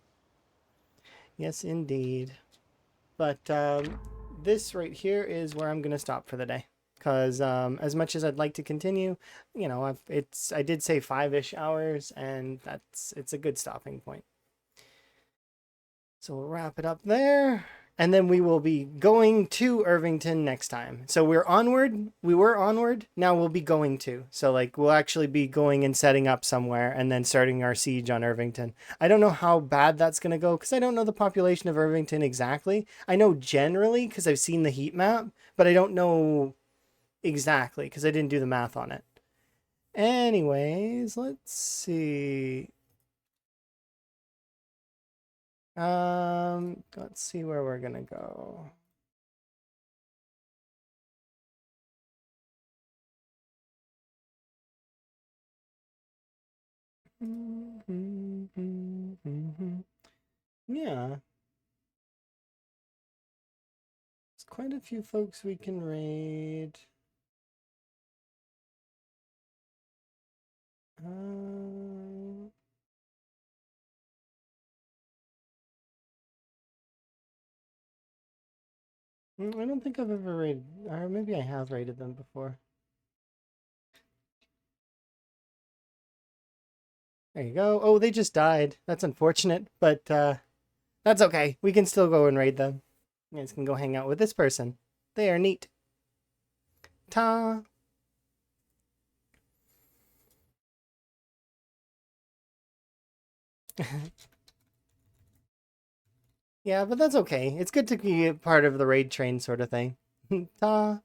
Yes, indeed. But this right here is where I'm gonna stop for the day, because as much as I'd like to continue, you know, I did say 5-ish hours, and it's a good stopping point. So we'll wrap it up there. And then we will be going to Irvington next time. So we're onward. We were onward. Now we'll be going to. So like we'll actually be going and setting up somewhere and then starting our siege on Irvington. I don't know how bad that's going to go because I don't know the population of Irvington exactly. I know generally because I've seen the heat map, but I don't know exactly because I didn't do the math on it. Anyways, let's see. Let's see where we're gonna go. Yeah, it's quite a few folks we can raid. I don't think I've ever raided, or maybe I have raided them before. There you go. Oh, they just died. That's unfortunate, but that's okay. We can still go and raid them. You guys can go hang out with this person. They are neat. Ta. Yeah, but that's okay. It's good to be a part of the raid train sort of thing. Ta.